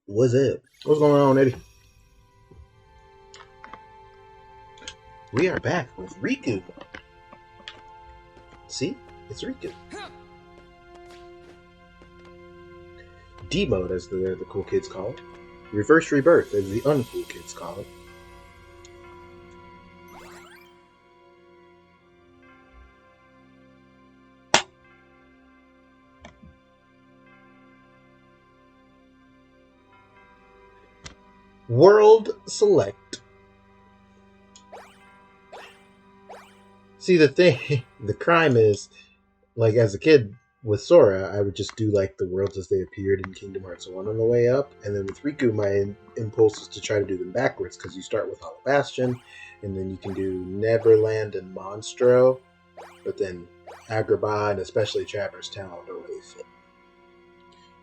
What's up? What's going on, Eddie? We are back with Riku. See? It's Riku. D-mode, as the cool kids call it. Reverse rebirth, as the uncool kids call it. World select. See, the crime is, like, as a kid with Sora, I would just do, like, the worlds as they appeared in Kingdom Hearts 1 on the way up, and then with Riku, my impulse is to try to do them backwards, because you start with Hollow Bastion, and then you can do Neverland and Monstro, but then Agrabah and especially Traverse Town don't really fit.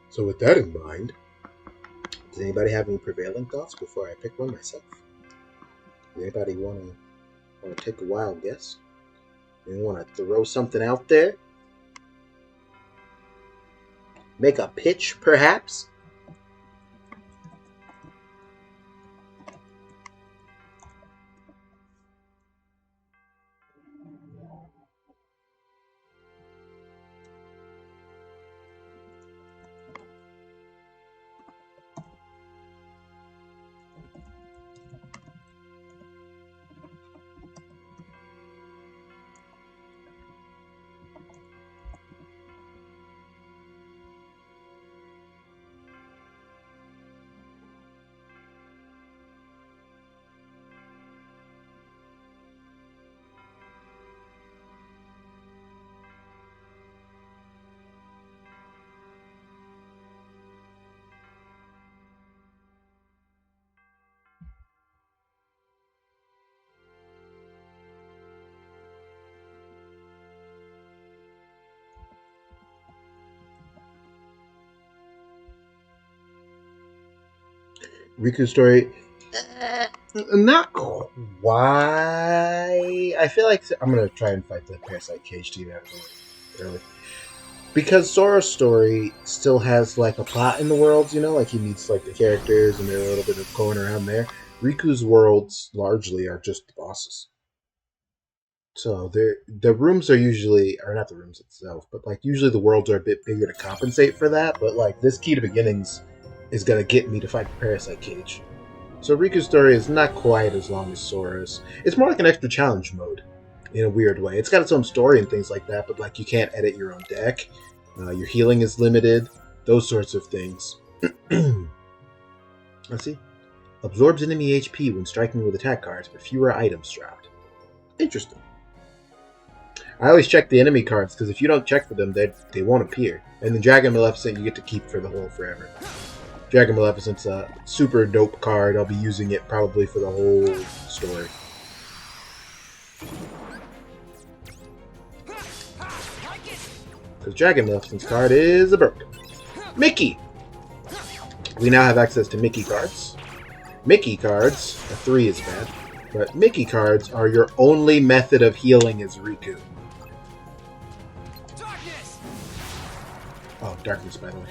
So with that in mind, does anybody have any prevailing thoughts before I pick one myself? Does anybody want to take a wild guess? You want to throw something out there? Make a pitch, perhaps? Riku's story, not quite. I feel like I'm gonna try and fight the Parasite Cage to get out early, because Sora's story still has like a plot in the worlds. You know, like he meets like the characters, and there's a little bit of going around there. Riku's worlds largely are just the bosses. So the rooms are usually, or not the rooms itself, but like usually the worlds are a bit bigger to compensate for that. But like this key to beginnings is gonna get me to fight the Parasite Cage. So Riku's story is not quite as long as Sora's. It's more like an extra challenge mode, in a weird way. It's got its own story and things like that, but like you can't edit your own deck. Your healing is limited. Those sorts of things. Let's see. Absorbs enemy HP when striking with attack cards, but fewer items dropped. Interesting. I always check the enemy cards, because if you don't check for them, they won't appear. And the Dragon Maleficent you get to keep for the whole forever. Dragon Maleficent's a super dope card. I'll be using it probably for the whole story. Because Dragon Maleficent's card is a broken. Mickey! We now have access to Mickey cards. Mickey cards, a 3 is bad, but Mickey cards are your only method of healing as Riku. Oh, darkness, by the way.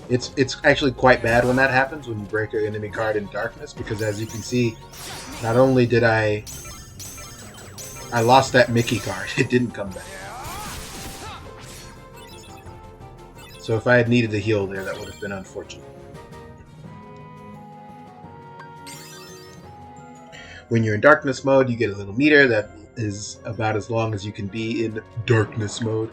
It's actually quite bad when that happens, when you break an enemy card in darkness, because as you can see, not only did I lost that Mickey card, it didn't come back. So if I had needed to heal there, that would have been unfortunate. When you're in darkness mode, you get a little meter that is about as long as you can be in darkness mode.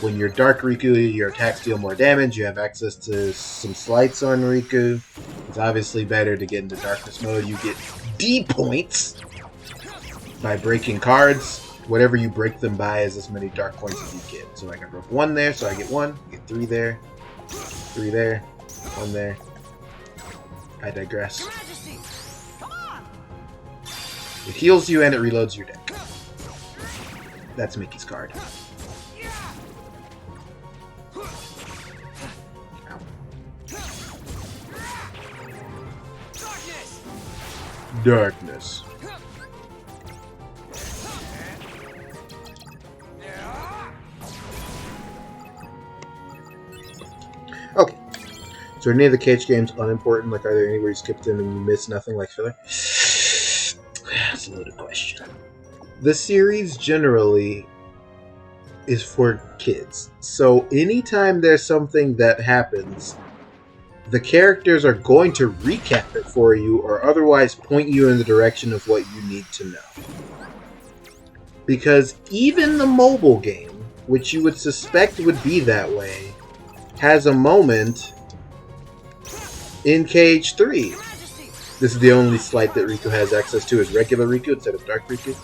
When you're Dark Riku, your attacks deal more damage. You have access to some slights on Riku. It's obviously better to get into darkness mode. You get D points by breaking cards. Whatever you break them by is as many dark points as you get. So like I broke 1 there, so I get 1. I get 3 there. 3 there. 1 there. I digress. It heals you and it reloads your deck. That's Mickey's card. Ow. Darkness. Okay. So are any of the KH games unimportant? Like, are there any where you skipped them and you missed nothing like filler? That's a loaded question. The series generally is for kids. So anytime there's something that happens, the characters are going to recap it for you or otherwise point you in the direction of what you need to know. Because even the mobile game, which you would suspect would be that way, has a moment in KH3. This is the only slight that Riku has access to is regular Riku instead of Dark Riku.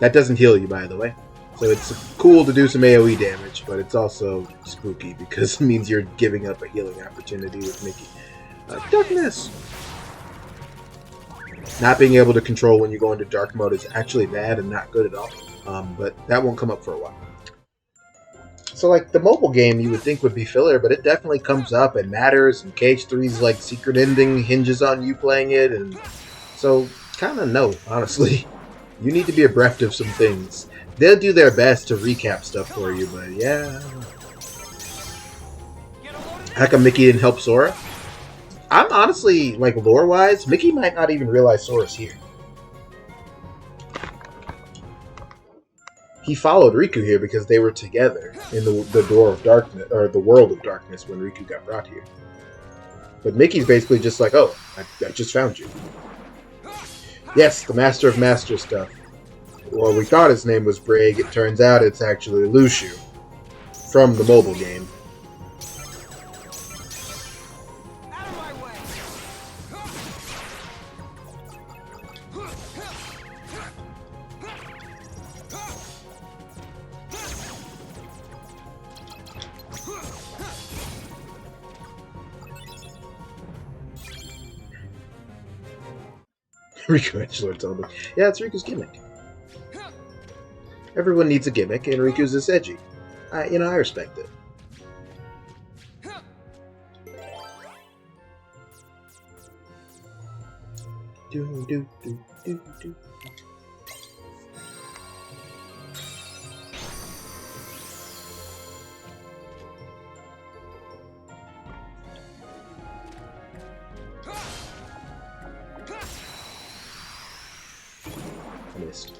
That doesn't heal you, by the way. So it's cool to do some AoE damage, but it's also spooky because it means you're giving up a healing opportunity with Mickey. Darkness! Not being able to control when you go into dark mode is actually bad and not good at all. But that won't come up for a while. So, like, the mobile game you would think would be filler, but it definitely comes up and matters, and KH3's, like, secret ending hinges on you playing it, and so, kind of no, honestly. You need to be abreast of some things. They'll do their best to recap stuff for you, but yeah. How come Mickey didn't help Sora? I'm honestly, like, lore-wise, Mickey might not even realize Sora's here. He followed Riku here because they were together in the door of darkness, or the world of darkness when Riku got brought here. But Mickey's basically just like, oh, I just found you. Yes, the Master of Master stuff. Well, we thought his name was Brig. It turns out it's actually Lushu from the mobile game. Riku Edgelord told me. Yeah, it's Riku's gimmick. Everyone needs a gimmick, and Riku's is edgy. I respect it. Do do do do do. Missed.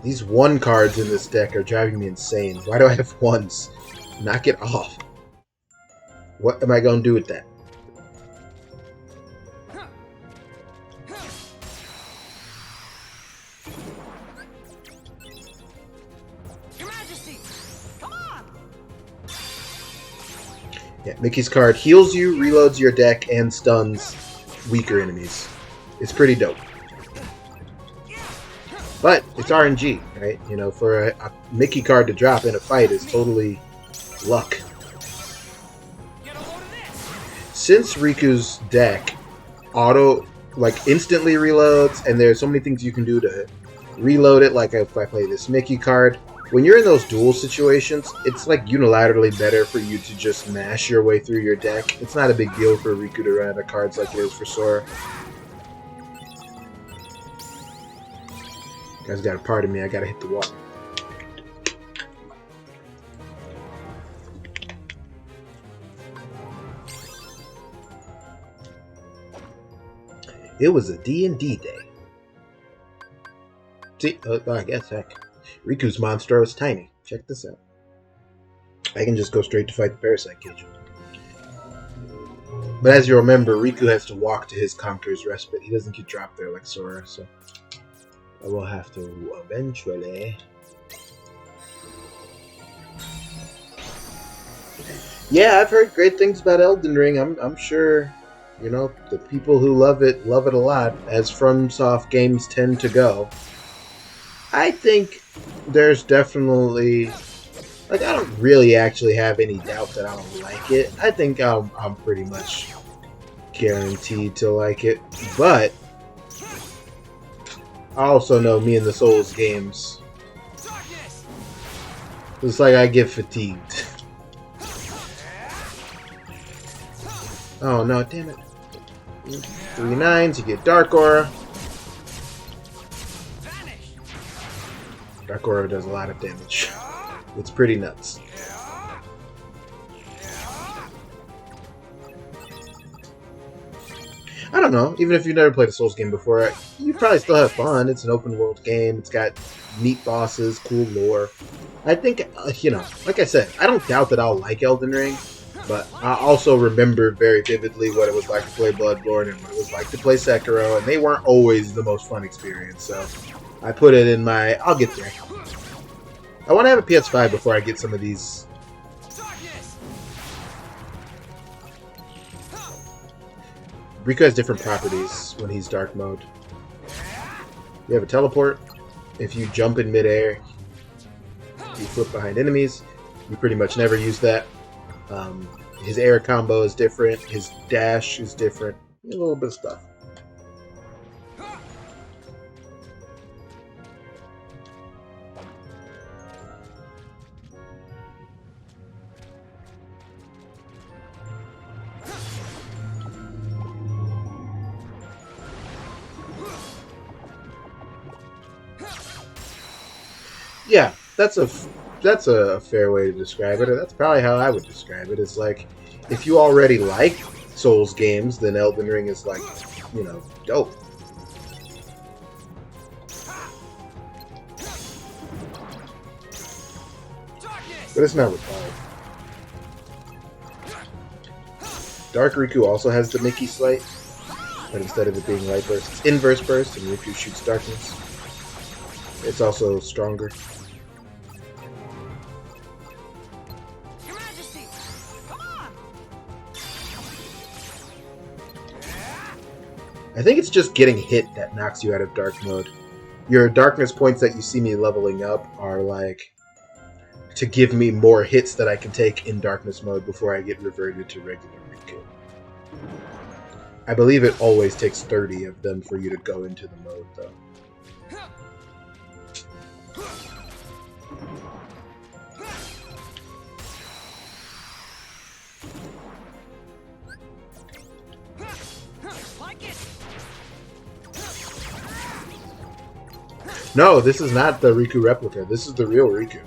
These one cards in this deck are driving me insane. Why do I have ones? Knock it off. What am I going to do with that? Your Majesty, come on! Yeah, Mickey's card heals you, reloads your deck, and stuns weaker enemies. It's pretty dope. But it's RNG, right? You know, for a Mickey card to drop in a fight is totally luck. Since Riku's deck instantly reloads, and there's so many things you can do to reload it, like if I play this Mickey card, when you're in those duel situations, it's like unilaterally better for you to just mash your way through your deck. It's not a big deal for Riku to run out of cards like it is for Sora. You guys got a part of me, I gotta hit the wall. It was a D&D day. See, I guess, heck. Riku's monster is tiny. Check this out. I can just go straight to fight the Parasite Cage. But as you remember, Riku has to walk to his Conqueror's Respite. He doesn't get dropped there like Sora, so I will have to eventually. Yeah, I've heard great things about Elden Ring. I'm sure, you know, the people who love it a lot, as FromSoft games tend to go. I think there's definitely, like, I don't really actually have any doubt that I'll like it. I think I'm pretty much guaranteed to like it, but I also know me and the Souls games, it's like I get fatigued. Oh no, damn it. 3 9s, you get Dark Aura. Dark Aura does a lot of damage. It's pretty nuts. I don't know. Even if you've never played a Souls game before, you probably still have fun. It's an open world game. It's got neat bosses, cool lore. I think, you know, like I said, I don't doubt that I'll like Elden Ring, but I also remember very vividly what it was like to play Bloodborne and what it was like to play Sekiro, and they weren't always the most fun experience, so I put it in my, I'll get there. I want to have a PS5 before I get some of these. Riku has different properties when he's dark mode. You have a teleport. If you jump in midair, you flip behind enemies. You pretty much never use that. His air combo is different. His dash is different. A little bit of stuff. Yeah, that's a fair way to describe it, or that's probably how I would describe it. It's like, if you already like Souls games, then Elden Ring is like, you know, dope. But it's not required. Dark Riku also has the Mickey Slight, but instead of it being light burst, it's inverse burst, and Riku shoots darkness. It's also stronger. I think it's just getting hit that knocks you out of dark mode. Your darkness points that you see me leveling up are like to give me more hits that I can take in darkness mode before I get reverted to regular Riku. I believe it always takes 30 of them for you to go into the mode, though. No, this is not the Riku replica. This is the real Riku.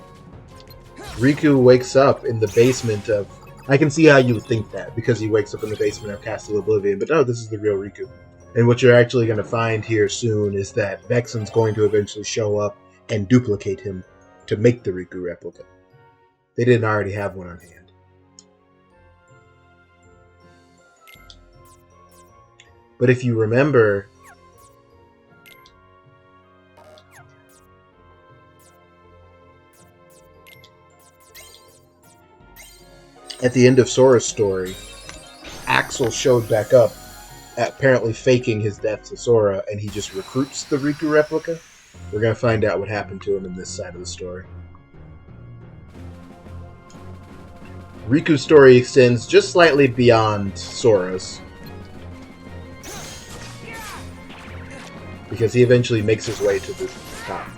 Riku wakes up in the basement of... I can see how you would think that, because he wakes up in the basement of Castle Oblivion, but no, this is the real Riku. And what you're actually going to find here soon is that Vexen's going to eventually show up and duplicate him to make the Riku replica. They didn't already have one on hand. But if you remember... at the end of Sora's story, Axel showed back up, apparently faking his death to Sora, and he just recruits the Riku replica. We're going to find out what happened to him in this side of the story. Riku's story extends just slightly beyond Sora's, because he eventually makes his way to the top.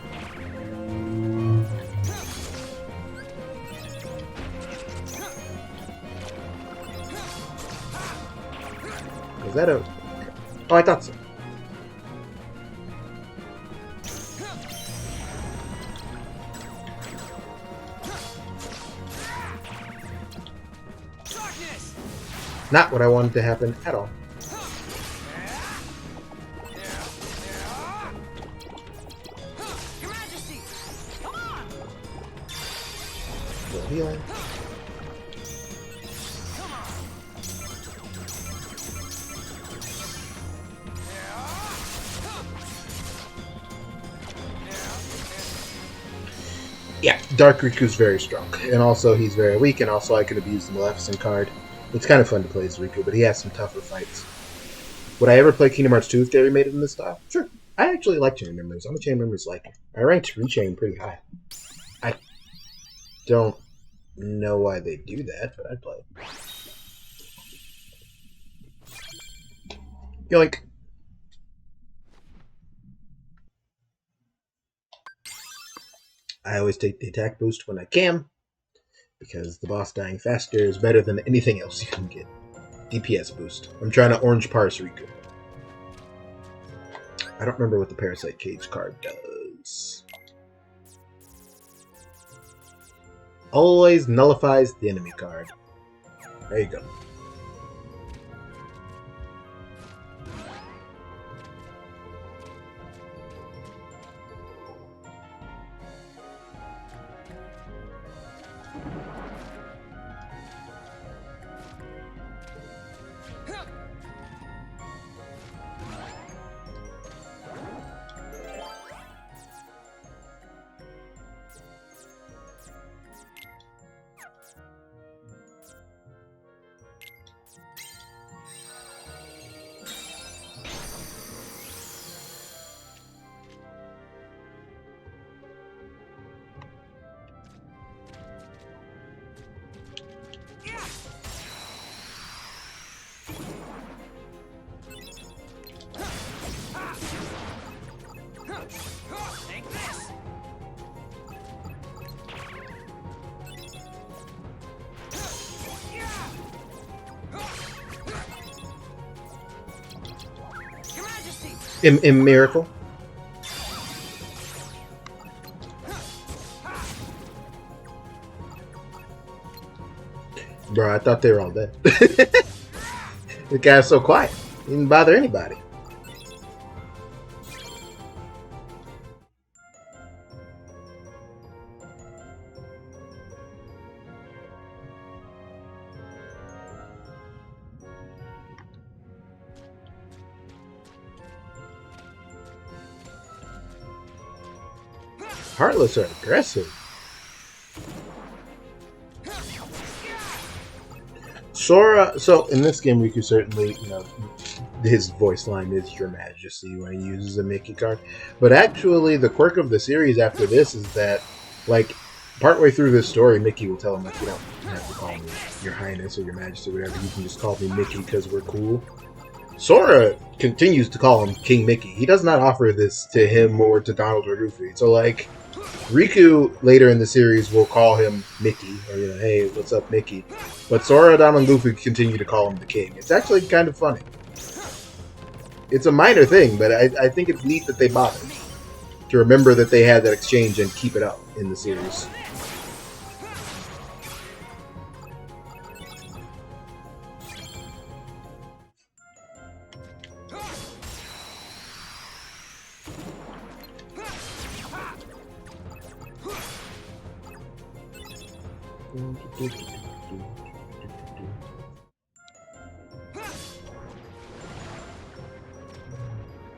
Is that a... oh, I thought so. Not what I wanted to happen at all. Little healing. Yeah, Dark Riku's very strong, and also he's very weak, and also I could have used the Maleficent card. It's kind of fun to play as Riku, but he has some tougher fights. Would I ever play Kingdom Hearts 2 if they remade it in this style? Sure. I actually like Chain Memories. I'm a Chain Memories liker. I ranked Rechain pretty high. I don't know why they do that, but I'd play it. Yoink. I always take the attack boost when I can, because the boss dying faster is better than anything else you can get. DPS boost. I'm trying to orange parse Riku. I don't remember what the Parasite Cage card does. Always nullifies the enemy card. There you go. In Miracle. Bro, I thought they were all dead. The guy's so quiet. He didn't bother anybody. Heartless are aggressive. Sora, so in this game, Riku certainly, his voice line is Your Majesty when he uses a Mickey card. But actually, the quirk of the series after this is that, like, partway through this story, Mickey will tell him, like, you don't have to call me Your Highness or Your Majesty or whatever. You can just call me Mickey because we're cool. Sora continues to call him King Mickey. He does not offer this to him or to Donald or Goofy. So, like, Riku later in the series will call him Mickey, or, hey, what's up, Mickey? But Sora, Donald, and Goofy continue to call him the King. It's actually kind of funny. It's a minor thing, but I think it's neat that they bothered to remember that they had that exchange and keep it up in the series.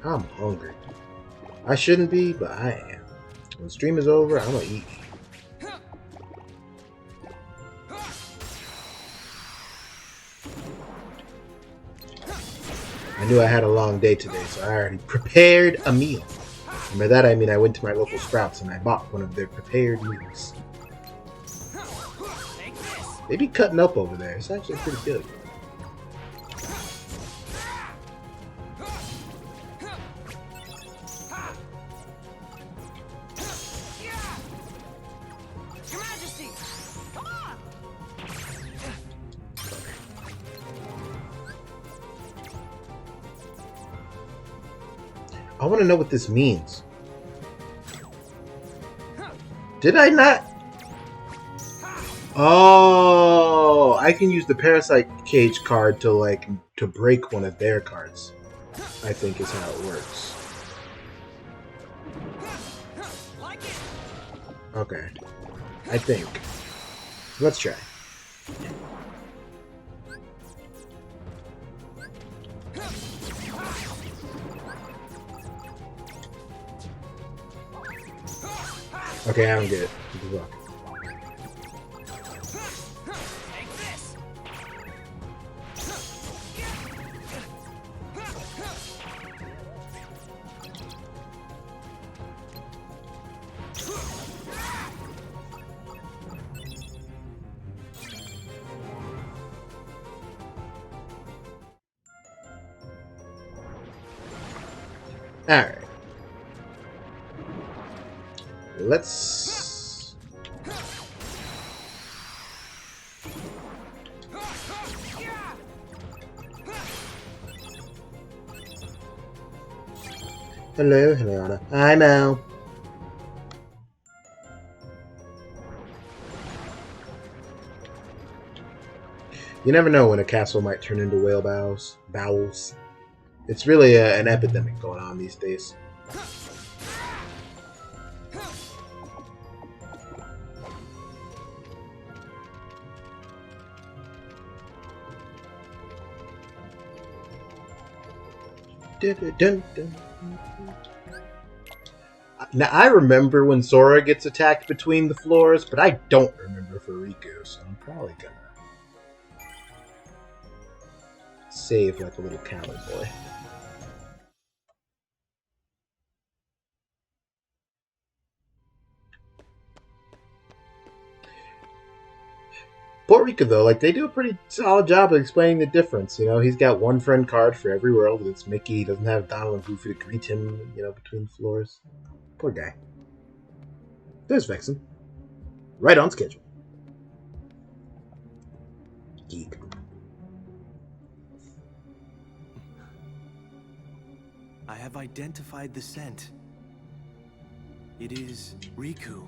I'm hungry. I shouldn't be, but I am. When the stream is over, I'm gonna eat. I knew I had a long day today, so I already prepared a meal. And by that I mean I went to my local Sprouts and I bought one of their prepared meals. They be cutting up over there. It's actually pretty good. I want to know what this means. Did I not? Oh, I can use the Parasite Cage card to break one of their cards. I think is how it works. Okay. I think. Let's try. Okay, I don't get it. Good luck. Alright. Let's... Hello, Anna. Hi, Mel. You never know when a castle might turn into whale bowels. It's really an epidemic going on these days. Now, I remember when Sora gets attacked between the floors, but I don't remember for Riku, so I'm probably gonna save like a little cowboy. Poor Riku, though, like, they do a pretty solid job of explaining the difference. You know, he's got one friend card for every world, and it's Mickey. He doesn't have Donald and Goofy to greet him, you know, between the floors. Poor guy. There's Vexen. Right on schedule. Geek. I have identified the scent. It is Riku.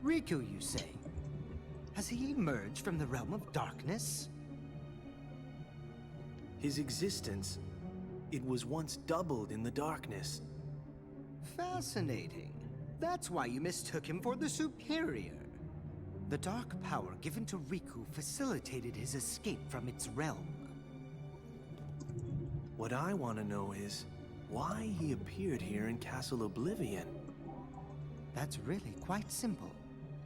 Riku, you say? Has he emerged from the realm of darkness? His existence, it was once doubled in the darkness. Fascinating. That's why you mistook him for the superior. The dark power given to Riku facilitated his escape from its realm. What I want to know is why he appeared here in Castle Oblivion. That's really quite simple.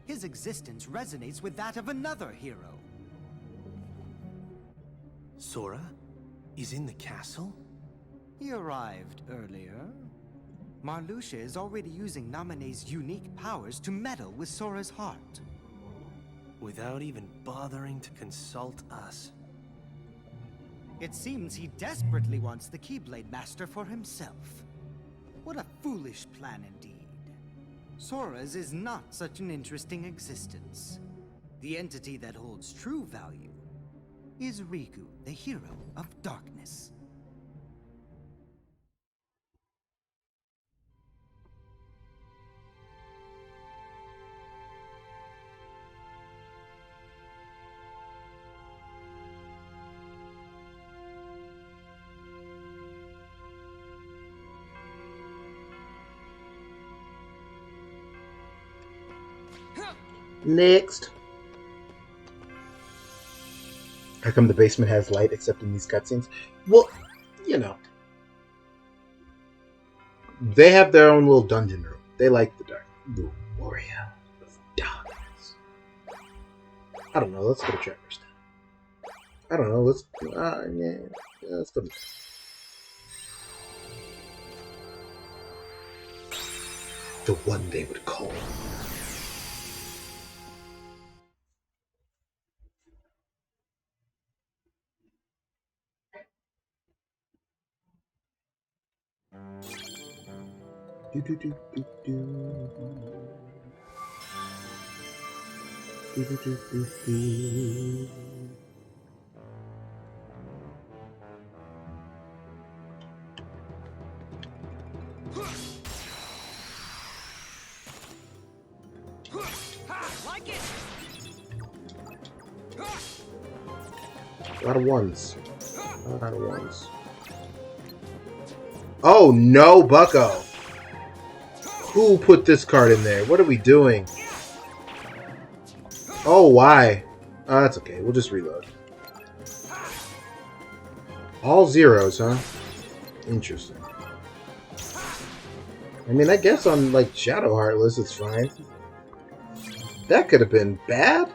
His existence resonates with that of another hero. Sora is in the castle? He arrived earlier. Marluxia is already using Naminé's unique powers to meddle with Sora's heart. Without even bothering to consult us. It seems he desperately wants the Keyblade Master for himself. What a foolish plan indeed. Sora's is not such an interesting existence. The entity that holds true value is Riku, the hero of darkness. Next. How come the basement has light except in these cutscenes? Well, you know. They have their own little dungeon room. They like the dark. The warrior of darkness. I don't know. Let's go to Trevor's now. I don't know. Let's let's go to... The one they would call. Do, do, do, do, do. Do, do, do, do, do. Like it. A lot of ones. A lot of ones. Oh no, Bucko! Who put this card in there? What are we doing? Oh, why? Oh, that's okay. We'll just reload. All zeros, huh? Interesting. I mean, I guess on, like, Shadow Heartless, it's fine. That could have been bad.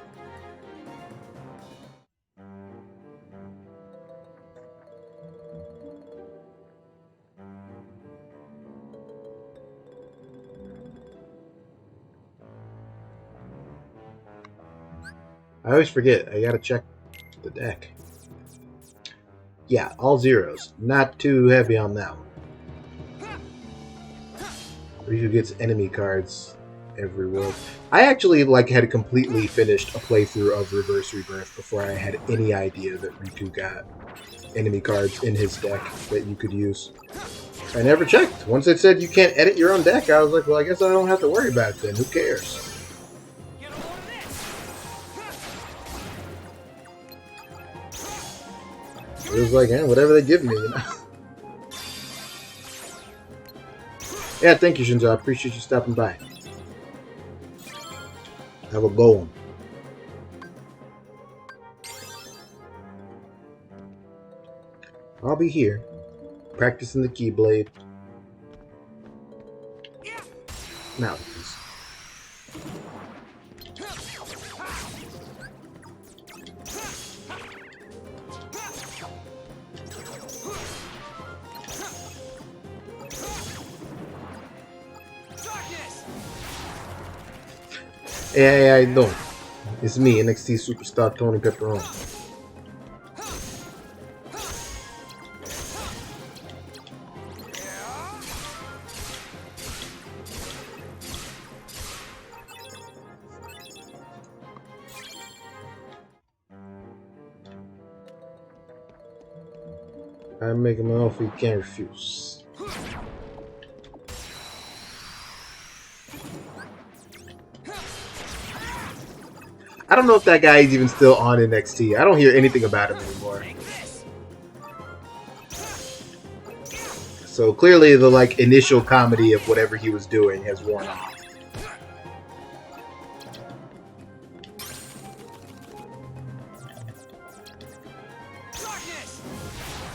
I always forget. I gotta check the deck. Yeah, all zeros. Not too heavy on that one. Riku gets enemy cards every world. I actually had completely finished a playthrough of Reverse Rebirth before I had any idea that Riku got enemy cards in his deck that you could use. I never checked. Once it said you can't edit your own deck, I was like, well, I guess I don't have to worry about it then. Who cares? It was like, whatever they give me, you know. Yeah, thank you, Shinzo. I appreciate you stopping by. Have a go on. I'll be here, practicing the Keyblade. Now, please. Yeah, I know. It's me, NXT superstar Tony Pepperoni. I'm making an offer you can't refuse. I don't know if that guy is even still on NXT. I don't hear anything about him anymore. So clearly the initial comedy of whatever he was doing has worn off.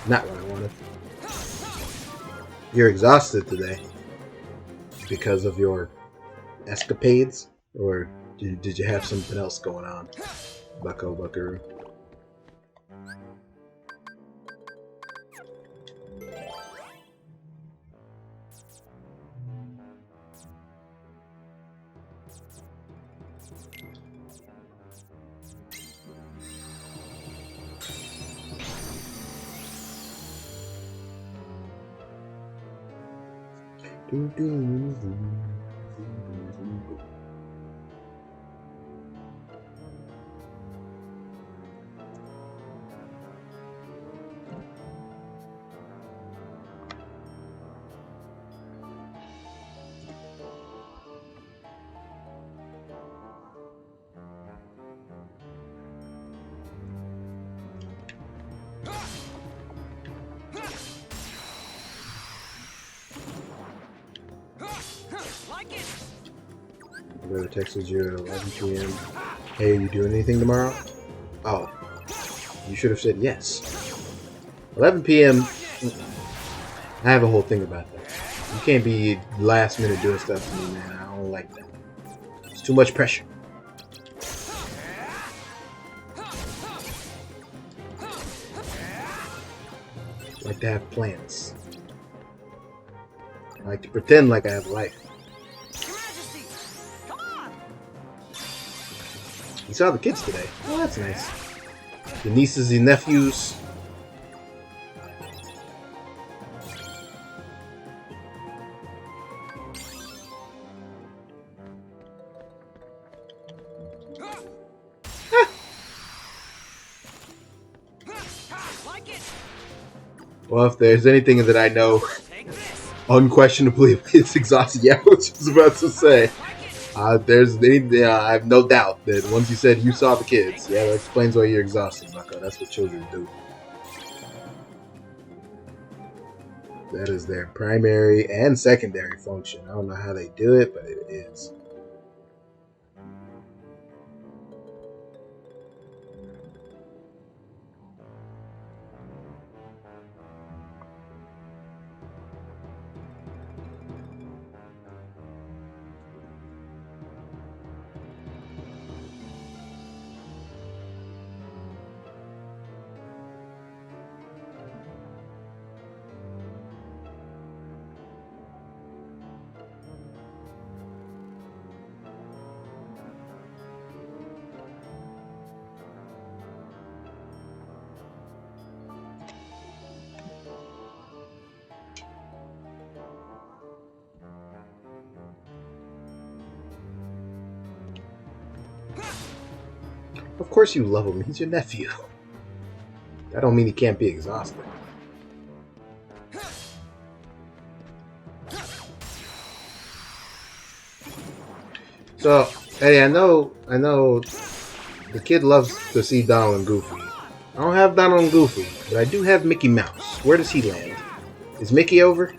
Not what I wanted. You're exhausted today because of your escapades, or did you have something else going on, Buckaroo? My brother texted you at 11 p.m. Hey, are you doing anything tomorrow? Oh, you should have said yes. 11 p.m. I have a whole thing about that. You can't be last minute doing stuff to me, man. I don't like that. It's too much pressure. I like to have plans. I like to pretend like I have a life. You saw the kids today. Oh, that's nice. The nieces and nephews. Well, if there's anything that I know unquestionably it's exhausting, yeah, I was just about to say. I have no doubt that once you said you saw the kids, yeah, that explains why you're exhausted, Bucko. That's what children do. That is their primary and secondary function. I don't know how they do it, but it is. Of course you love him. He's your nephew. That don't mean he can't be exhausted. So, Eddie, I know the kid loves to see Donald and Goofy. I don't have Donald and Goofy, but I do have Mickey Mouse. Where does he land? Is Mickey over?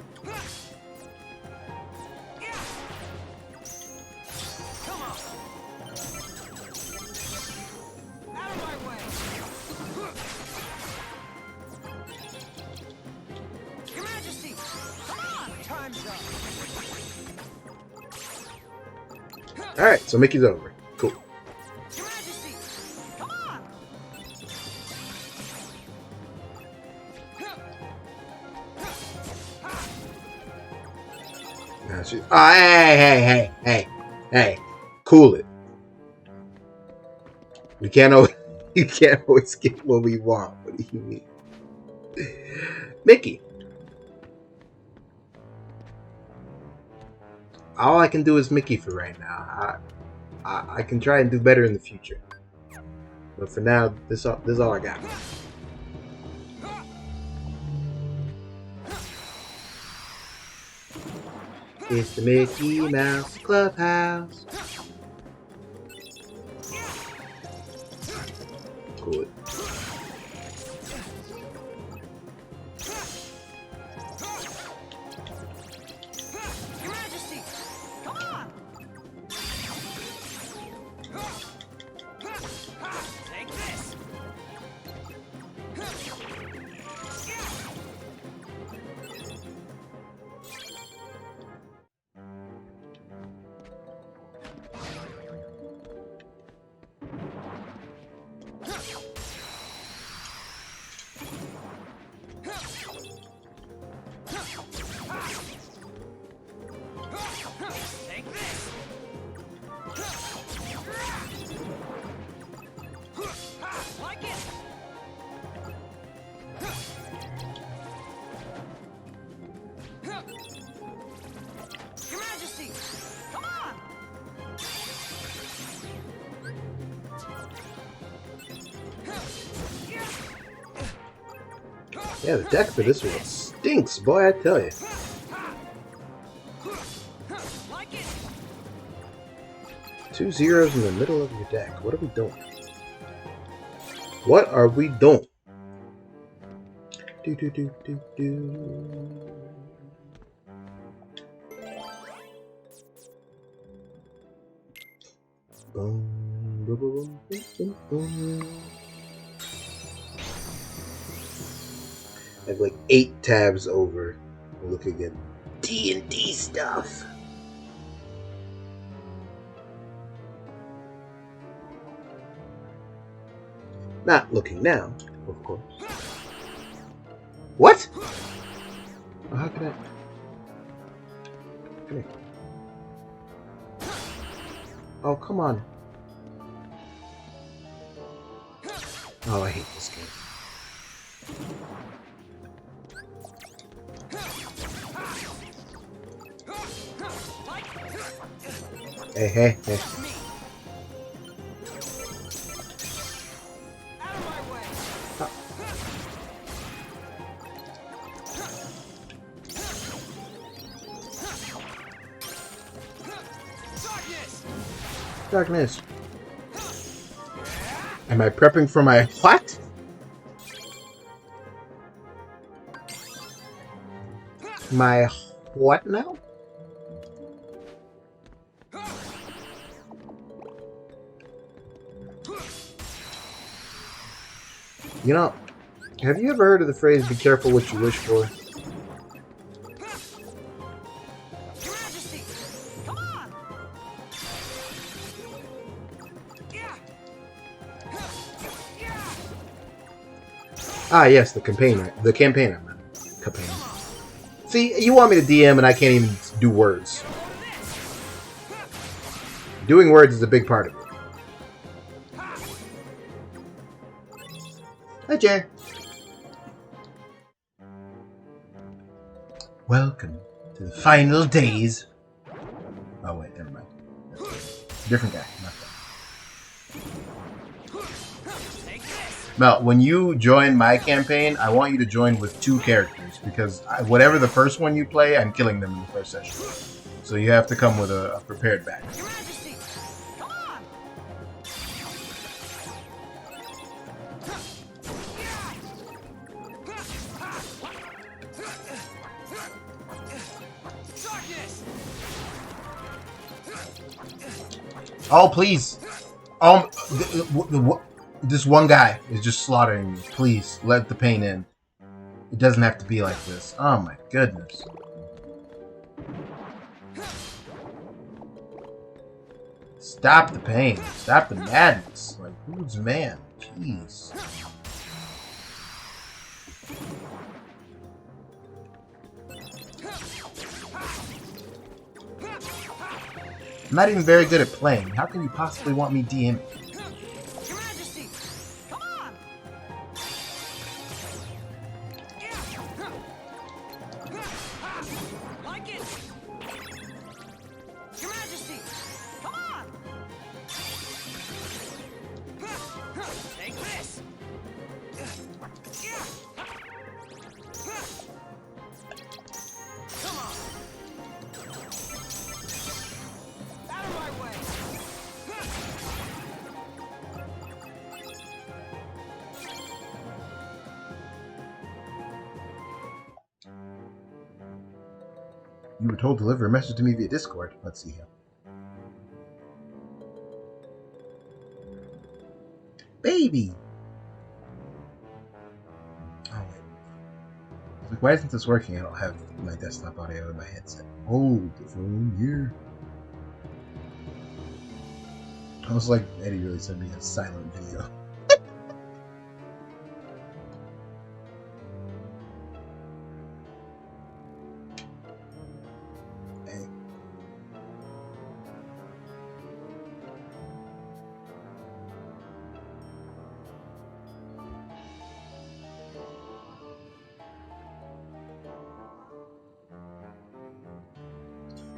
Alright, so Mickey's over. Cool. Now she's, oh, hey. Cool it. We can't always, you can't always get what we want. What do you mean? Mickey. All I can do is Mickey for right now. I can try and do better in the future. But for now, this is all I got. It's the Mickey Mouse Clubhouse. Good. Yeah, the deck for this one stinks, boy, I tell you. Two zeros in the middle of your deck. What are we doing? What are we doing? Do do do do do. Boom, boom, boom, boom, boom. I have like 8 tabs over. Looking at D&D stuff. Not looking now, of course. What? Oh, how could I? Come here. Oh, come on. Oh, I hate this game. Hey. Darkness. Am I prepping for my what? My what now? You know, have you ever heard of the phrase, be careful what you wish for? Ah, yes, the campaign. The campaign, I meant. Campaign. See, you want me to DM and I can't even do words. Doing words is a big part of it. Hi, Jay. Welcome to the final days. Oh, wait, never mind. Different guy, not that. Mel, when you join my campaign, I want you to join with 2 characters, because whatever the first one you play, I'm killing them in the first session. So you have to come with a prepared back. Oh, please. This one guy is just slaughtering me. Please, let the pain in. It doesn't have to be like this. Oh my goodness. Stop the pain. Stop the madness. Like, who's man? Jeez. I'm not even very good at playing. How can you possibly want me DMing? Your Majesty, come on! Like it! Your Majesty, come on! Take this! Come on! Out of my way! You were told to deliver a message to me via Discord. Let's see here. Baby! Oh, wait. Like, why isn't this working? I don't have my desktop audio in my headset. Hold the phone here. I was like, Eddie really sent me a silent video. Dang.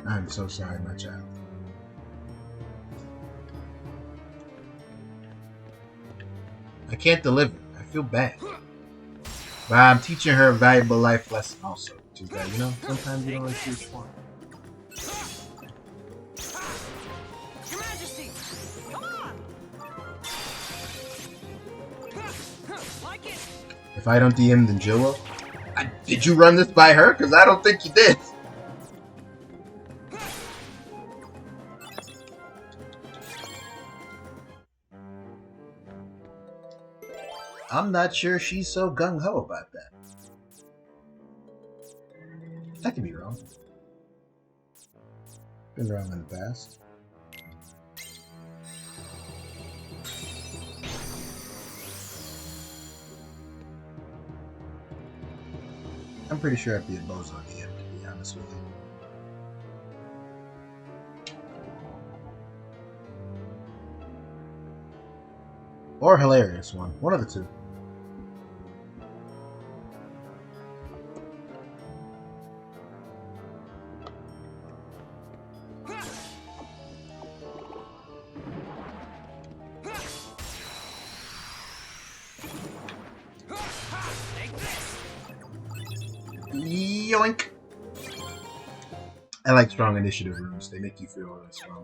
I'm so sorry, my child. I can't deliver. I feel bad. But I'm teaching her a valuable life lesson also, which is that, you know, sometimes you don't really see what you want. Your Majesty, come on! Like it! If I don't DM, then Jill will. Did you run this by her? Because I don't think you did. I'm not sure she's so gung-ho about that. I could be wrong. Been wrong in the past. I'm pretty sure I'd be a bozo DM, to be honest with you. Or a hilarious one. One of the two. Yoink! I like strong initiative rooms. They make you feel really strong.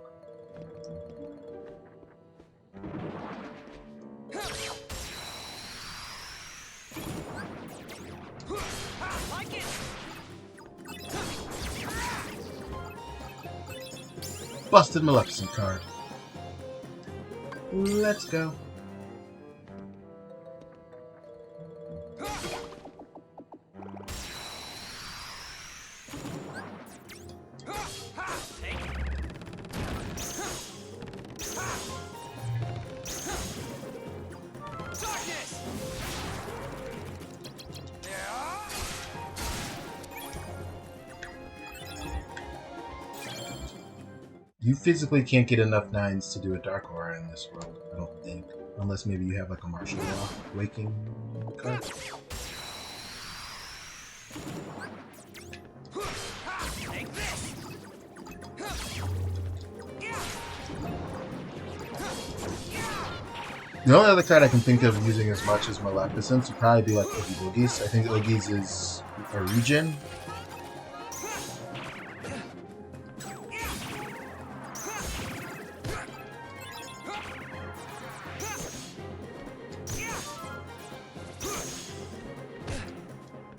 Like it! Busted Maleficent card. Let's go. You physically can't get enough 9s to do a Dark Aura in this world, I don't think. Unless maybe you have like a martial law waking card. The only other card I can think of using as much as Maleficent would probably be like Oogie Boogies. I think Oogie's is a regen.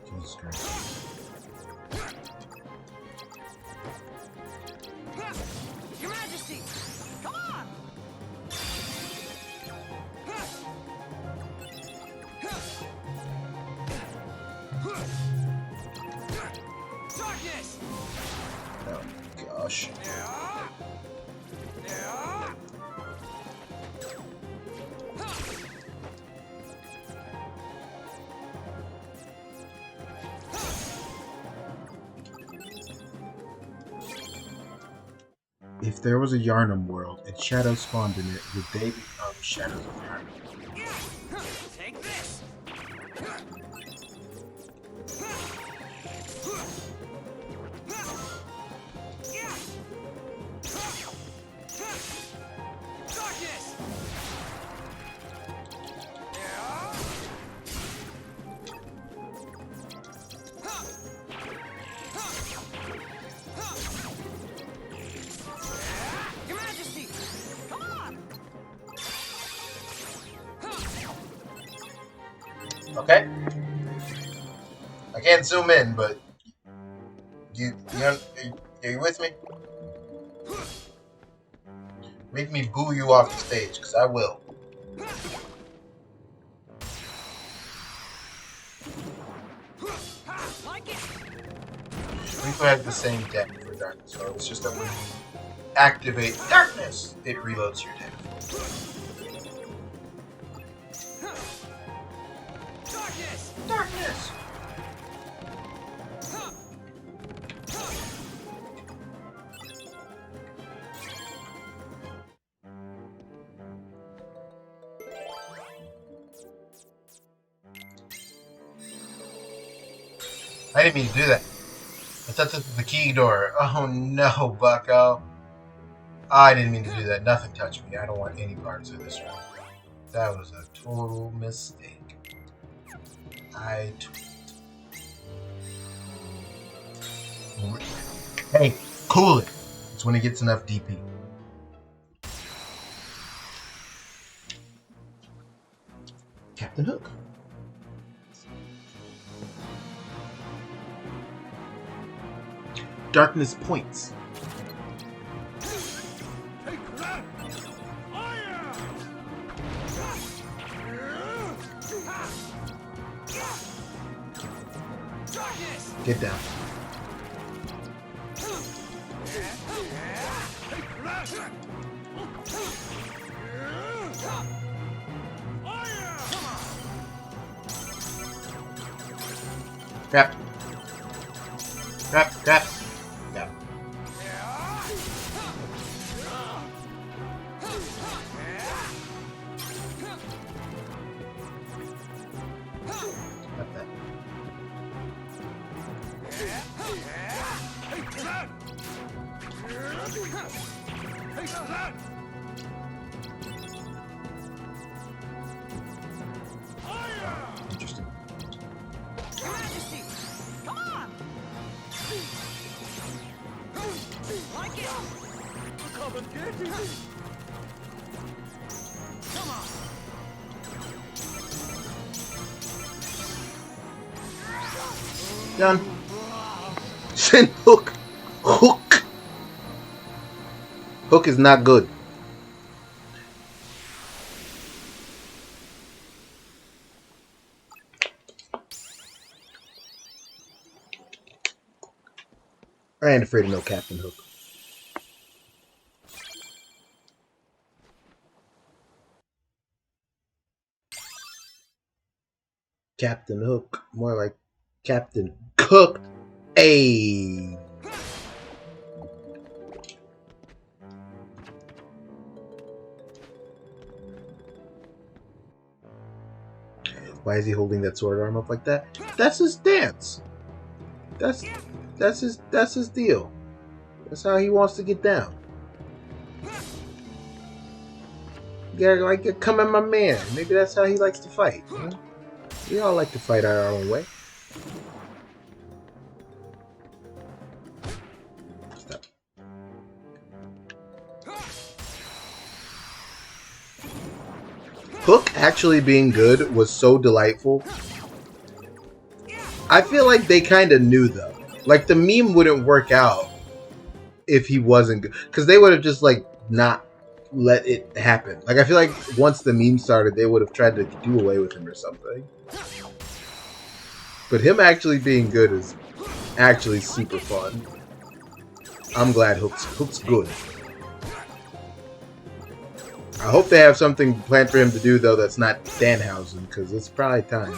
Jesus Christ. Your Majesty, come on! gosh. If there was a Yarnum world and shadows spawned in it, would they become shadows of Yarnum? Take this! Okay. I can't zoom in, but are you with me? Make me boo you off the stage, because I will. Riku has the same deck for darkness, so it's just that when you activate darkness, it reloads your deck. Darkness! I didn't mean to do that. I thought that was the key door. Oh no, bucko. I didn't mean to do that. Nothing touched me. I don't want any parts of this room. That was a total mistake. Hey, cool it. It's when it gets enough DP. Captain Hook. Darkness points. Get down. Crap. Crap, crap. Yeah. Got that. Interesting. Done. Send Hook. Hook. Hook is not good. I ain't afraid of no Captain Hook. Captain Hook. More like Captain Cooked. Ayy. Why is he holding that sword arm up like that? That's his dance. That's his deal. That's how he wants to get down. You gotta like come at my man. Maybe that's how he likes to fight. You know? We all like to fight our own way. Stop. Hook actually being good was so delightful. I feel like they kind of knew though. Like the meme wouldn't work out if he wasn't good, because they would have just like not let it happen. Like I feel like once the meme started, they would have tried to do away with him or something. But him actually being good is actually super fun. I'm glad Hook's good. I hope they have something planned for him to do, though, that's not Danhausen, because it's probably time.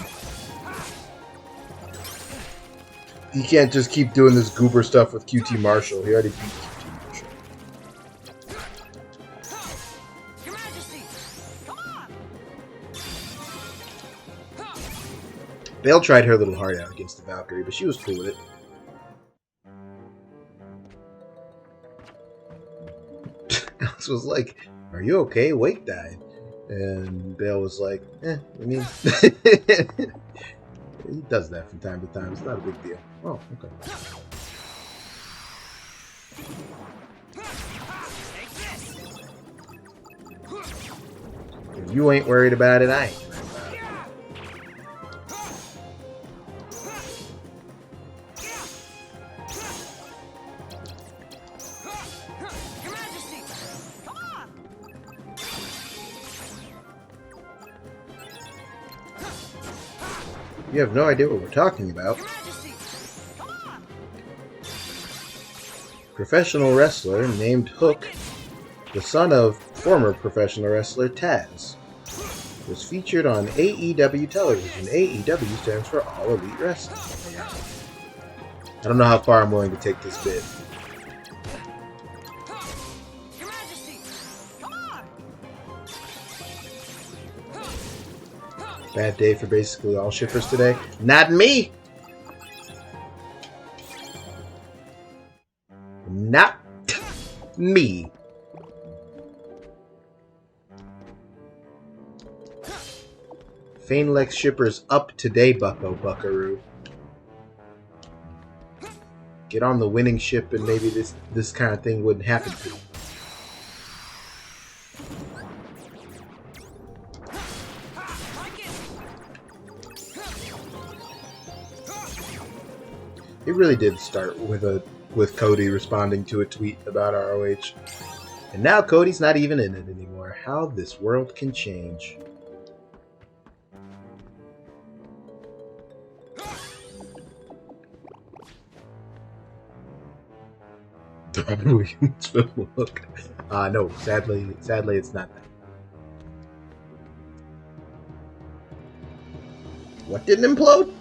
He can't just keep doing this goober stuff with QT Marshall. He already beat QT Marshall. Your Majesty, come on! Bale tried her little heart out against the Valkyrie, but she was cool with it. Alex was like, "Are you okay? Wake died." And Bale was like, I mean... He does that from time to time. It's not a big deal. Oh, okay. If you ain't worried about it, I ain't worried about it. Your Majesty, come on! You have no idea what we're talking about. Your Majesty, come on! Professional wrestler named Hook, the son of former professional wrestler Taz, was featured on AEW television. AEW stands for All Elite Wrestling. I don't know how far I'm willing to take this bit. Your Majesty, come on! Bad day for basically all shippers today. Not me! Not me. Fanelex shippers up today, Buckaroo. Get on the winning ship and maybe this kind of thing wouldn't happen to you. It really did start with Cody responding to a tweet about ROH. And now Cody's not even in it anymore. How this world can change. Look. No, sadly it's not that. What didn't implode?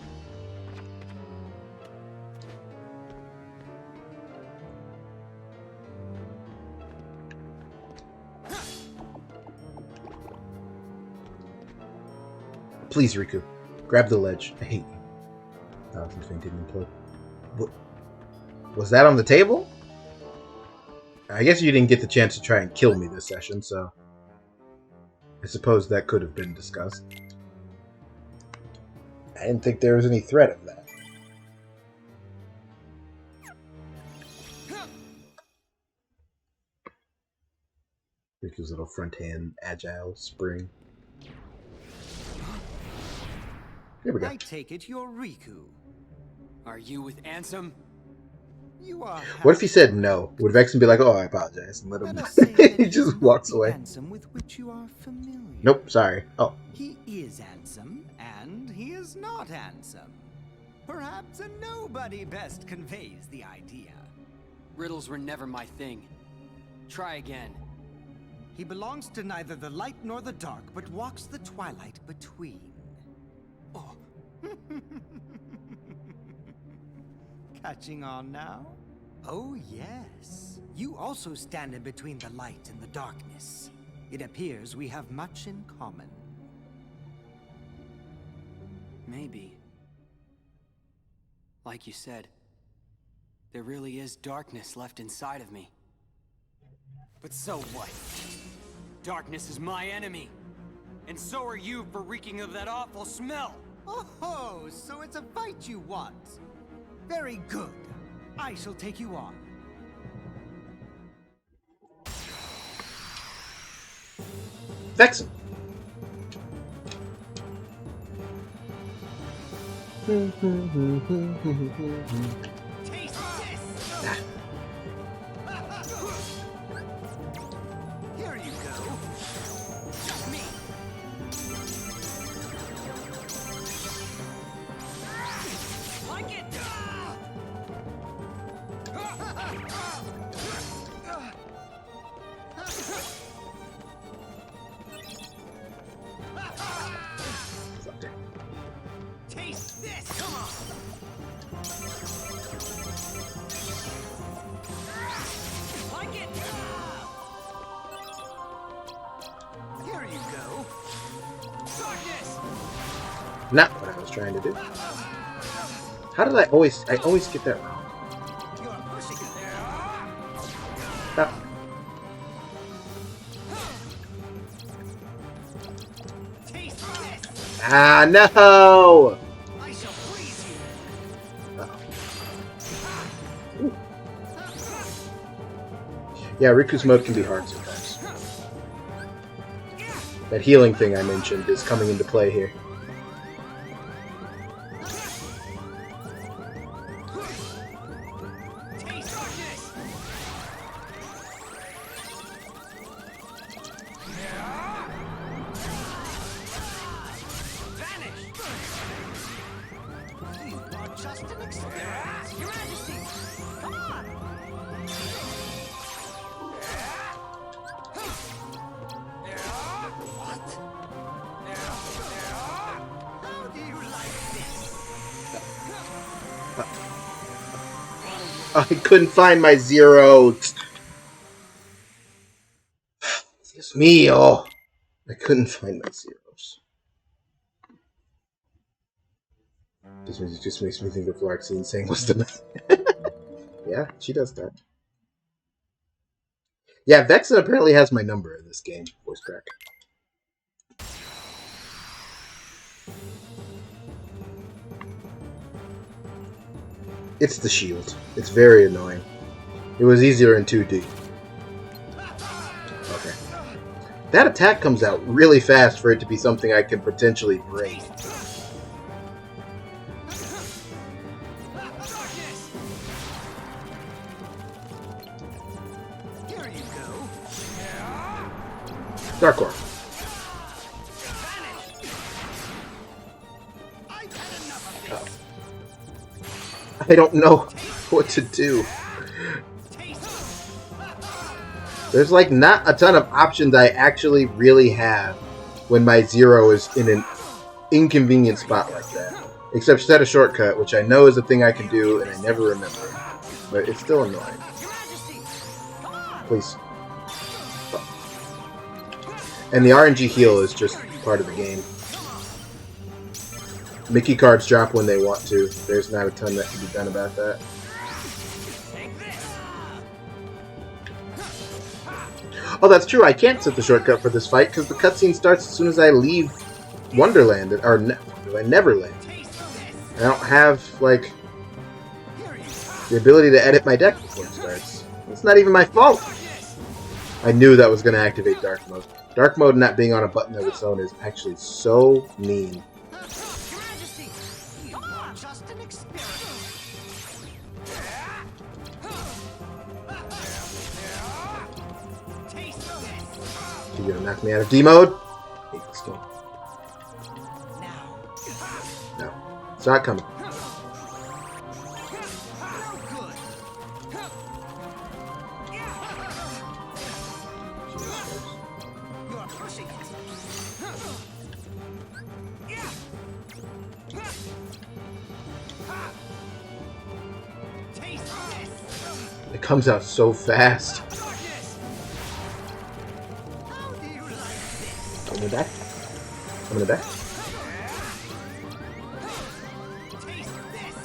Please, Riku. Grab the ledge. I hate you. Oh, something didn't implode. What? Was that on the table? I guess you didn't get the chance to try and kill me this session, so... I suppose that could have been discussed. I didn't think there was any threat of that. Riku's little front hand, agile, spring. Here we go. I take it you're Riku. Are you with Ansem? You are. What if he said no? Would Vexen be like, "Oh, I apologize," and let him... Let us say that he it just is not walks the away. Ansem with which you are familiar. Nope, sorry. Oh. He is Ansem, and he is not Ansem. Perhaps a nobody best conveys the idea. Riddles were never my thing. Try again. He belongs to neither the light nor the dark, but walks the twilight between. Oh, Catching on now? Oh, yes. You also stand in between the light and the darkness. It appears we have much in common. maybe. Like you said, there really is darkness left inside of me. But so what? Darkness is my enemy. And so are you for reeking of that awful smell. Oh, so it's a fight you want. Very good. I shall take you on. Vexen. Taste this! Here you go. Just me. Like it! Taste this! Come on! Like it! Here you go. Darkness! Not what I was trying to do. How did I always get that wrong? You're pushing it. Ah. Taste this! Ah, no! I shall freeze you! Ooh. Yeah, Riku's mode can be hard sometimes. That healing thing I mentioned is coming into play here. Taste darkness! Vanish! You are just an experiment! Your Majesty! Come on! How do you like this? I couldn't find my zeros. Dios mío. I couldn't find my zeros. This just makes me think of Larxene saying what's the best. Yeah, she does that. Yeah, Vexen apparently has my number in this game, voice crack. It's the shield. It's very annoying. It was easier in 2D. Okay. That attack comes out really fast for it to be something I can potentially break. Here you go. Dark Core. I've had enough of this. I don't know what to do. Taste. There's like not a ton of options I actually really have when my zero is in an inconvenient spot like that. Except set a shortcut, which I know is a thing I can do and I never remember. But it's still annoying. Your Majesty! Come on! Please. And the RNG heal is just part of the game. Mickey cards drop when they want to. There's not a ton that can be done about that. Take this! Oh, that's true. I can't set the shortcut for this fight because the cutscene starts as soon as I leave Wonderland, or Neverland. I don't have, like, the ability to edit my deck before it starts. It's not even my fault. I knew that was going to activate Dark Mode. Dark Mode not being on a button of its own is actually so mean. Your Majesty! Come on! Just an experiment. Taste this. You gonna knock me out of D mode? Hate this game. Now. No. It's not coming. No good. Jesus Christ. You're pushing it. Taste this. It comes out so fast. How do you like this? I'm gonna die. I'm gonna die. Taste this.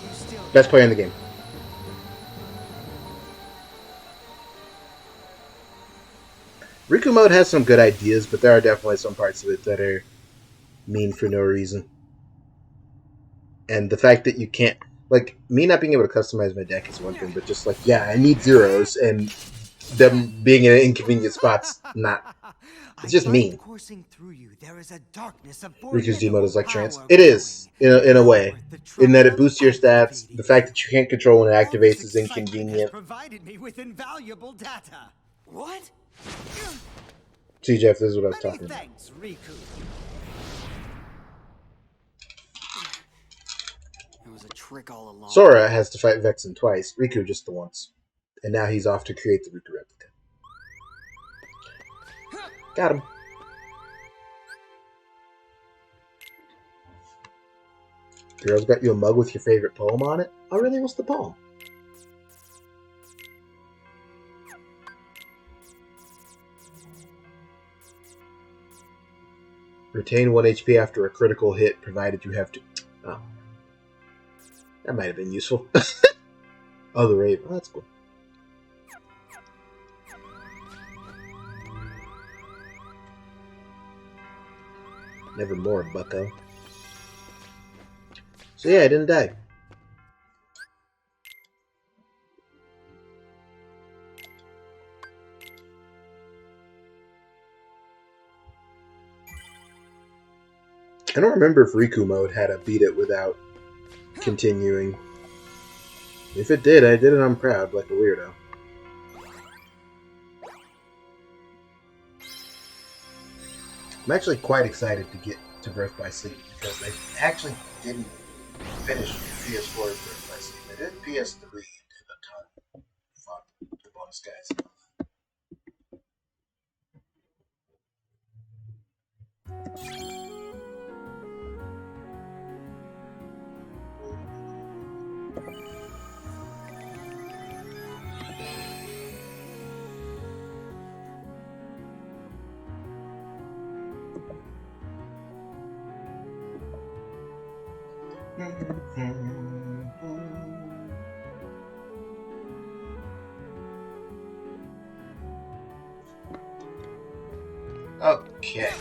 You still Best player in the game. Riku mode has some good ideas, but there are definitely some parts of it that are mean for no reason. And the fact that you can't, like, me not being able to customize my deck is one thing, but just like, yeah, I need zeros, and them being in an inconvenient spot's not. It's just mean. Coursing through you, there is a darkness of Riku's D mode is like trance. It is, in a way. In that it boosts your stats, the fact that you can't control when it activates is inconvenient. Provided me with invaluable data. What? See, Jeff, this is what I was Many talking about. thanks, Riku. It was a trick all along. Sora has to fight Vexen twice, Riku just the once. And now he's off to create the Riku replica. Got him. Girls got you a mug with your favorite poem on it? Oh, really? What's the poem? Retain 1 HP after a critical hit, provided you have to... Oh. That might have been useful. Oh, the raven. Oh, that's cool. Nevermore, bucko. So yeah, I didn't die. I don't remember if Riku mode had a beat it without continuing. If it did, I did it on proud, like a weirdo. I'm actually quite excited to get to Birth by Sleep because I actually didn't finish PS4 Birth by Sleep. I did PS3 and did a ton of fun with the bonus guys. Okay.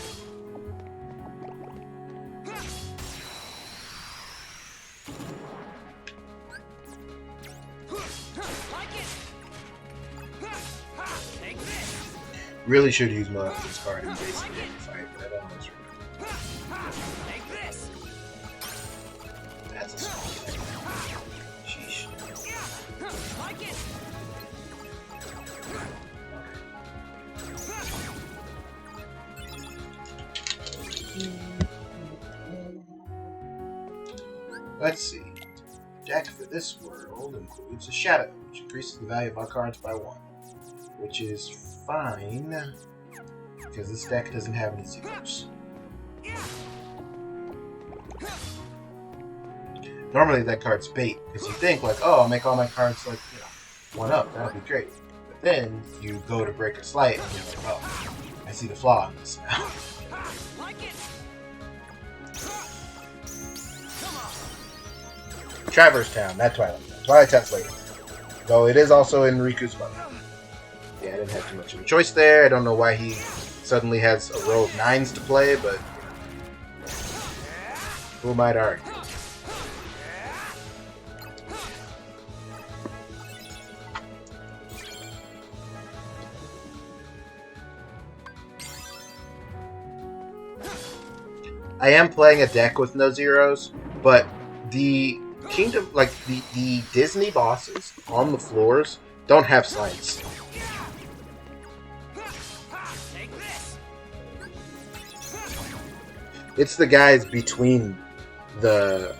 Really should use my this card in basic fight, but I don't know Take this. that's a small thing. Sheesh. Like it. Let's see. Deck for this world includes a shadow, which increases the value of our cards by 1. Which is fine, because this deck doesn't have any zeros. Normally that card's bait, because you think like, oh, I'll make all my cards like, 1 up, that'll be great. But then you go to break a slight and you're like, oh, I see the flaw in this now. Traverse Town, not Twilight Town. Twilight Town's later. Though it is also in Riku's mother. Yeah, I didn't have too much of a choice there. I don't know why he suddenly has a row of 9s to play, but who am I to argue? I am playing a deck with no zeros, but the Kingdom, like the Disney bosses on the floors don't have slides. It's the guys between the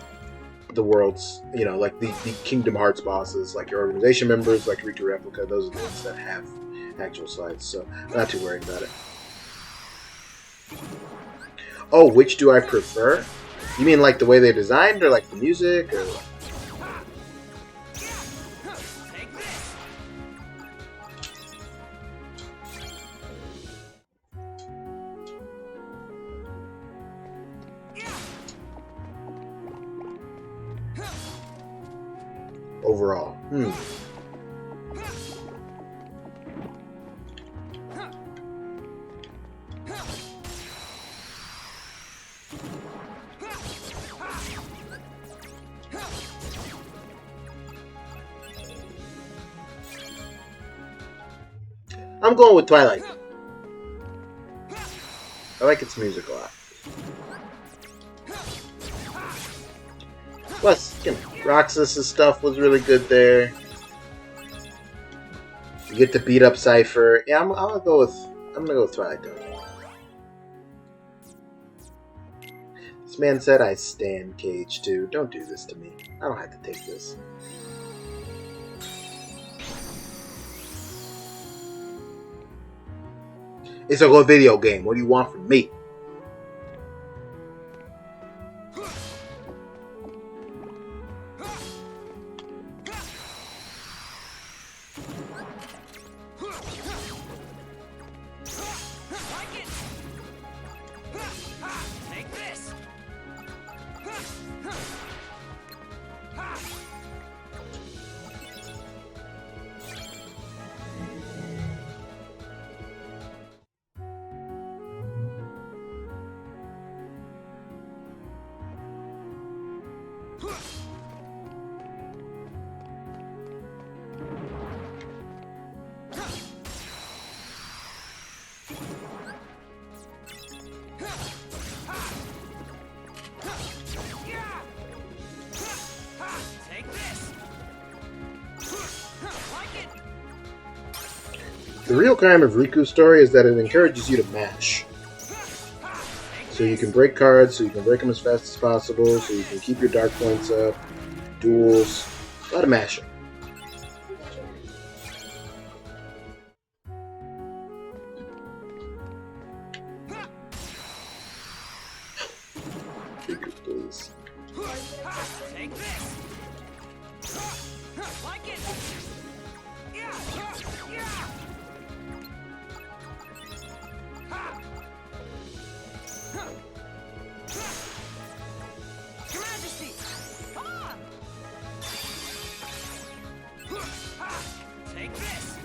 worlds, like the Kingdom Hearts bosses, like your organization members, like Riku Replica, those are the ones that have actual slides, so I'm not too worried about it. Oh, which do I prefer? You mean like the way they're designed, or like the music, or what? Overall, I'm going with Twilight. I like its music a lot. Plus, Roxas's stuff was really good there. You get to beat up Cypher. Yeah, I'm gonna go with Twilight though. This man said I stand Cage too. Don't do this to me. I don't have to take this. It's a good video game. What do you want from me? Like it. Take this. Take this. Like it. The real crime of Riku's story is that it encourages you to mash. So you can break cards, so you can break them as fast as possible, so you can keep your dark points up, duels, a lot of mashing. Riku, please. Take this. Like it. Yeah. Your Majesty, come on. Take this.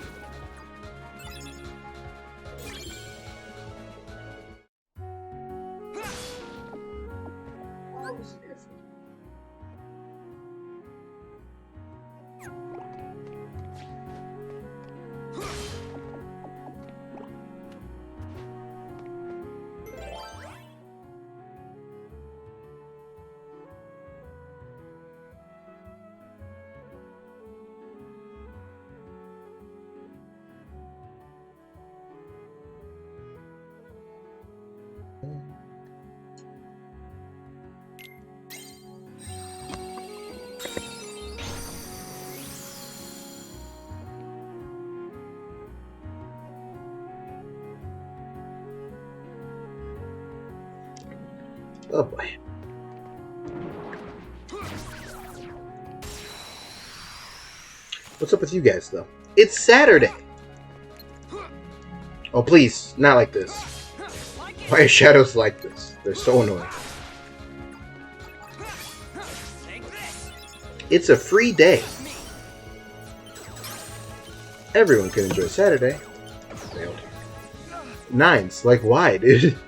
Oh boy. What's up with you guys, though? It's Saturday! Oh, please, not like this. Why are shadows like this? They're so annoying. It's a free day. Everyone can enjoy Saturday. Failed. Nines. Like, why, dude?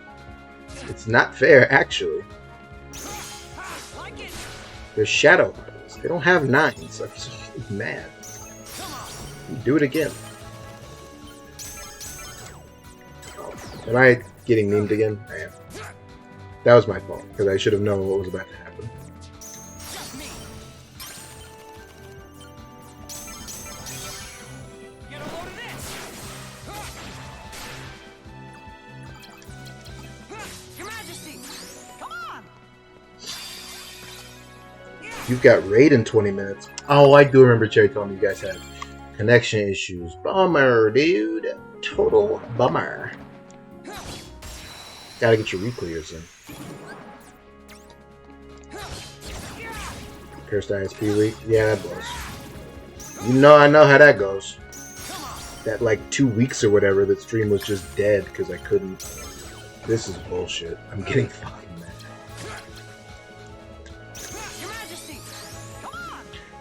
It's not fair, actually. They're shadow hearts. They don't have nines. I'm so mad. Do it again. Am I getting memed again? I am. That was my fault, because I should have known what was about to happen. You've got raid in 20 minutes. Oh, I do remember Cherry telling me you guys had connection issues. Bummer, dude. Total bummer. Gotta get your reclears in. Cursed ISP week? Yeah, that blows. You know, I know how that goes. That, like, 2 weeks or whatever, that stream was just dead because I couldn't. This is bullshit. I'm getting fucking mad.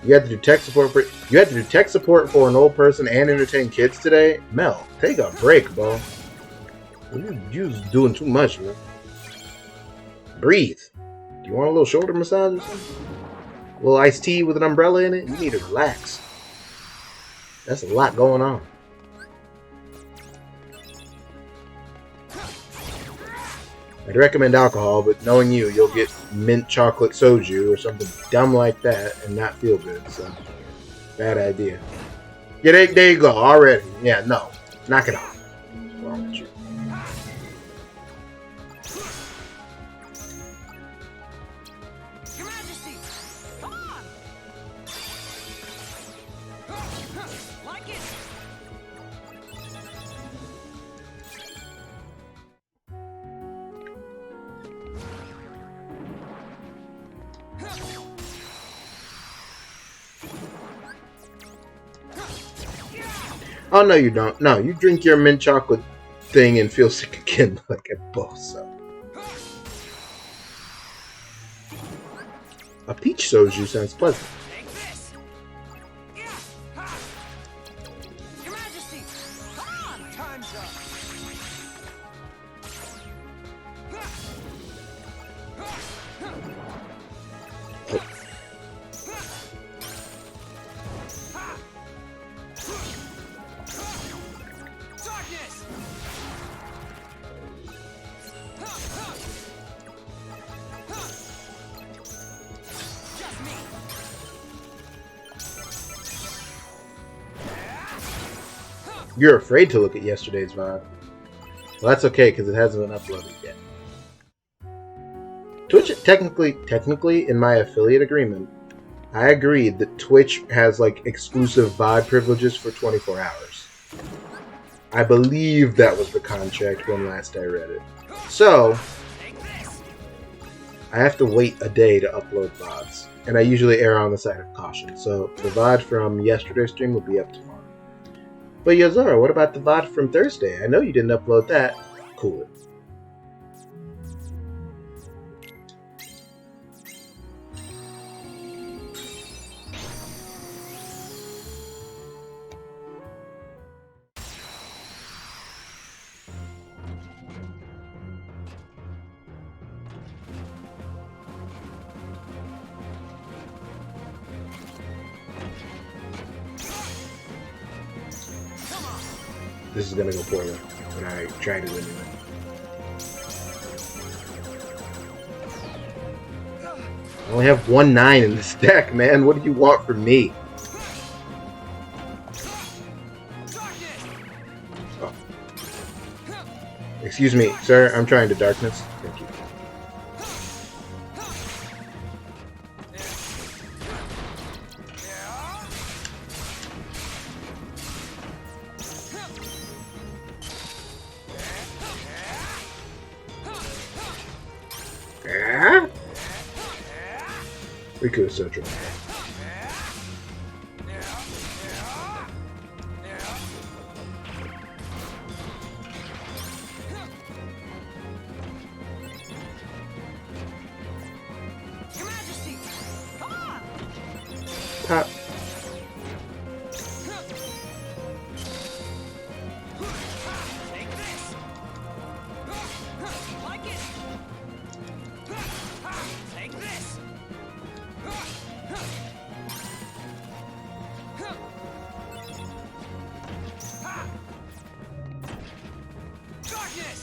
You had to do tech support for an old person and entertain kids today? Mel, take a break, bro. You're just doing too much, man. Breathe. Do you want a little shoulder massage or something? A little iced tea with an umbrella in it? You need to relax. That's a lot going on. I'd recommend alcohol, but knowing you, you'll get mint chocolate soju or something dumb like that and not feel good, so bad idea. Yeah, there you go, already. Yeah, no. Knock it off. What's wrong with you? Your Majesty, come on! Like it! Oh, no, you don't. No, you drink your mint chocolate thing and feel sick again like a boss. A peach soju sounds pleasant. Take this! Yeah! Ha! Your Majesty! Come on! Time's up! Darkness! Just me! You're afraid to look at yesterday's VOD. Well, that's okay because it hasn't been uploaded yet. Twitch, technically, in my affiliate agreement, I agreed that Twitch has like exclusive VOD privileges for 24 hours. I believe that was the contract when last I read it. So, I have to wait a day to upload VODs. And I usually err on the side of caution. So, the VOD from yesterday's stream will be up tomorrow. But Yozora, what about the VOD from Thursday? I know you didn't upload that. Cool. This is gonna go poorly when I try to win it. I only have 1-9 in this deck, man. What do you want from me? Oh. Excuse me, sir. I'm trying to darkness. Thank you. Riku is so dramatic. Your Majesty! Come on! Pop. Take this! Like it! Take this! Darkness!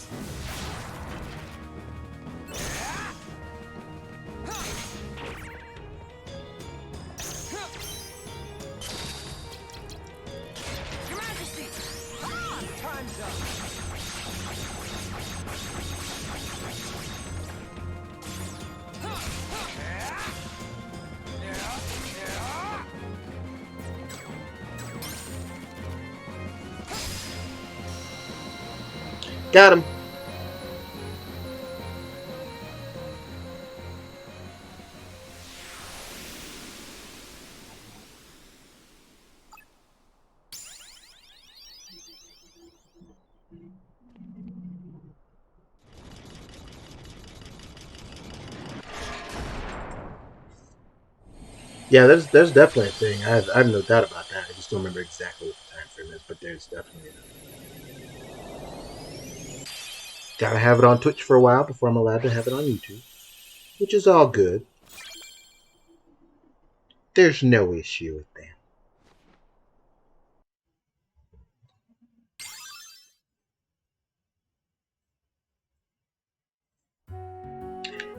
Your Majesty! Come on! Time's up! Got him. Yeah, there's definitely a thing. I have no doubt about that. I just don't remember exactly what the time frame is, but there's definitely gotta have it on Twitch for a while before I'm allowed to have it on YouTube, which is all good. There's no issue with that.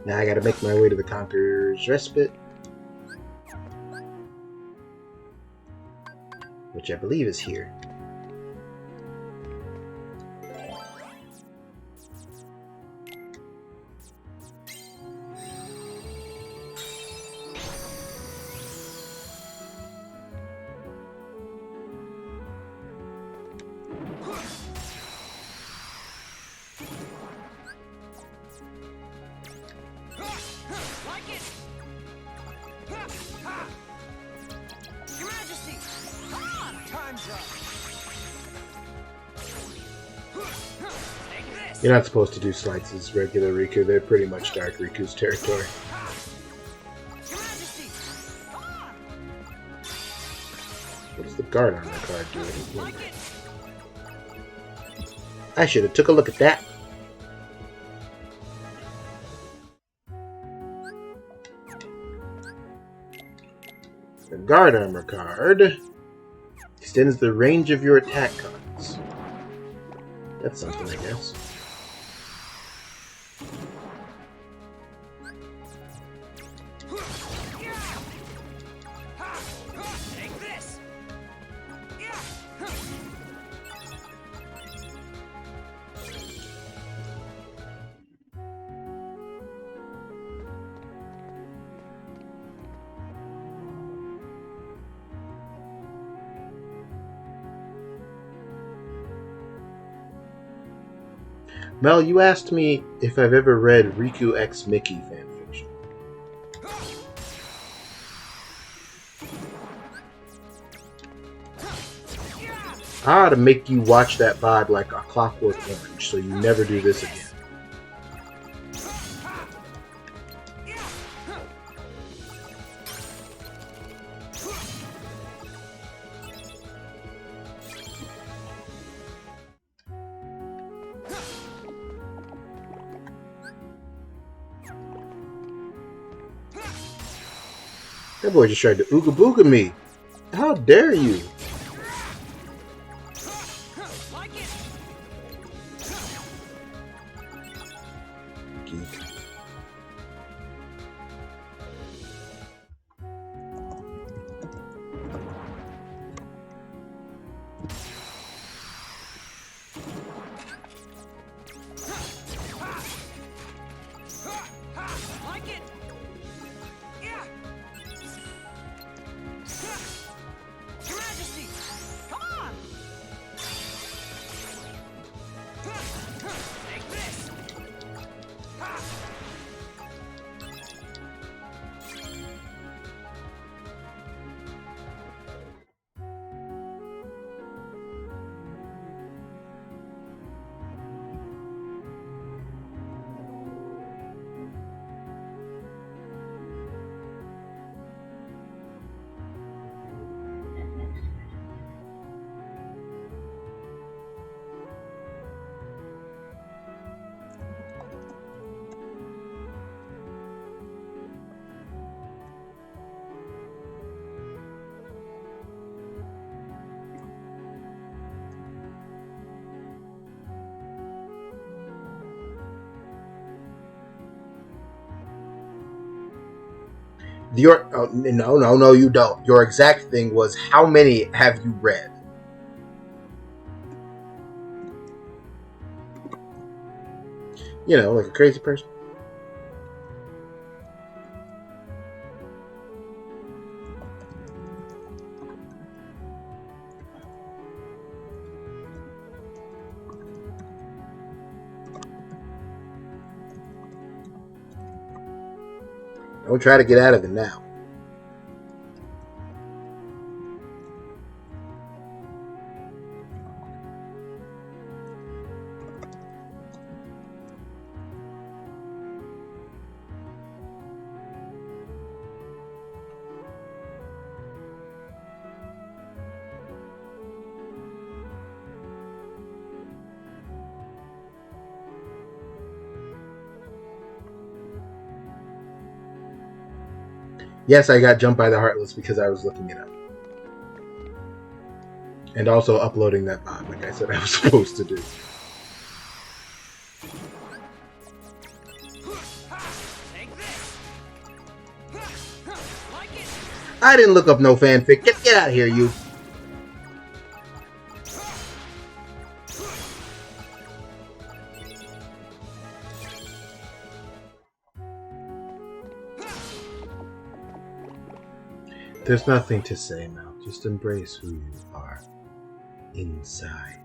Now I gotta make my way to the Conqueror's Respite, which I believe is here. Like it! Your Majesty! Come on! Time's up! You're not supposed to do slights as regular Riku. They're pretty much Dark Riku's territory. Your Majesty! Come on! What does the guard armor card do? Like it! I should have took a look at that. The guard armor card extends the range of your attack cards. That's something, I guess. Take this! Mel, you asked me if I've ever read Riku X Mickey fanfiction. I ought to make you watch that VOD like a Clockwork Orange, so you never do this again. That boy just tried to ooga booga me. How dare you? Like it! Geek. Like it! Your Majesty! Come on! Take this! No, you don't. Your exact thing was, how many have you read? You know, like a crazy person. Don't try to get out of it now. Yes, I got jumped by the Heartless because I was looking it up. And also uploading that bot, like I said I was supposed to do. Take this! Like it! I didn't look up no fanfic. Get out of here, you. There's nothing to say, Mel. Just embrace who you are inside.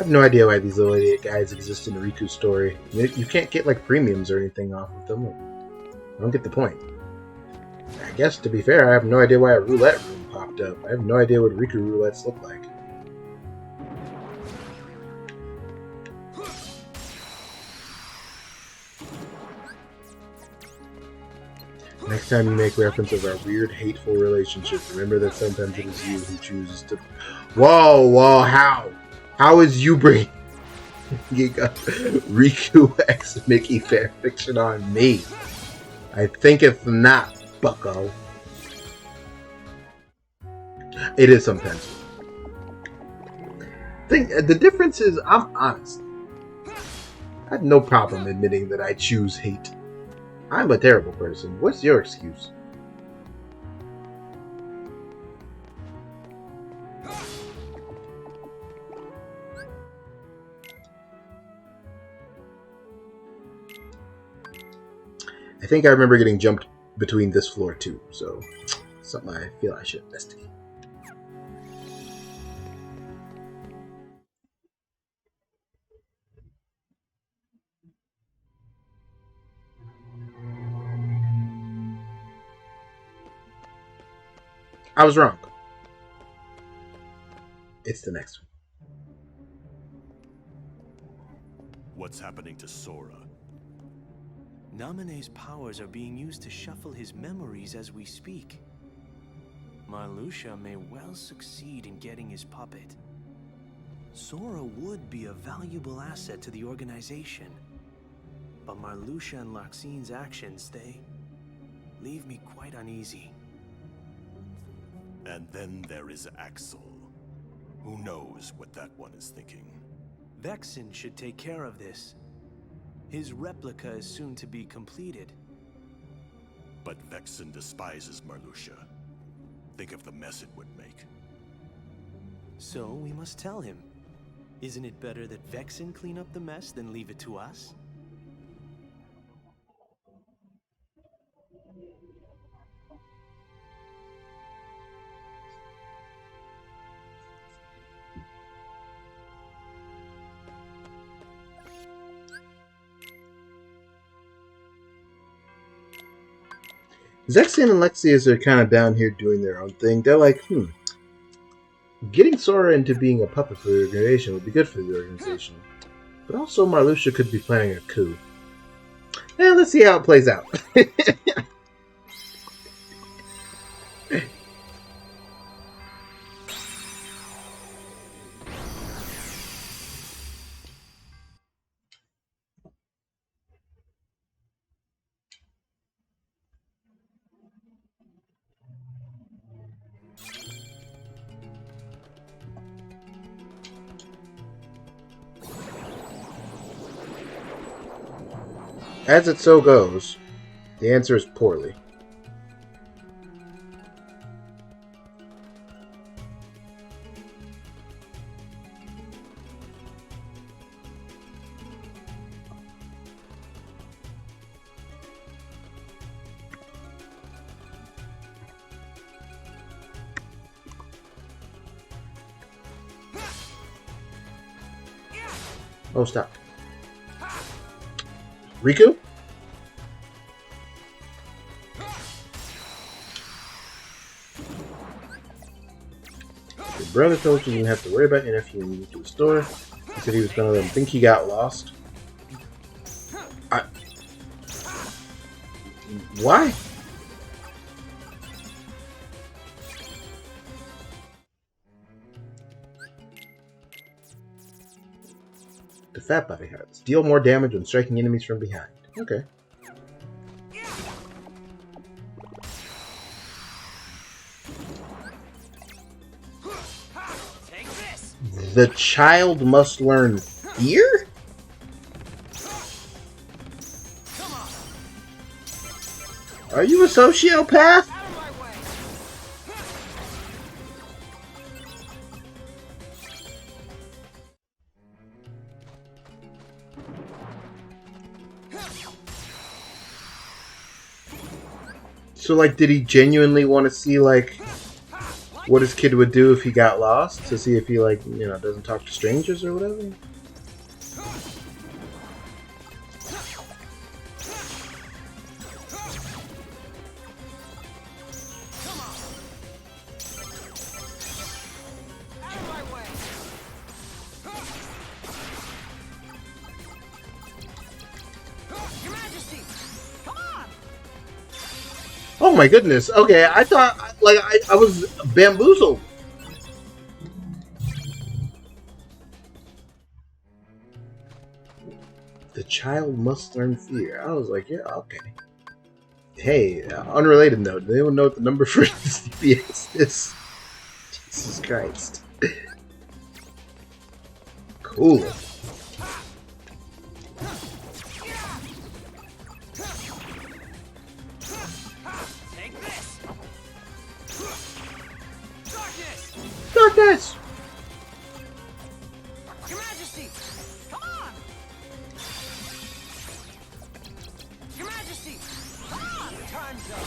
have no idea why these little idiot guys exist in Riku's story. You can't get like premiums or anything off of them. I don't get the point. I guess, to be fair, I have no idea why a roulette room popped up. I have no idea what Riku roulettes look like. Next time you make reference of our weird, hateful relationship, remember that sometimes it is you who chooses to... Whoa, how? How is you bringing Riku x Mickey fanfiction on me? I think it's not, bucko. It is sometimes. The difference is, I'm honest. I have no problem admitting that I choose hate. I'm a terrible person. What's your excuse? I think I remember getting jumped between this floor too, so something I feel I should investigate. I was wrong. It's the next one. What's happening to Sora? Naminé's powers are being used to shuffle his memories as we speak. Marluxia may well succeed in getting his puppet. Sora would be a valuable asset to the organization. But Marluxia and Larxine's actions, they leave me quite uneasy. And then there is Axel. Who knows what that one is thinking? Vexen should take care of this. His replica is soon to be completed. But Vexen despises Marluxia. Think of the mess it would make. So we must tell him. Isn't it better that Vexen clean up the mess than leave it to us? Zexion and Lexius are kind of down here doing their own thing. They're like, getting Sora into being a puppet for the organization would be good for the organization. But also Marluxia could be planning a coup. Let's see how it plays out. As it so goes, the answer is poorly. Oh, stop. Riku? Your brother told you didn't have to worry about your nephew when you went to the store. He said he was gonna let him think he got lost. Why? The Fat Body Hearts. Deal more damage when striking enemies from behind. Okay. Take this. The child must learn fear? Are you a sociopath? Out of my way. So, like, did he genuinely want to see, like what his kid would do if he got lost, to see if he, like, you know, doesn't talk to strangers or whatever. Oh my goodness. Okay, I thought, like, I was bamboozled. The child must learn fear. I was like, yeah, okay. Hey, unrelated note. Does anyone know what the number for CPS is? Jesus Christ. Cool. Darkness! Your Majesty! Come on! Your Majesty! Come on! Time's up!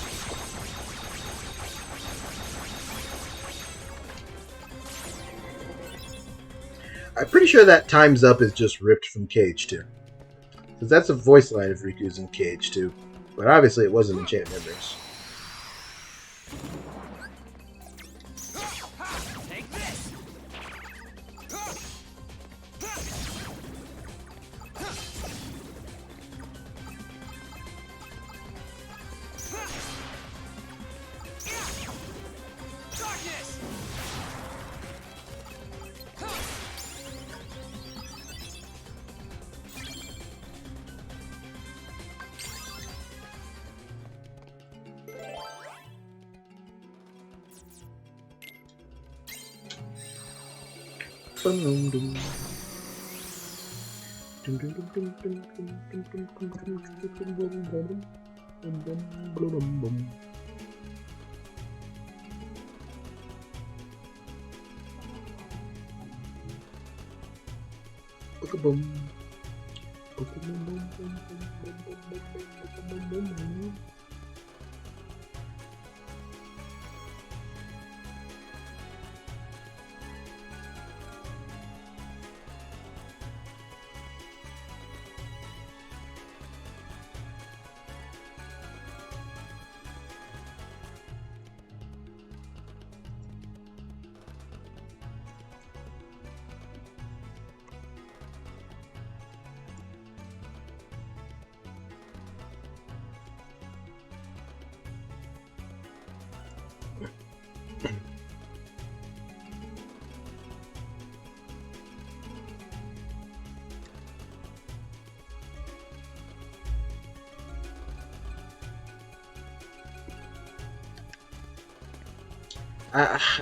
I'm pretty sure that Time's Up is just ripped from Cage 2. Because that's a voice line of Riku's in Cage 2. But obviously it wasn't Enchant Memories. Take this! Darkness!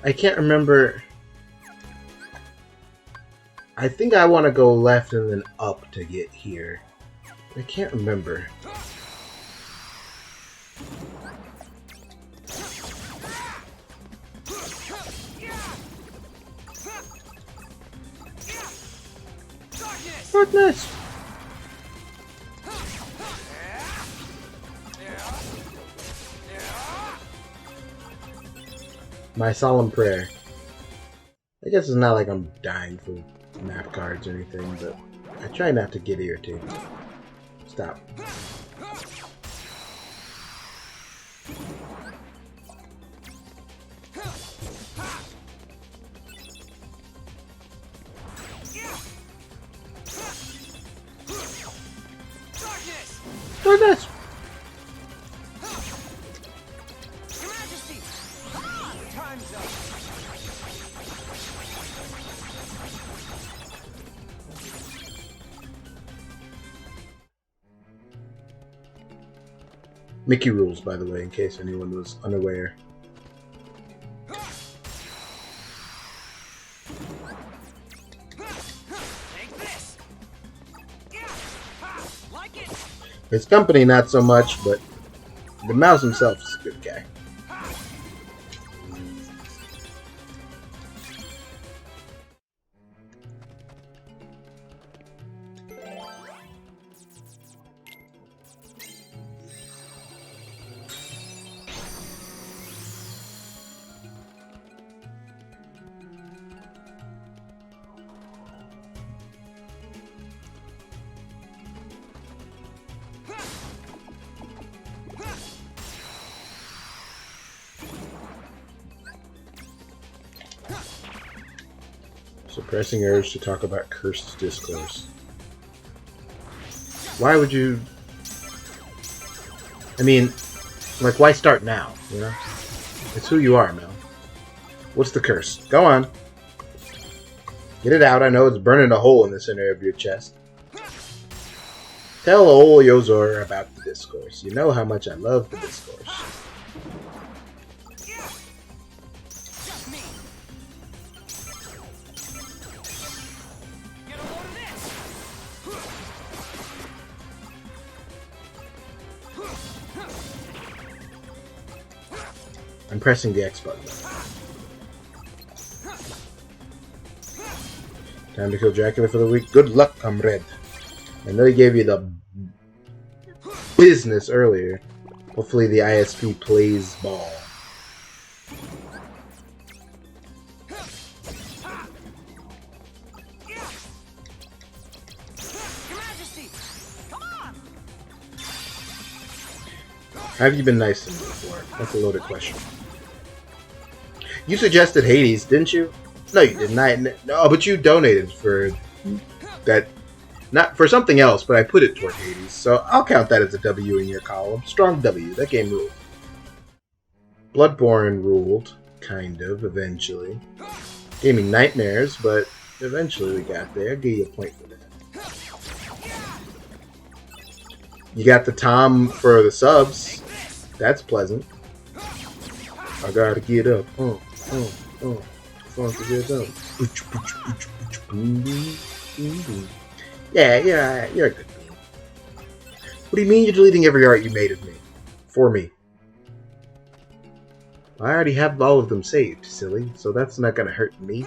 I can't remember. I think I want to go left and then up to get here. I can't remember. Darkness! My solemn prayer. I guess it's not like I'm dying for map cards or anything, but I try not to get irritated. Stop. Darkness! Your Majesty! Come on! Time's up! Mickey rules, by the way, in case anyone was unaware. Take this! Like it! His company, not so much, but the mouse himself is a good guy. Suppressing urge to talk about cursed discourse. Why would you... I mean, like, why start now, you know? It's who you are, Mel. What's the curse? Go on. Get it out. I know it's burning a hole in the center of your chest. Tell old Yozora about the discourse. You know how much I love the discourse. I'm pressing the X button. Time to kill Dracula for the week. Good luck, comrade. I know he gave you the business earlier. Hopefully the ISP plays ball. Have you been nice to me before? That's a loaded question. You suggested Hades, didn't you? No, you didn't. No, but you donated for that. Not for something else, but I put it toward Hades, so I'll count that as a W in your column. Strong W. That game ruled. Bloodborne ruled, kind of, eventually. Gave me nightmares, but eventually we got there. I'll give you a point for that. You got the Tom for the subs. That's pleasant. I gotta get up. Fun to get up. Yeah, you're a good bean. What do you mean you're deleting every art you made of me? For me. I already have all of them saved, silly, so that's not gonna hurt me.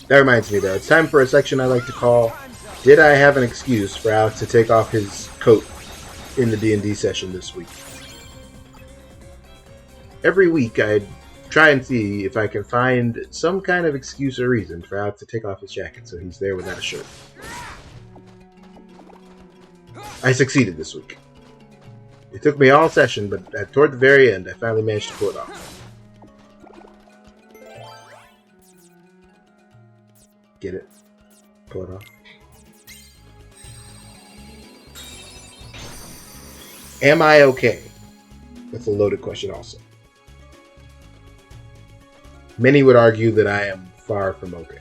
That reminds me, though. It's time for a section I like to call, Did I Have an Excuse for Alex to take off his coat in the D&D session this week? Every week, I try and see if I can find some kind of excuse or reason for Alex to take off his jacket so he's there without a shirt. I succeeded this week. It took me all session, but toward the very end, I finally managed to pull it off. Get it? Pull it off. Am I okay? That's a loaded question also. Many would argue that I am far from okay.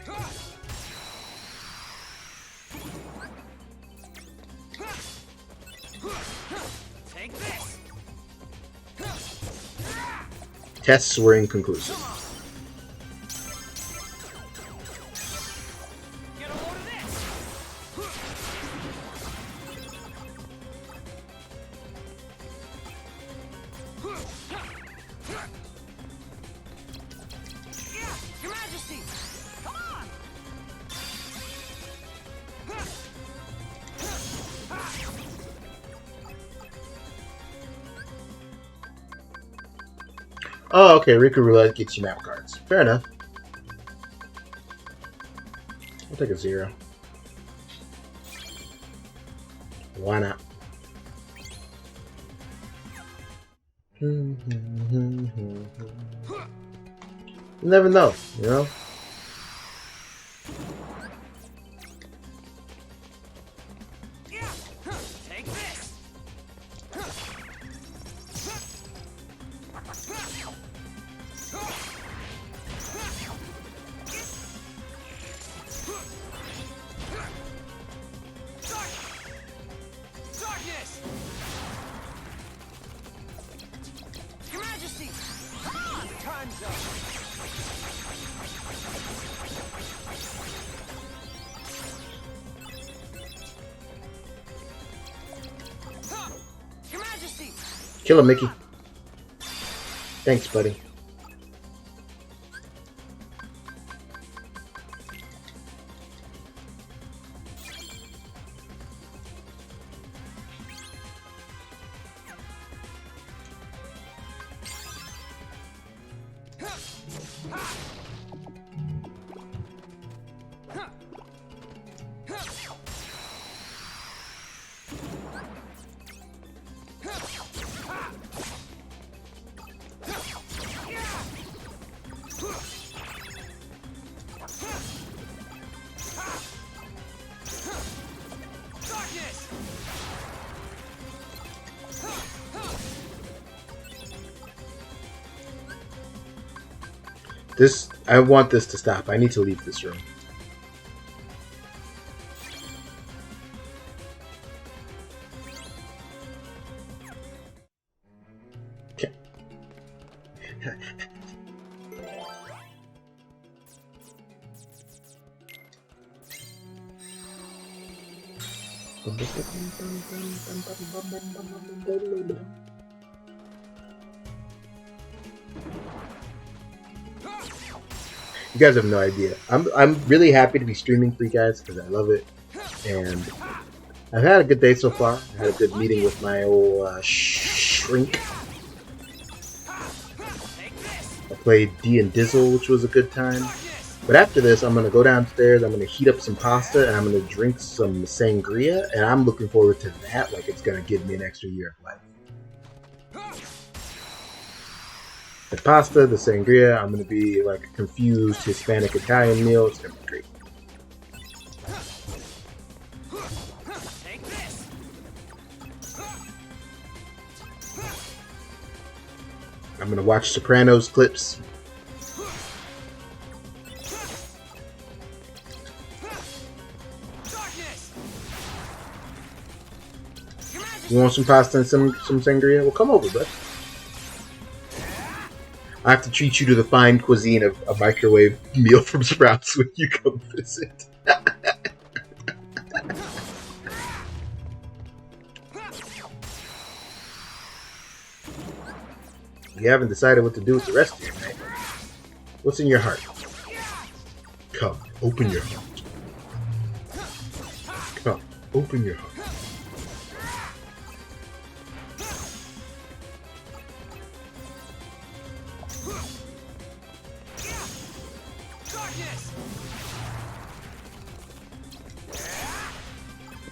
Take this. Tests were inconclusive. Oh, okay. Riku Roulette gets you map cards. Fair enough. I'll take a 0. Why not? You never know, you know? Take this. Darkness. Your Majesty. Come on. Time's up. Your Majesty. Kill him, Mickey. Thanks, buddy. I want this to stop. I need to leave this room. Okay. You guys have no idea. I'm really happy to be streaming for you guys because I love it, and I've had a good day so far. I had a good meeting with my old shrink. I played D and Dizzle, which was a good time. But after this, I'm gonna go downstairs. I'm gonna heat up some pasta, and I'm gonna drink some sangria, and I'm looking forward to that. Like it's gonna give me an extra year of life. The pasta, the sangria, I'm gonna be like a confused Hispanic Italian meal. It's gonna be great. I'm gonna watch Sopranos clips. You want some pasta and some sangria? Well, come over, bud. I have to treat you to the fine cuisine of a microwave meal from Sprouts when you come visit. You haven't decided what to do with the rest of your night. What's in your heart? Come, open your heart. Come, open your heart.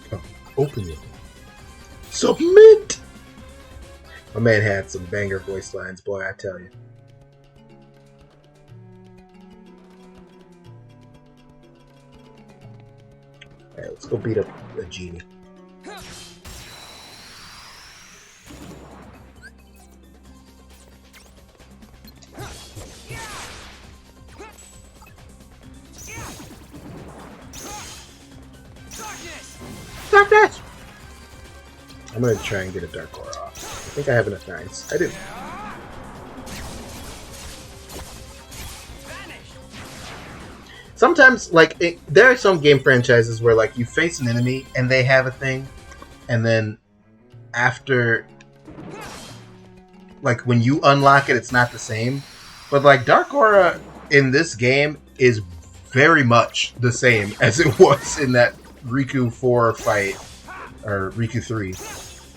Come, open your heart. Submit! My man had some banger voice lines, boy, I tell you. Alright, let's go beat up a genie. Darkness! I'm gonna try and get a Dark Aura off. I think I have enough nines. I do. Sometimes, like, there are some game franchises where, like, you face an enemy and they have a thing, and then after, like, when you unlock it, it's not the same. But, like, Dark Aura in this game is very much the same as it was in that Riku 4 fight, or Riku 3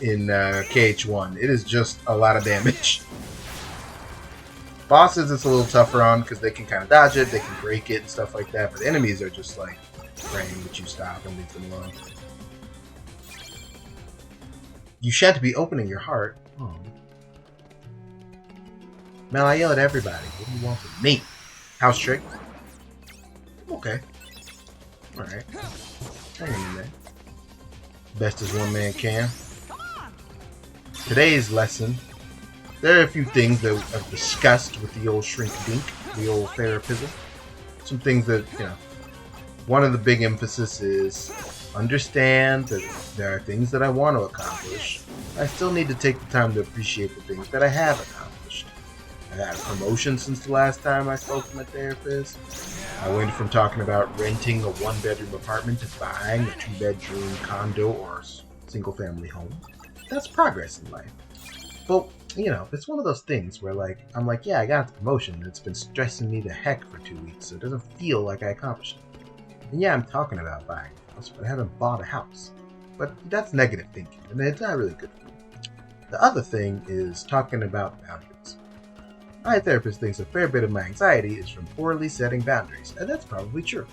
in KH1. It is just a lot of damage. Bosses it's a little tougher on because they can kind of dodge it, they can break it and stuff like that, but the enemies are just like praying that you stop and leave them alone. You shan't be opening your heart. Oh. Mel, I yell at everybody. What do you want from me? House trick? Okay. Alright. Hang in there. Best as one man can. Today's lesson. There are a few things that I've discussed with the old shrink dink, the old therapism. Some things that, you know, one of the big emphasis is understand that there are things that I want to accomplish. I still need to take the time to appreciate the things that I have accomplished. I had a promotion since the last time I spoke to my therapist. I went from talking about renting a one-bedroom apartment to buying a two-bedroom condo or single-family home. That's progress in life. But, you know, it's one of those things where, like, I'm like, yeah, I got the promotion, and it's been stressing me to heck for 2 weeks, so it doesn't feel like I accomplished it. And yeah, I'm talking about buying a house, but I haven't bought a house. But that's negative thinking, and it's not really good for me. The other thing is talking about boundaries. My therapist thinks a fair bit of my anxiety is from poorly setting boundaries, and that's probably true.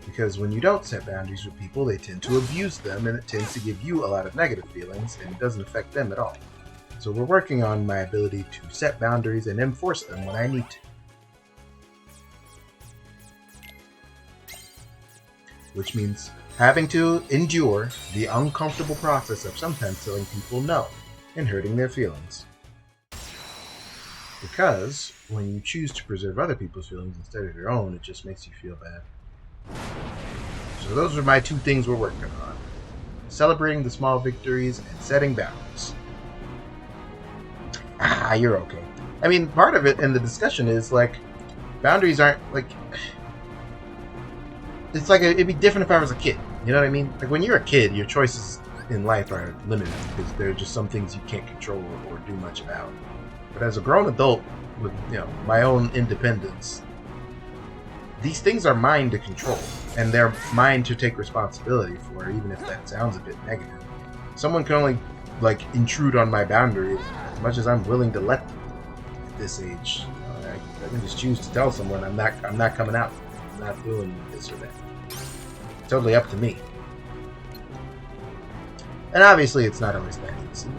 Because when you don't set boundaries with people, they tend to abuse them, and it tends to give you a lot of negative feelings, and it doesn't affect them at all. So we're working on my ability to set boundaries and enforce them when I need to. Which means having to endure the uncomfortable process of sometimes telling people no and hurting their feelings. Because when you choose to preserve other people's feelings instead of your own, it just makes you feel bad. So those are my 2 things we're working on. Celebrating the small victories and setting boundaries. You're okay. I mean, part of it in the discussion is like, boundaries aren't like... It's like it'd be different if I was a kid. You know what I mean? Like when you're a kid, your choices in life are limited because there are just some things you can't control or do much about. But as a grown adult with, my own independence, these things are mine to control, and they're mine to take responsibility for, even if that sounds a bit negative. Someone can only intrude on my boundaries as much as I'm willing to let them. At this age, I can just choose to tell someone I'm not coming out. I'm not doing this or that. It's totally up to me. And obviously, it's not always that easy.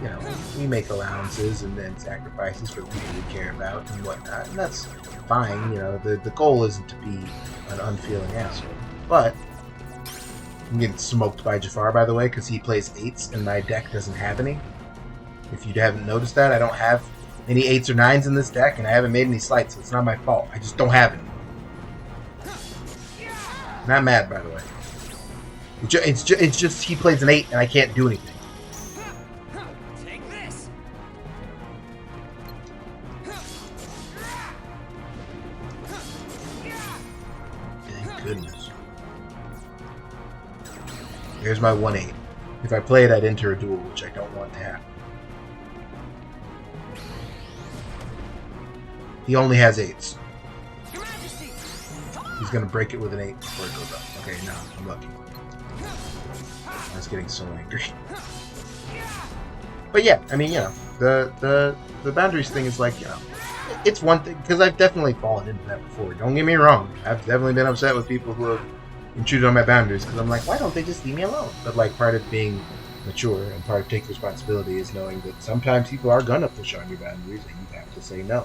We make allowances and then sacrifices for people we care about and whatnot, and that's fine. The goal isn't to be an unfeeling asshole. But I'm getting smoked by Jafar, by the way, because he plays 8s and my deck doesn't have any. If you haven't noticed that, I don't have any 8s or 9s in this deck, and I haven't made any slights, so it's not my fault. I just don't have any. Not mad, by the way. It's just he plays an 8 and I can't do anything. Take this. Thank goodness. Here's my 1/8. If I play it, I'd enter a duel, which I don't want to happen. He only has 8s. Your Majesty. He's gonna break it with an 8 before it goes up. Okay, no, I'm lucky. I was getting so angry. But yeah, I mean, the boundaries thing is like, it's one thing, because I've definitely fallen into that before. Don't get me wrong. I've definitely been upset with people who have intruded on my boundaries, because I'm like, why don't they just leave me alone? But part of being mature and part of taking responsibility is knowing that sometimes people are gonna push on your boundaries and you have to say no.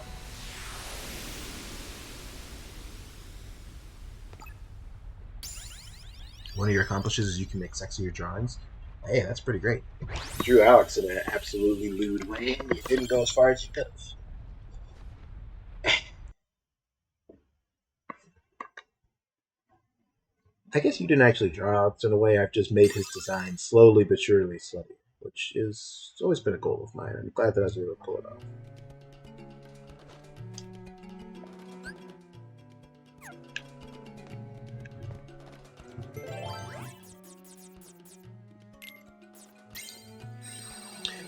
One of your accomplishments is you can make sexier drawings. Hey, that's pretty great. You drew Alex in an absolutely lewd way, and you didn't go as far as you could have. I guess you didn't actually draw Alex in a way. I've just made his design slowly but surely slutty, which is always been a goal of mine. I'm glad that I was able to pull it off.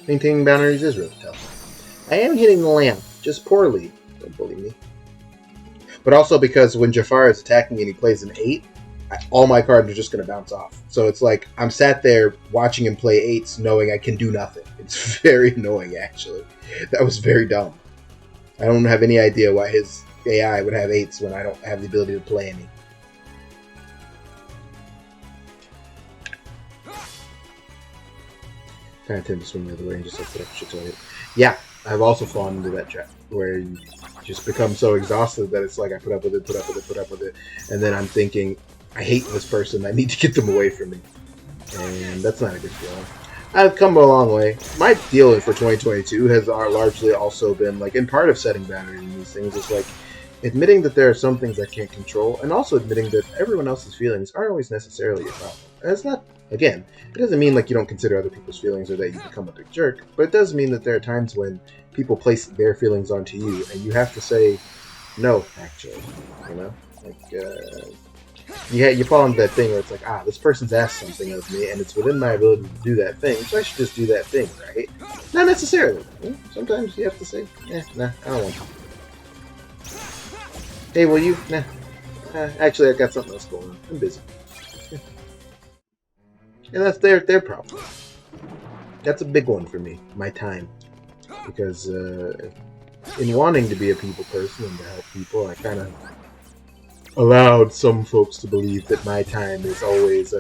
Maintaining boundaries is really tough. I am hitting the lamp, just poorly. Don't bully me. But also because when Jafar is attacking and he plays an 8, all my cards are just going to bounce off. So it's like I'm sat there watching him play 8s knowing I can do nothing. It's very annoying, actually. That was very dumb. I don't have any idea why his AI would have 8s when I don't have the ability to play any. Kind of tend to swing the other way and just put up shit to it. Yeah, I've also fallen into that trap where you just become so exhausted that it's like I put up with it, and then I'm thinking, I hate this person, I need to get them away from me. And that's not a good feeling. I've come a long way. My deal for 2022 has largely also been, in part of setting boundaries in these things, is admitting that there are some things I can't control, and also admitting that everyone else's feelings aren't always necessarily a problem. And it's not, again, it doesn't mean you don't consider other people's feelings or that you become a big jerk, but it does mean that there are times when people place their feelings onto you, and you have to say, no, actually, you fall into that thing where it's this person's asked something of me, and it's within my ability to do that thing, so I should just do that thing, right? Not necessarily. Sometimes you have to say, nah, I don't want to. Hey, will you? Nah. Actually, I've got something else going on. I'm busy. And that's their problem. That's a big one for me, my time. Because in wanting to be a people person and to help people, I kind of allowed some folks to believe that my time is always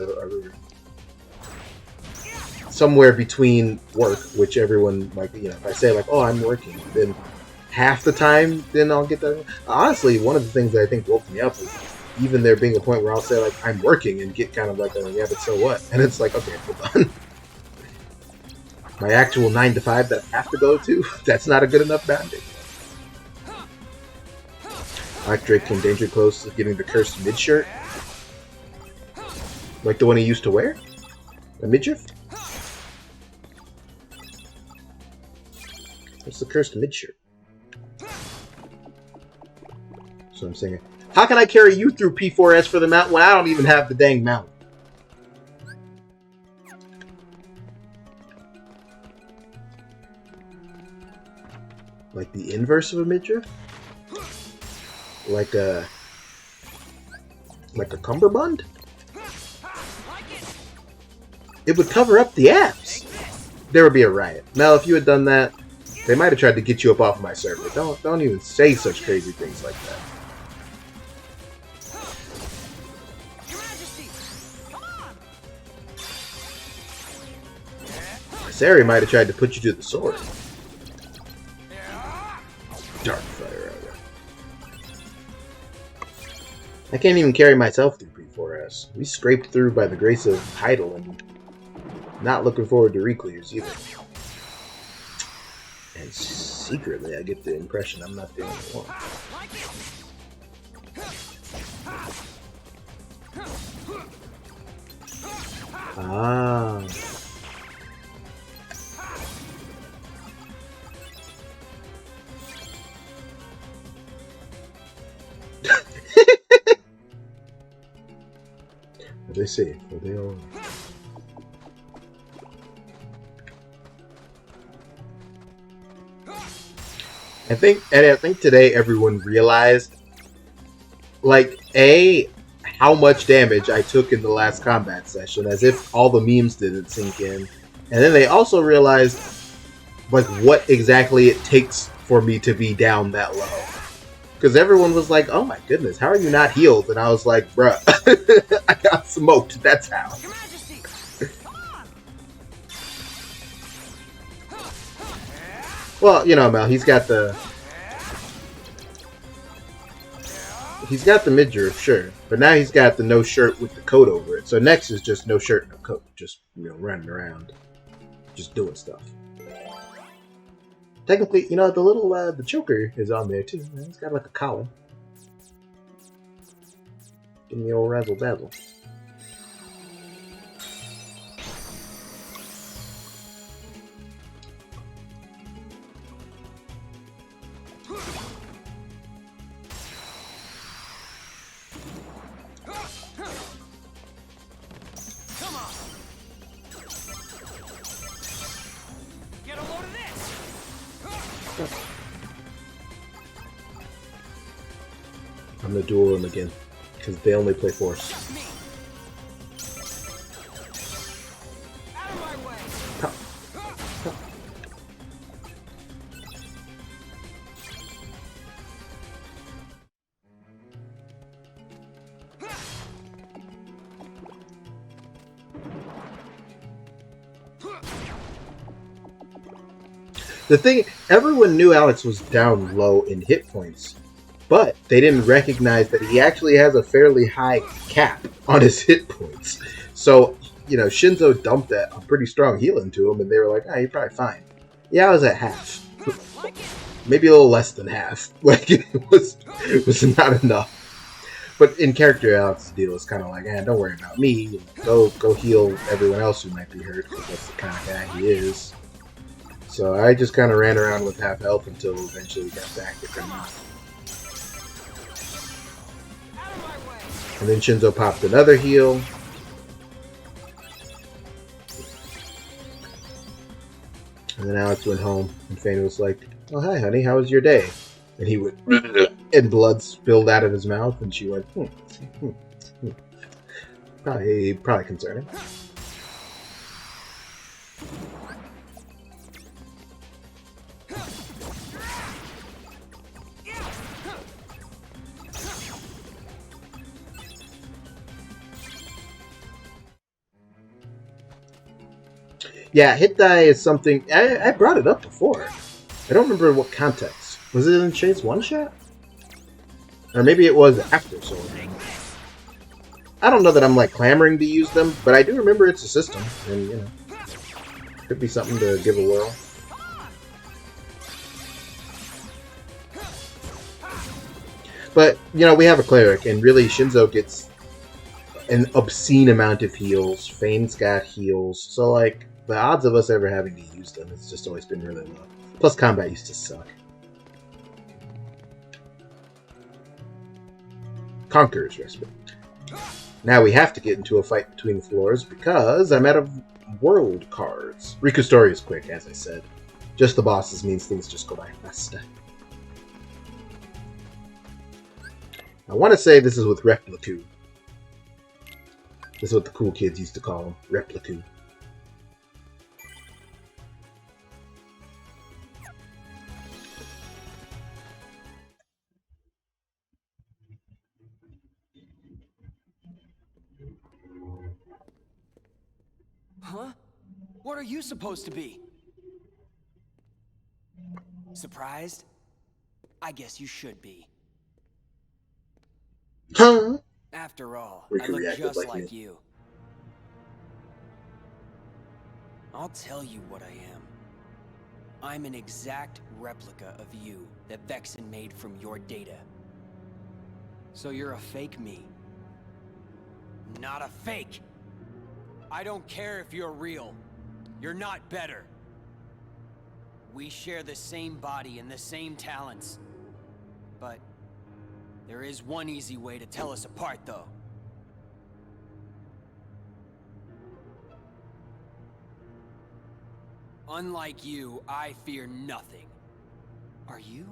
somewhere between work, which everyone, like, you know, if I say like, oh, I'm working, then half the time, then I'll get that. Honestly, one of the things that I think woke me up is even there being a point where I'll say like, I'm working, and get kind of like, oh, yeah, but so what? And it's like, okay, hold on. My actual 9 to 5 that I have to go to, that's not a good enough boundary. Like Drake came dangerously close to getting the cursed mid-shirt. Like the one he used to wear? A midriff? What's the cursed mid-shirt? So I'm saying, how can I carry you through P4S for the mount when I don't even have the dang mount? Like the inverse of a midriff? Like a cummerbund? It would cover up the abs. There would be a riot. Mel, if you had done that, they might have tried to get you up off my server. Don't even say such crazy things like that. Sari might have tried to put you to the sword. Dark fire arrow. I can't even carry myself through P4S. We scraped through by the grace of Heidel, and not looking forward to reclears either. And secretly, I get the impression I'm not the only one. Ah. What they say? What they all. I think today everyone realized, like, how much damage I took in the last combat session, as if all the memes didn't sink in. And then they also realized, like, what exactly it takes for me to be down that low. Because everyone was like, oh my goodness, how are you not healed? And I was like, bruh, I got smoked, that's how. Well, you know, Mel, he's got the midriff, sure, but now he's got the no shirt with the coat over it. So next is just no shirt, no coat, just, you know, running around, just doing stuff. Technically, you know, the little the choker is on there too. It's got like a collar. Give me the old razzle dazzle. I'm gonna duel them again, because they only play force. The thing, everyone knew Alex was down low in hit points, but they didn't recognize that he actually has a fairly high cap on his hit points. So, you know, Shinzo dumped a pretty strong heal into him, and they were like, you're probably fine. Yeah, I was at half. Maybe a little less than half. Like, it was not enough. But in character, Alex's deal is kind of like, don't worry about me. Go heal everyone else who might be hurt, because that's the kind of guy he is. So I just kind of ran around with half health until eventually we got back to him. And then Shinzo popped another heal. And then Alex went home, and Fane was like, oh, hi, honey, how was your day? And he went, and blood spilled out of his mouth, and she went, Probably concerning. Yeah, hit die is something I brought it up before. I don't remember what context. Was it in Shade's one shot? Or maybe it was after Soul. I don't know that I'm like clamoring to use them, but I do remember it's a system, and you know, could be something to give a whirl. But you know, we have a cleric, and really Shinzo gets an obscene amount of heals. Fane's got heals, so like the odds of us ever having to use them, it's just always been really low. Plus, combat used to suck. Conqueror's Respite. Now we have to get into a fight between the floors because I'm out of world cards. Riku's story is quick, as I said. Just the bosses means things just go by faster. I want to say this is with Repliku. This is what the cool kids used to call him, Repliku. Huh? What are you supposed to be? Surprised? I guess you should be. Huh? After all, Riku I look reacted just like like me. you. I'll tell you what I am. I'm an exact replica of you that Vexen made from your data. So you're a fake me. Not a fake! I don't care if you're real. You're not better. We share the same body and the same talents. But there is one easy way to tell us apart, though. Unlike you, I fear nothing. Are you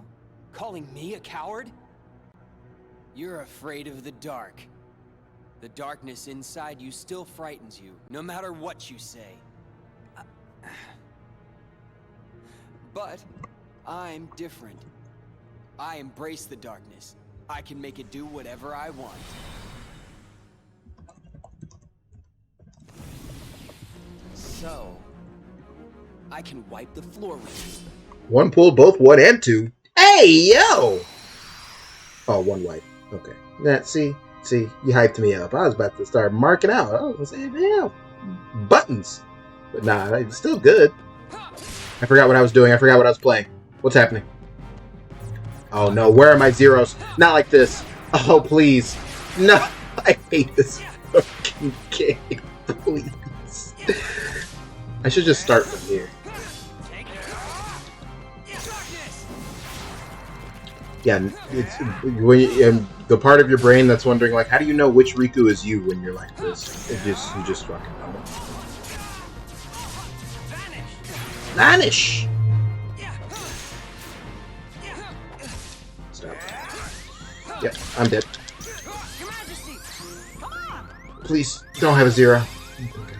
calling me a coward? You're afraid of the dark. The darkness inside you still frightens you, no matter what you say. But I'm different. I embrace the darkness. I can make it do whatever I want. So, I can wipe the floor with you. One pull, both 1 and 2. Hey, yo! Oh, one wipe. Okay. See, you hyped me up. I was about to start marking out. I was going to say, damn, buttons. But nah, it's still good. I forgot what I was doing. I forgot what I was playing. What's happening? Oh no, where are my zeros? Not like this. Oh, please. No, I hate this fucking game. Please. I should just start from here. Yeah, it's when the part of your brain that's wondering, like, how do you know which Riku is you when you're like this? You just fucking know. Vanish! Stop. Yep, I'm dead. Please, don't have a zero. Okay.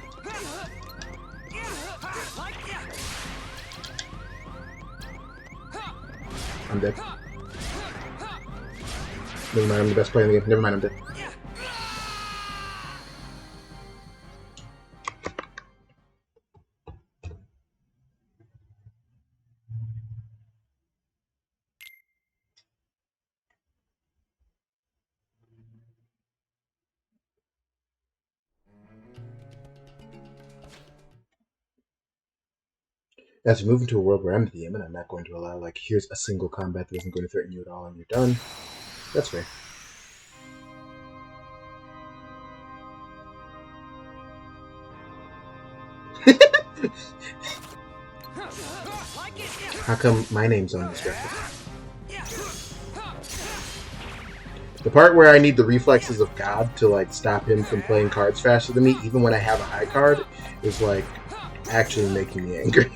I'm dead. Never mind, I'm the best player in the game. Never mind, I'm dead. As you move into a world where I'm the DM, and I'm not going to allow, like, here's a single combat that isn't going to threaten you at all, and you're done. That's fair. How come my name's on this record? The part where I need the reflexes of God to, like, stop him from playing cards faster than me, even when I have a high card, is, like, actually making me angry.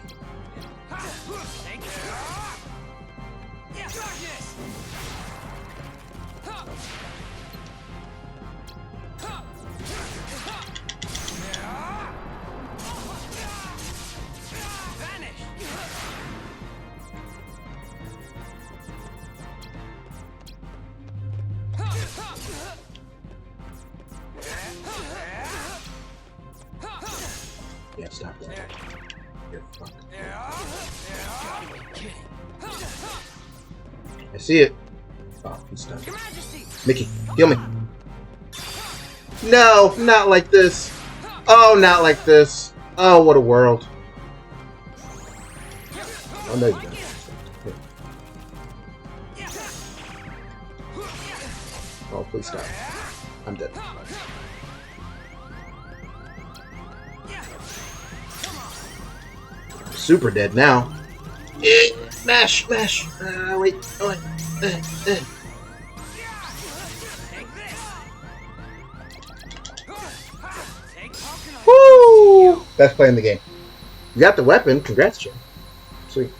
Yeah, stop that. You're fucked. I see it. Oh, he's stuck. Your Majesty! Mickey, heal me. No, not like this. Oh, not like this. Oh, what a world. Oh, no, you don't. Oh, please stop. I'm dead. I'm super dead now. Mash, mash. Wait. Oh, wait. Woo! Best play in the game. You got the weapon. Congrats, Jim. Sweet.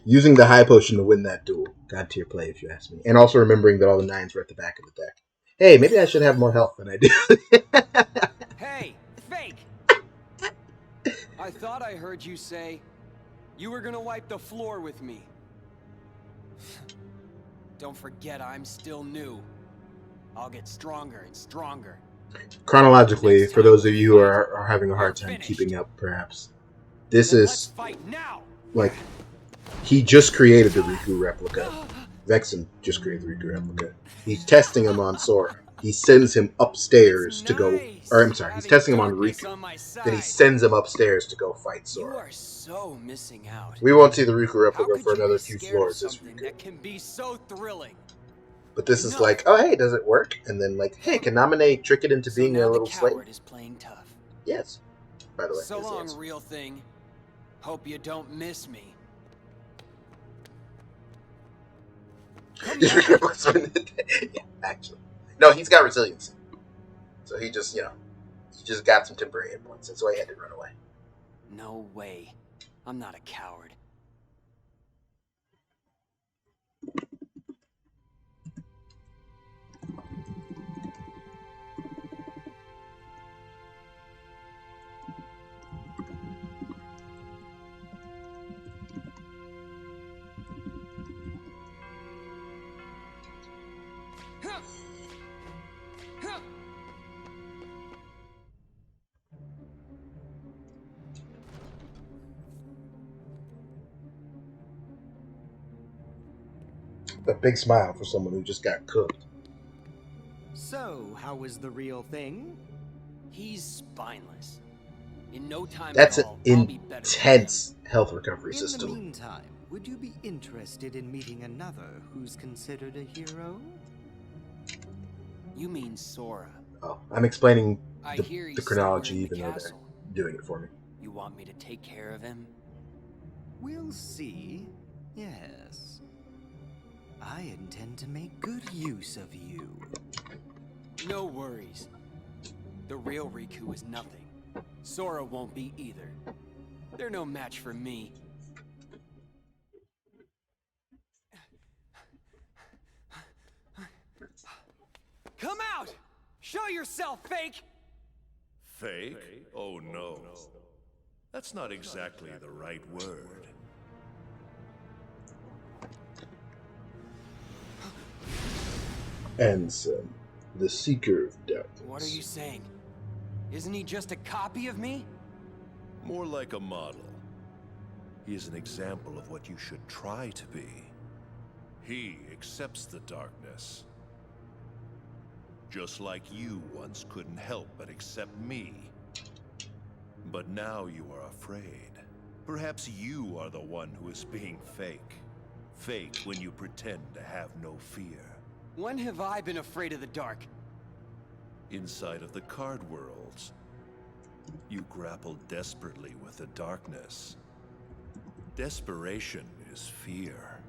Using the high potion to win that duel. God tier play, if you ask me. And also remembering that all the 9s were at the back of the deck. Hey, maybe I should have more health than I do. Hey, fake! I thought I heard you say you were gonna wipe the floor with me. Don't forget I'm still new. I'll get stronger and stronger. Chronologically, for those of you who are having a hard time keeping up, perhaps, this Then let's is, fight now! like, he just created the Riku replica. Vexen just created the Riku replica. He's testing him on Sora. He sends him upstairs to go... Or, I'm sorry, he's testing him on Riku. Then he sends him upstairs to go fight You Sora. are so missing out. We won't see the Riku How replica could for you another be few scared floors of this something Riku. that can be so thrilling? But this is No. like, oh hey, does it work? And then like, hey, can Naminé trick it into So being now a the little slave? coward is playing tough. Yes. By the way, So is the long, answer. real thing. Hope you don't miss me. Come on. Yeah, actually. No, he's got resiliency. So he just, he just got some temporary hit points. That's why he had to run away. No way. I'm not a coward. A big smile for someone who just got cooked. So, how was the real thing? He's spineless. In no time That's at an all, I'll be better than him. intense health recovery In system. the meantime, would you be interested in meeting another who's considered a hero? You mean Sora. Oh, I'm explaining I the, hear he's the chronology somewhere in even the though they're castle. doing it for me. You want me to take care of him? We'll see. Yes. I intend to make good use of you. No worries. The real Riku is nothing. Sora won't be either. They're no match for me. Come out! Show yourself, fake! Fake? Oh no. That's not exactly the right word. Ansem, the Seeker of Darkness. What are you saying? Isn't he just a copy of me? More like a model. He is an example of what you should try to be. He accepts the darkness. Just like you once couldn't help but accept me. But now you are afraid. Perhaps you are the one who is being fake. Fake when you pretend to have no fear. When have I been afraid of the dark? Inside of the card worlds, you grapple desperately with the darkness. Desperation is fear.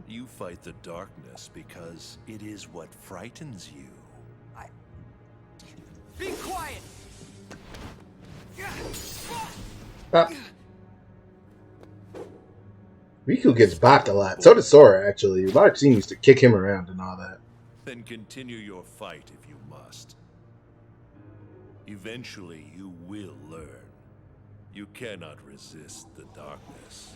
You fight the darkness because it is what frightens you. Be quiet! Riku gets bopped a lot. So does Sora, actually. A lot of teams used to kick him around and all that. Then continue your fight if you must. Eventually, you will learn. You cannot resist the darkness.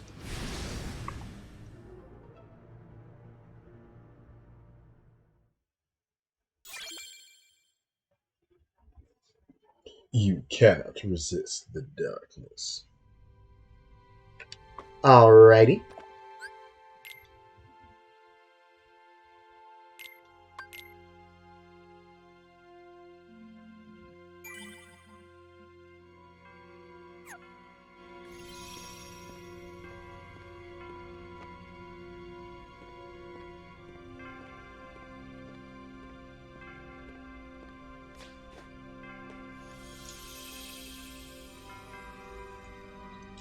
You cannot resist the darkness. Alrighty.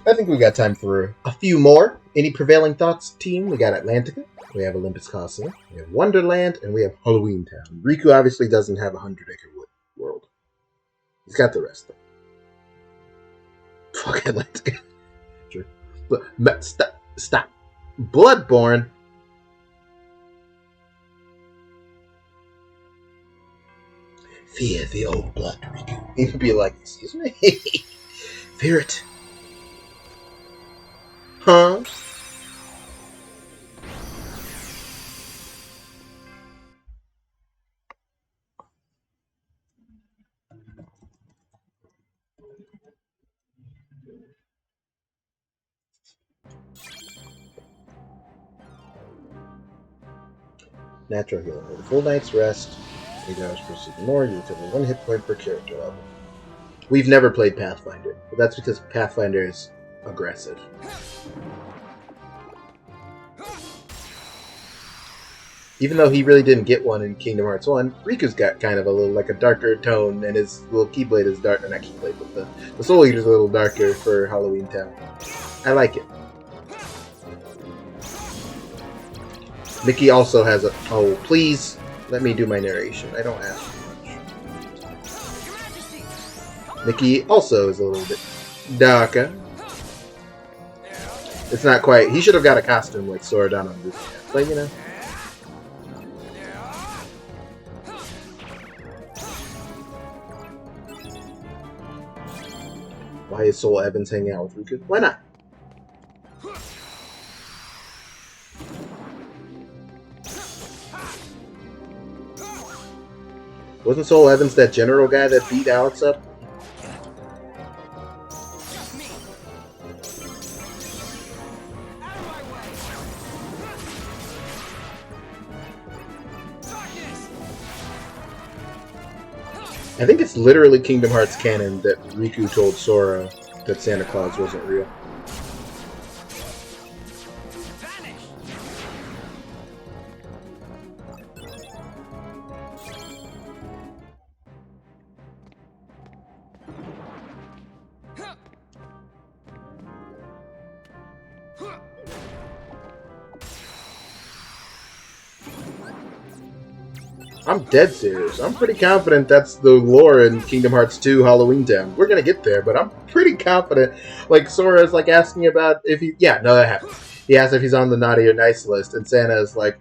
I think we got time for a few more. Any prevailing thoughts, team? We got Atlantica, we have Olympus Coliseum, we have Wonderland, and we have Halloween Town. Riku obviously doesn't have a 100-acre world. He's got the rest, though. Fuck Atlantica. Sure. But stop. Bloodborne. Fear the old blood, Riku. He would be like, excuse me? Fear it. Huh? Natural healing. With a full night's rest, 8 hours per season more, you recover 1 hit point per character level. We've never played Pathfinder, but that's because Pathfinder is aggressive. Even though he really didn't get one in Kingdom Hearts 1, Riku's got kind of a little, like a darker tone, and his little Keyblade is dark, or not Keyblade, but the Soul Eater's a little darker for Halloween Town. I like it. Mickey also has a... Oh, please let me do my narration. I don't ask for much. Mickey also is a little bit darker. It's not quite... He should have got a costume like Sora down on Lucia. But, you know. Why is Soul Evans hanging out with Riku? Why not? Wasn't Soul Evans that general guy that beat Alex up? I think it's literally Kingdom Hearts canon that Riku told Sora that Santa Claus wasn't real. I'm dead serious. I'm pretty confident that's the lore in Kingdom Hearts 2 Halloween Town. We're gonna get there, but I'm pretty confident. Like, Sora's like asking about if he... Yeah, no, that happens. He asks if he's on the naughty or nice list, and Santa's like,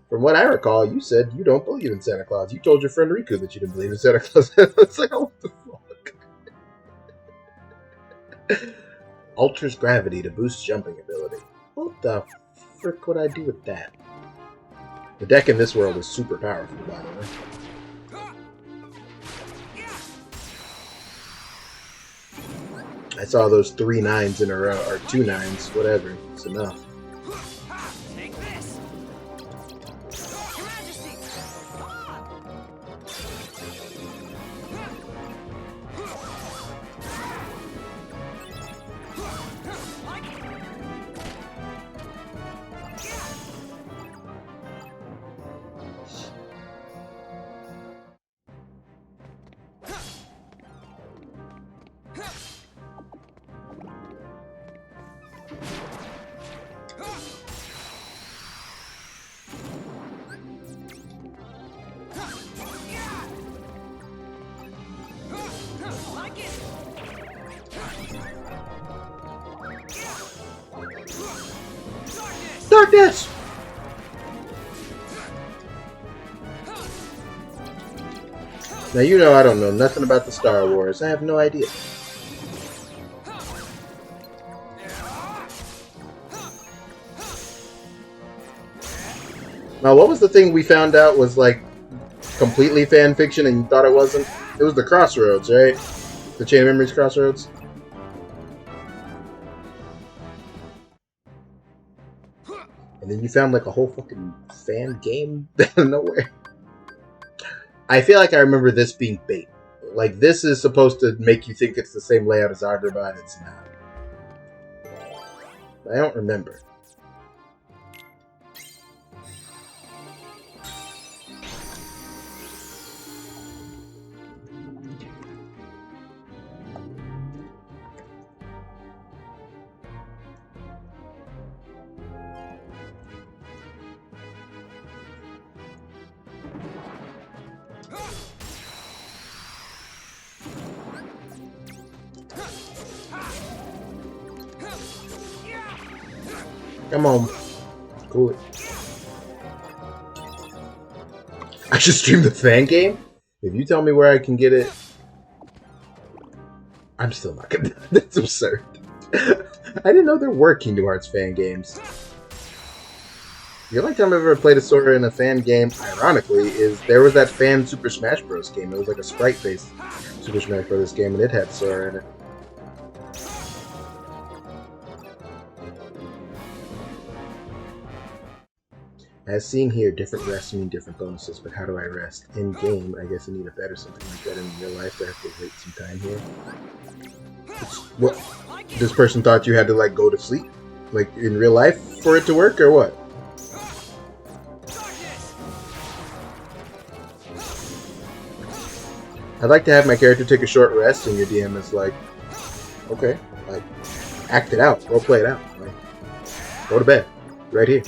from what I recall, you said you don't believe in Santa Claus. You told your friend Riku that you didn't believe in Santa Claus. It's like, oh, what the fuck? Alters gravity to boost jumping ability. What the frick would I do with that? The deck in this world is super powerful, by the way. I saw those 3 9s in a row, or 2 9s, whatever. It's enough. Take this. Your Majesty. Darkness! Now, you know I don't know nothing about the Star Wars. I have no idea. Now, what was the thing we found out was, like, completely fan fiction and you thought it wasn't? It was the Crossroads, right? The Chain of Memories Crossroads? And then you found like a whole fucking fan game out of nowhere. I feel like I remember this being bait. Like, this is supposed to make you think it's the same layout as Agrabah, it's not. I don't remember. Come on. Cool it. I should stream the fan game? If you tell me where I can get it, I'm still not gonna. That's absurd. I didn't know there were Kingdom Hearts fan games. The only time I've ever played a Sora in a fan game, ironically, is there was that fan Super Smash Bros. Game. It was like a sprite-based Super Smash Bros. Game, and it had Sora in it. As seen here, different rests mean different bonuses, but how do I rest? In game, I guess I need a bed or something like that. In real life, I have to wait some time here. What? This person thought you had to, like, go to sleep? Like, in real life for it to work, or what? I'd like to have my character take a short rest, and your DM is like, okay, like, act it out, role play it out. Like, go to bed, right here.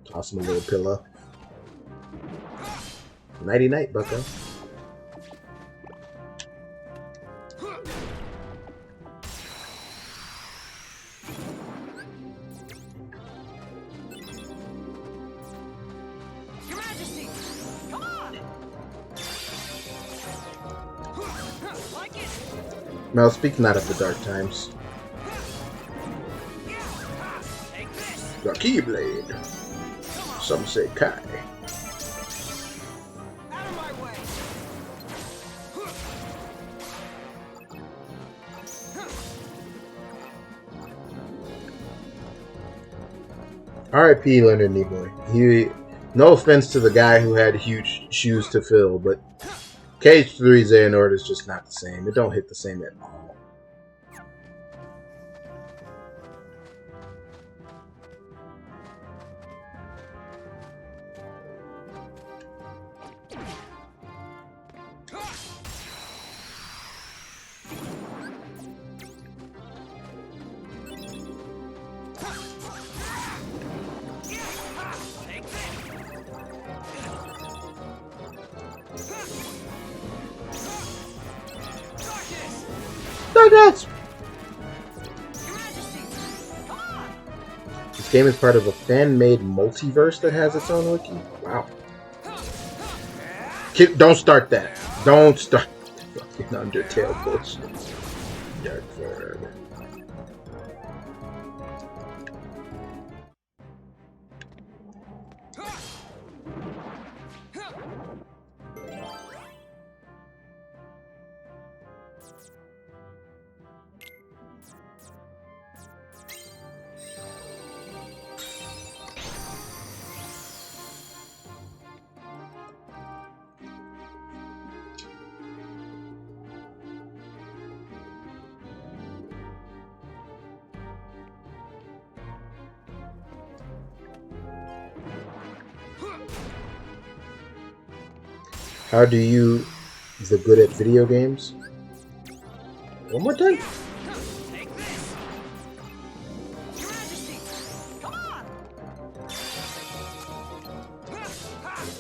Toss him a little pillow. Nighty night, bucko. Your Majesty! Come on! Like it! Mel, speak not of the dark times. Take this! The Keyblade. Some say Kai. Out of my way! R.I.P. Leonard Nimoy. No offense to the guy who had huge shoes to fill, but KH3 Xehanort is just not the same. It don't hit the same at all. Darkness! This game is part of a fan-made multiverse that has its own wiki. Wow. Kid, don't start that. Don't start fucking Undertale bullshit. Darkford. How do you, the good at video games? One more time. Take this! Your Majesty! Come on!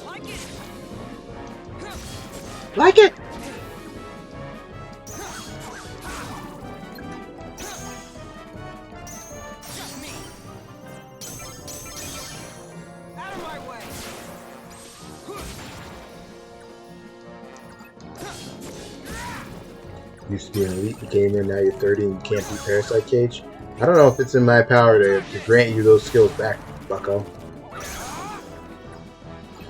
Like it! Like it! Just me! Out of my way! Used to be an elite gamer, now you're 30 and you can't beat Parasite Cage. I don't know if it's in my power to grant you those skills back, bucko.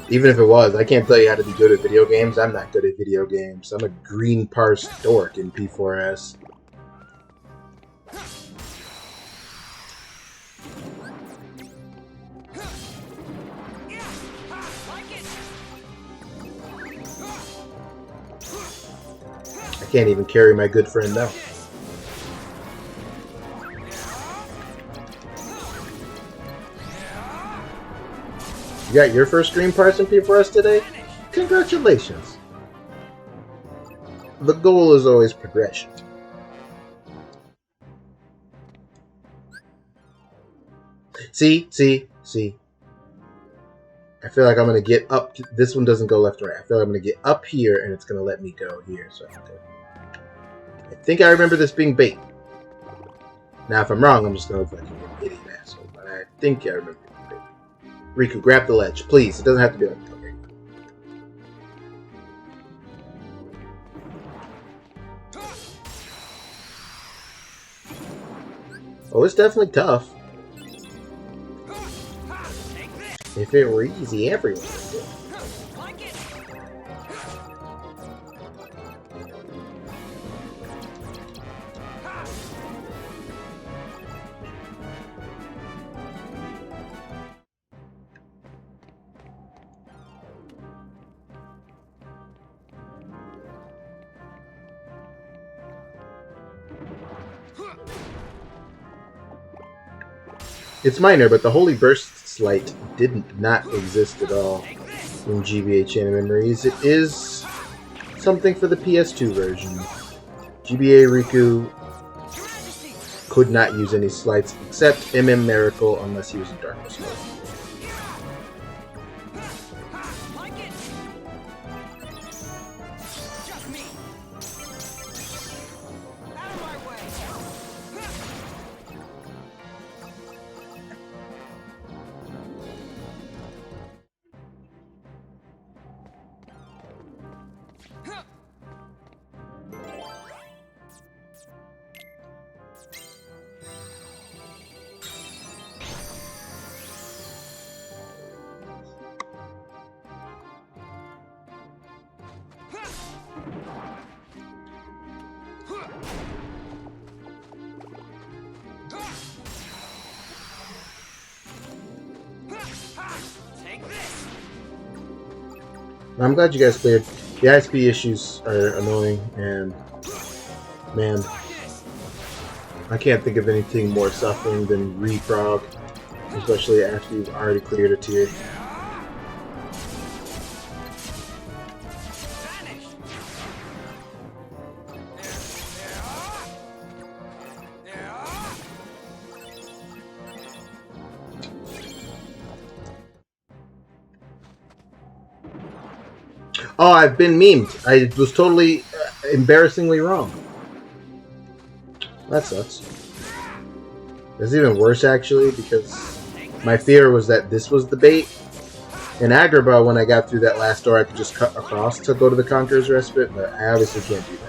Even if it was, I can't tell you how to be good at video games. I'm not good at video games. I'm a green parsed dork in P4S. I can't even carry my good friend now. You got your first green parts in P4S today? Congratulations. The goal is always progression. See. I feel like I'm going to get up. This one doesn't go left or right. I feel like I'm going to get up here and it's going to let me go here. So I think I remember this being bait. Now, if I'm wrong, I'm just going to look like an idiot asshole. But I think I remember it being bait. Riku, grab the ledge, please. It doesn't have to be like okay. Oh, it's definitely tough. If it were easy, everyone would do it. It's minor, but the Holy Burst Slight did not exist at all in GBA Chain of Memories. It is something for the PS2 version. GBA Riku could not use any slights except MM Miracle unless he was in Darkness mode. I'm glad you guys cleared. The ISP issues are annoying, and man, I can't think of anything more suffering than reprog, especially after you've already cleared a tier. Oh, I've been memed. I was totally embarrassingly wrong. That sucks. It's even worse, actually, because my fear was that this was the bait. In Agrabah, when I got through that last door, I could just cut across to go to the Conqueror's Respite, but I obviously can't do that.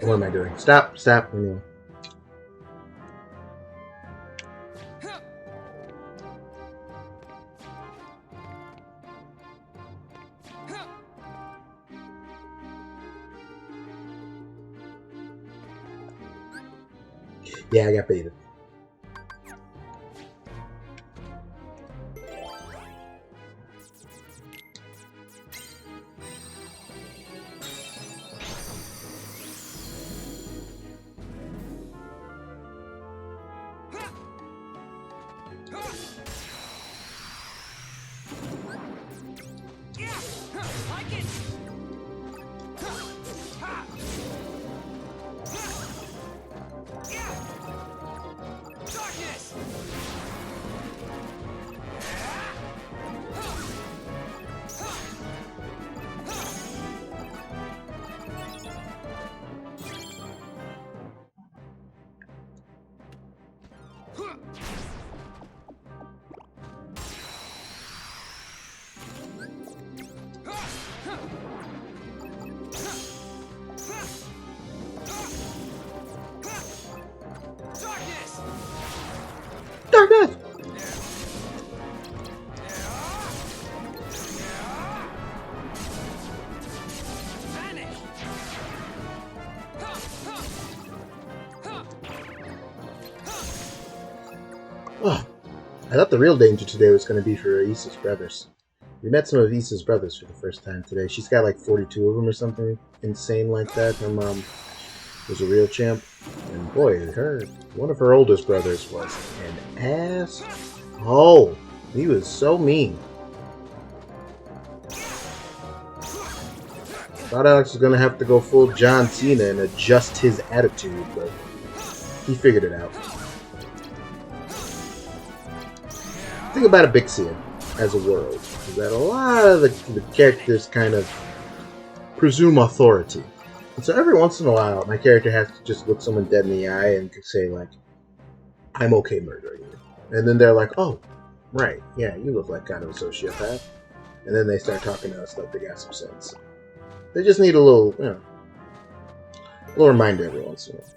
What am I doing? Stop. Anyway. Yeah, I got baited. Yeah! Like it! Ha! Yeah! Darkness! Darkness! Darkness! Vanish! Oh, I thought the real danger today was going to be for Issa's brothers. We met some of Issa's brothers for the first time today. She's got like 42 of them or something insane like that. Her mom was a real champ. And boy, one of her oldest brothers was an ass. Oh, he was so mean. Thought Alex was going to have to go full John Cena and adjust his attitude, but he figured it out. Think about Abixia as a world. Is that a lot of the characters kind of presume authority. And so every once in a while, my character has to just look someone dead in the eye and say, like, I'm okay murdering you. And then they're like, oh, right, yeah, you look like kind of a sociopath. And then they start talking to us like they got some sense. They just need a little, a little reminder every once in a while.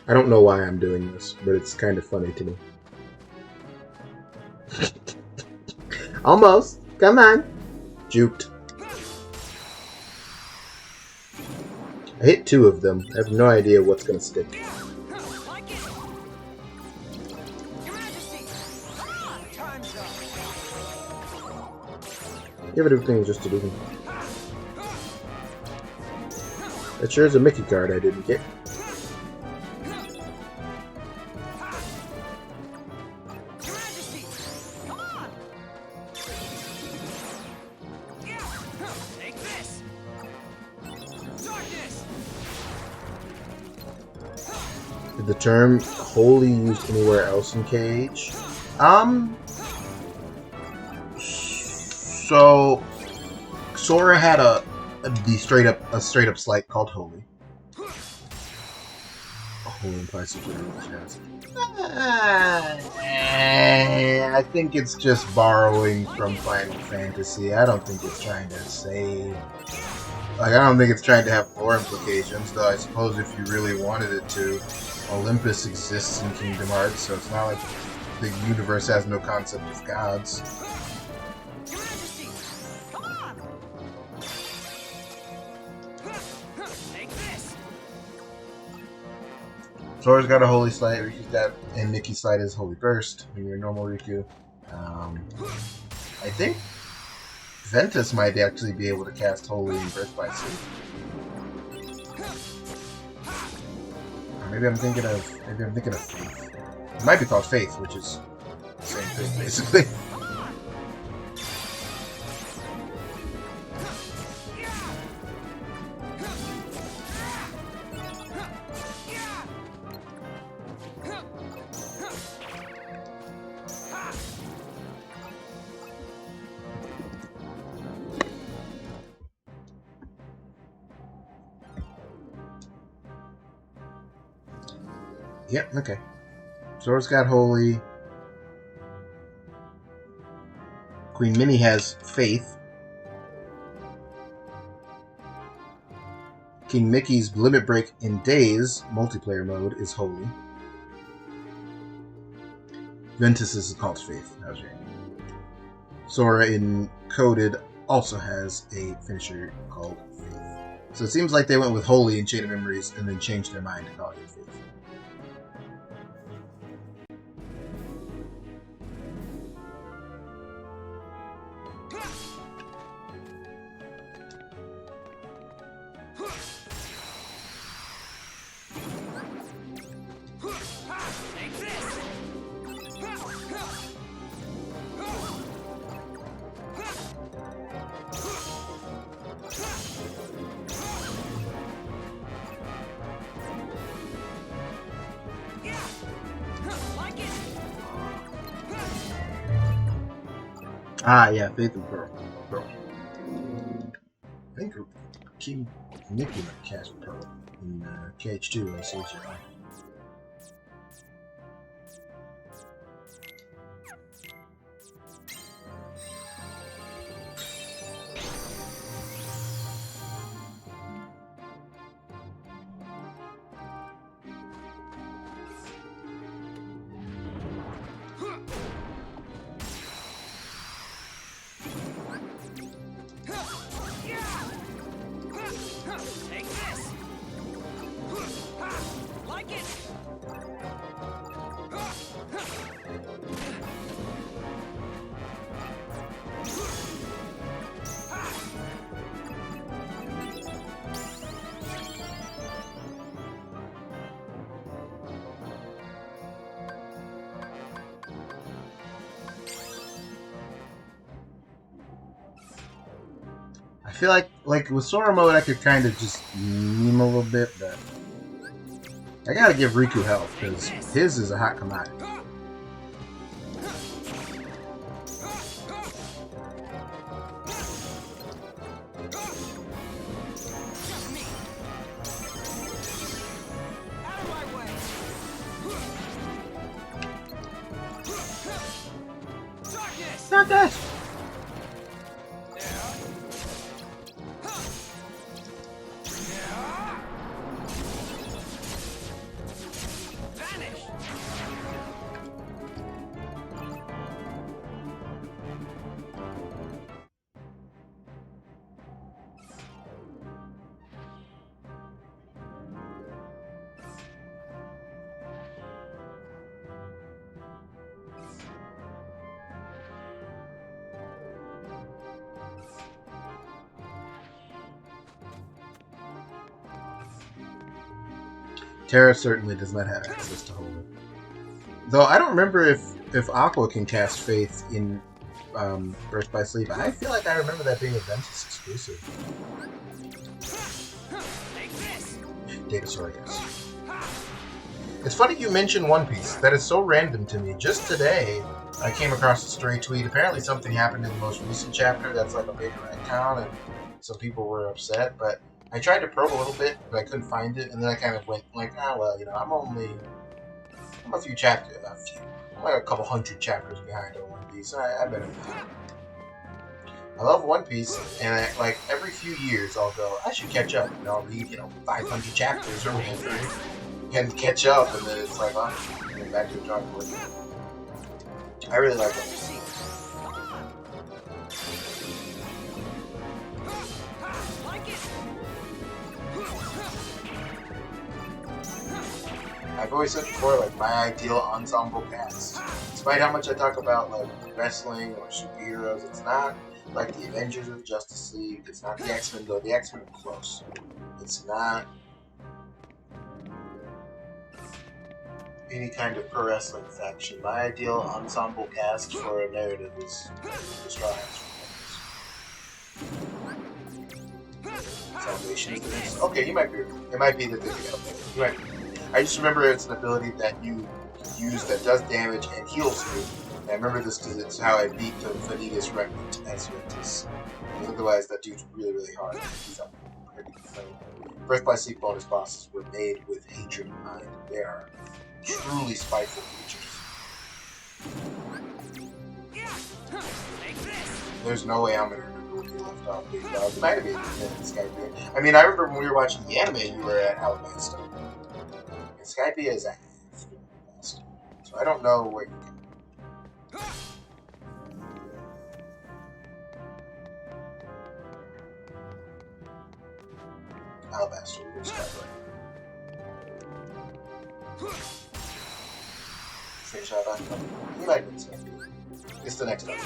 I don't know why I'm doing this, but it's kind of funny to me. Almost. Come on. Juked. I hit 2 of them. I have no idea what's going to stick. Like it! Your Majesty! Come on! Time's up! Give it everything just to do them. That sure is a Mickey card I didn't get. Your Majesty! Come on! Yeah! Take this! Darkness! Is the term wholly used anywhere else in KH? So Sora had a straight up slight called Holy. Holy implies superiority. I think it's just borrowing from Final Fantasy. I don't think it's trying to say, like, I don't think it's trying to have lore implications. Though I suppose if you really wanted it to, Olympus exists in Kingdom Hearts, so it's not like the universe has no concept of gods. Your Majesty! Come on! Take this! Sora's got a Holy Slide, Riku's got, and Nikki's Slide is Holy Burst when you're normal Riku. I think Ventus might actually be able to cast Holy in Birth by Sleep. Or maybe I'm thinking of Faith. It might be called Faith, which is the same thing basically. Yep, okay. Sora's got Holy. Queen Minnie has Faith. King Mickey's Limit Break in Days multiplayer mode is Holy. Ventus is called Faith. That was right. Sora in Coded also has a finisher called Faith. So it seems like they went with Holy in Chain of Memories and then changed their mind to call it Faith. Ah, yeah, Faith and Pearl. Pearl. I think King Nikki might cast Pearl in KH2 on CGI. Take this! Like it! I feel like with Sora mode, I could kind of just meme a little bit, but I gotta give Riku health because his is a hot commodity. Out of my way! Darkness! Not that. Vanish! Terra certainly does not have access to Holy. Though I don't remember if Aqua can cast Faith in Burst by Sleep. I feel like I remember that being a Ventus exclusive. Take this! Datasaur, yes. It's funny you mention One Piece. That is so random to me. Just today, I came across a stray tweet. Apparently something happened in the most recent chapter that's like a big retcon, and some people were upset, but I tried to probe a little bit, but I couldn't find it, and then I kind of went like, well, you know, I'm a few chapters, I'm like a couple hundred chapters behind on One Piece, so I better. I love One Piece, and like every few years I'll go, I should catch up, and I'll read, 500 chapters or whatever, and catch up, and then it's like, going back to the drawing board. I really like One Piece. Like it! I've always said before, like, my ideal ensemble cast. Despite how much I talk about, like, wrestling or superheroes, it's not like the Avengers or the Justice League. It's not the X-Men, though. The X-Men are close. It's not any kind of pro wrestling faction. My ideal ensemble cast for a narrative is the Straw Hats. Salvation is this. Okay, you might be. It might be that they together. You might be. I just remember it's an ability that you use that does damage and heals you. And I remember this because it's how I beat the Vanitas Remnant as Ventus. Otherwise, that dude's really, really hard. He's a pretty flame. Birth by Sleep bonus bosses were made with hatred in mind. They are truly spiteful creatures. There's no way I'm going to remember when you left off. Big Dog. It might have been Skype. I mean, I remember when we were watching the anime, you were at Alabasta. And Skype is after Alabasta. So I don't know where you can. Alabasta, we're going to start right. Finish out on you might win Skype. It's the next one.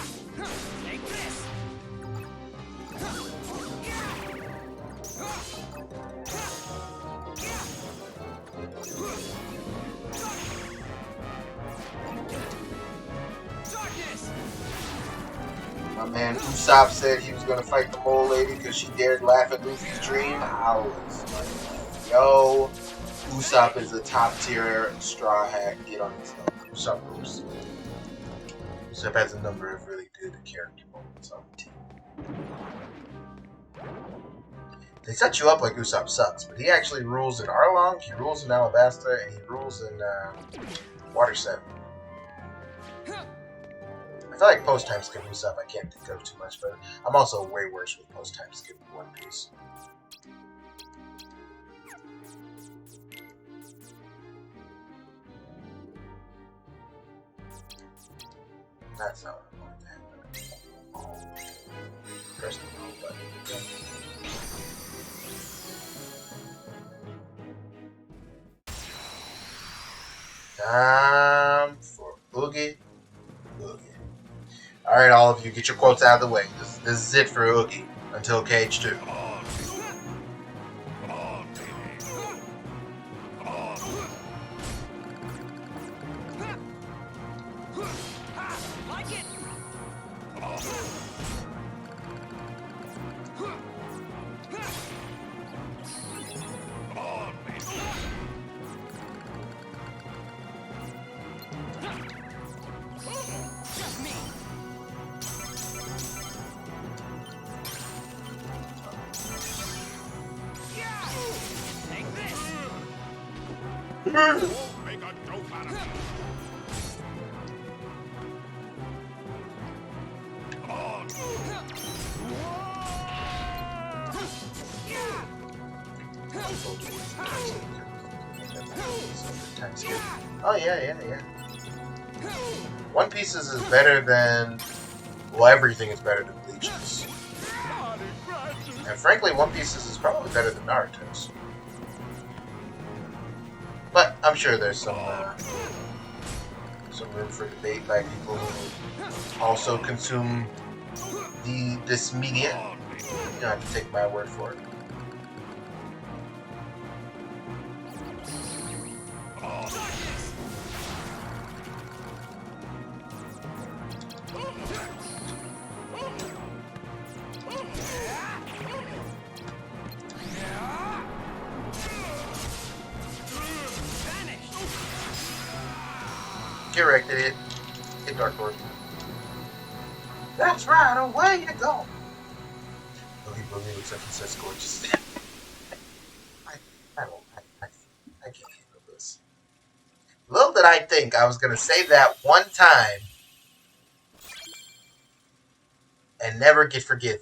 My man Usopp said he was gonna fight the mole lady because she dared laugh at Luffy's dream. I was like, yo, Usopp is a top tier straw hat. Get on his level. Usopp rules. Usopp has a number of really good character moments on the team. They set you up like Usopp sucks, but he actually rules in Arlong, he rules in Alabasta, and he rules in Water 7. I feel like post-time skip Usopp I can't think of too much, but I'm also way worse with post-time skip One Piece. That's not what I wanted to happen. Press the wrong button. Time for Oogie. Alright, all of you, get your quotes out of the way. This is it for Oogie until Cage 2. Oh yeah. One Piece's is better than... Well, everything is better than Bleach's. And frankly, One Piece's is probably better than Naruto's. But I'm sure there's some room for debate by people who also consume this media. You don't have to take my word for it. Get wrecked, idiot. Hit Dark Lord. That's right, away you go. Boogie Boogie looks like he says gorgeous. I can't handle this. Little did I think I was gonna say that one time and never get forgiven.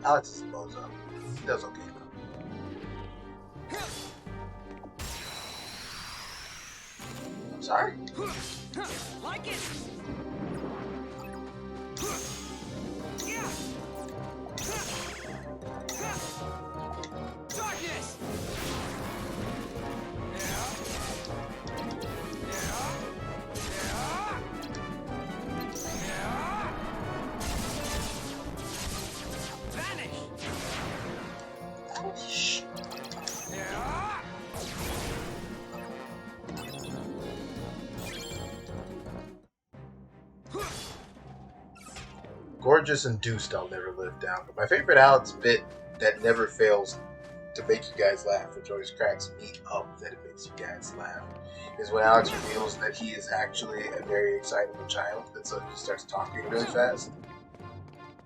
Alex is a bozo. He does okay though. I'm sorry? Like it! Darkness! Gorgeous and Deuced I'll never live down. But my favorite Alex bit that never fails to make you guys laugh, which always cracks me up that it makes you guys laugh, is when Alex reveals that he is actually a very excitable child, and so he starts talking really fast.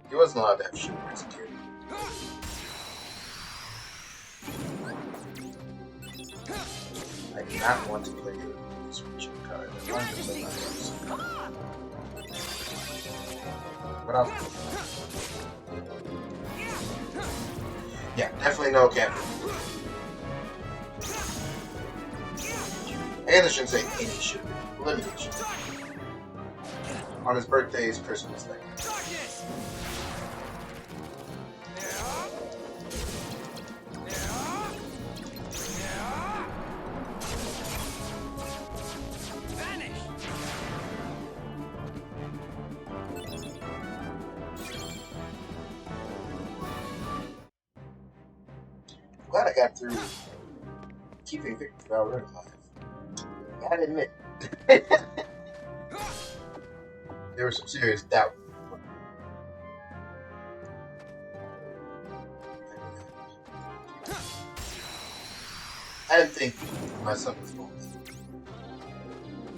He wasn't allowed to have sugar as a kid. I do not want to play this Riku card. I want to play my games. What else? Yeah, definitely no captain. And I shouldn't say any sugar. Limited sugar. On his birthday is Christmas Day. glad I got through keeping Victor Valorant alive. Gotta admit, there was some serious doubt. I didn't think my son was going to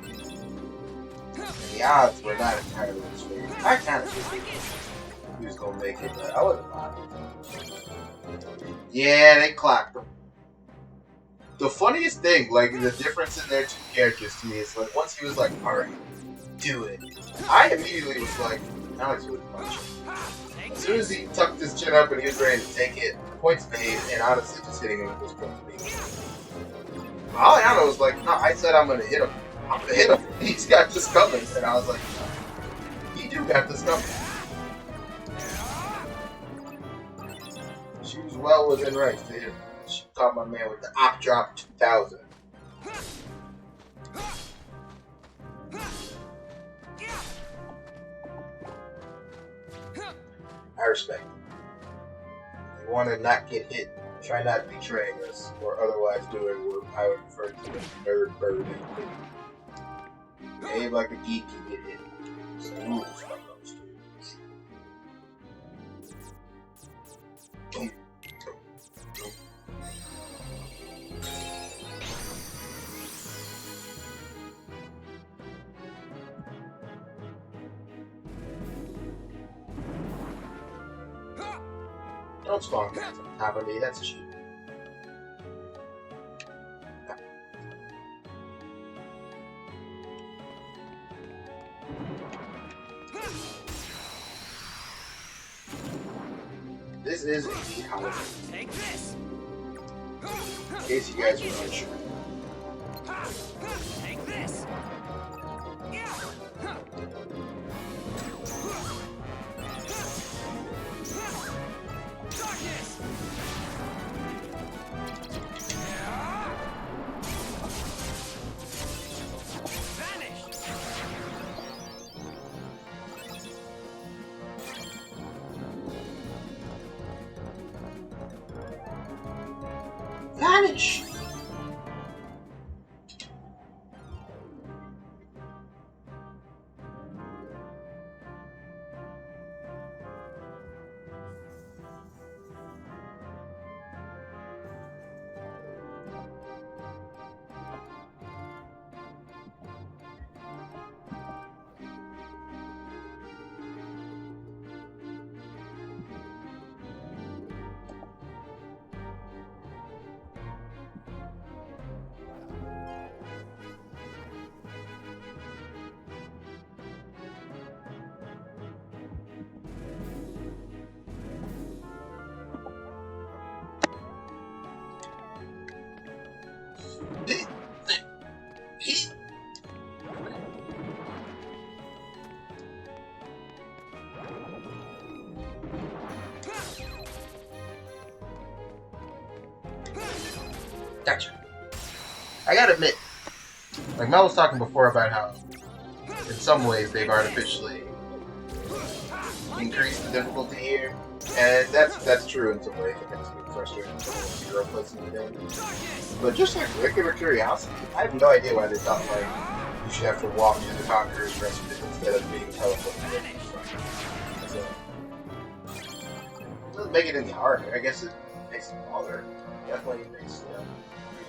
make it. The odds were not entirely in his favor. I kind of figured he was going to make it, but I wasn't bothered. Yeah, they clocked him. The funniest thing, like, the difference in their two characters to me is, like, once he was like, alright, do it, I immediately was like, Alex would punch him. As soon as he tucked his chin up and he was ready to take it, points made, and honestly just hitting him with those points made. Aliana was like, no, I said I'm gonna hit him. I'm gonna hit him. He's got this coming. And I was like, he do got this coming. She was well within right to hit him. She caught my man with the op drop 2000. I respect it. If you want to not get hit, try not betraying us, or otherwise doing what I would refer to as nerd birding. Behave like a geek and get hit. Some rules from those two. Don't spawn guys on top of me, that's cheap. This is indeed Halloween. Take this. In case you guys were unsure. Take this. Darkness. Vanish. Vanish! Gotcha. I gotta admit, like Mel was talking before about how, in some ways, they've artificially increased the difficulty here, and that's true in some ways. It gets a bit frustrating to zero place in the game. But just like regular curiosity, I have no idea why they thought like you should have to walk to the Conqueror's Respite instead of being teleported. So, it doesn't make it any harder. I guess it makes it longer. Definitely makes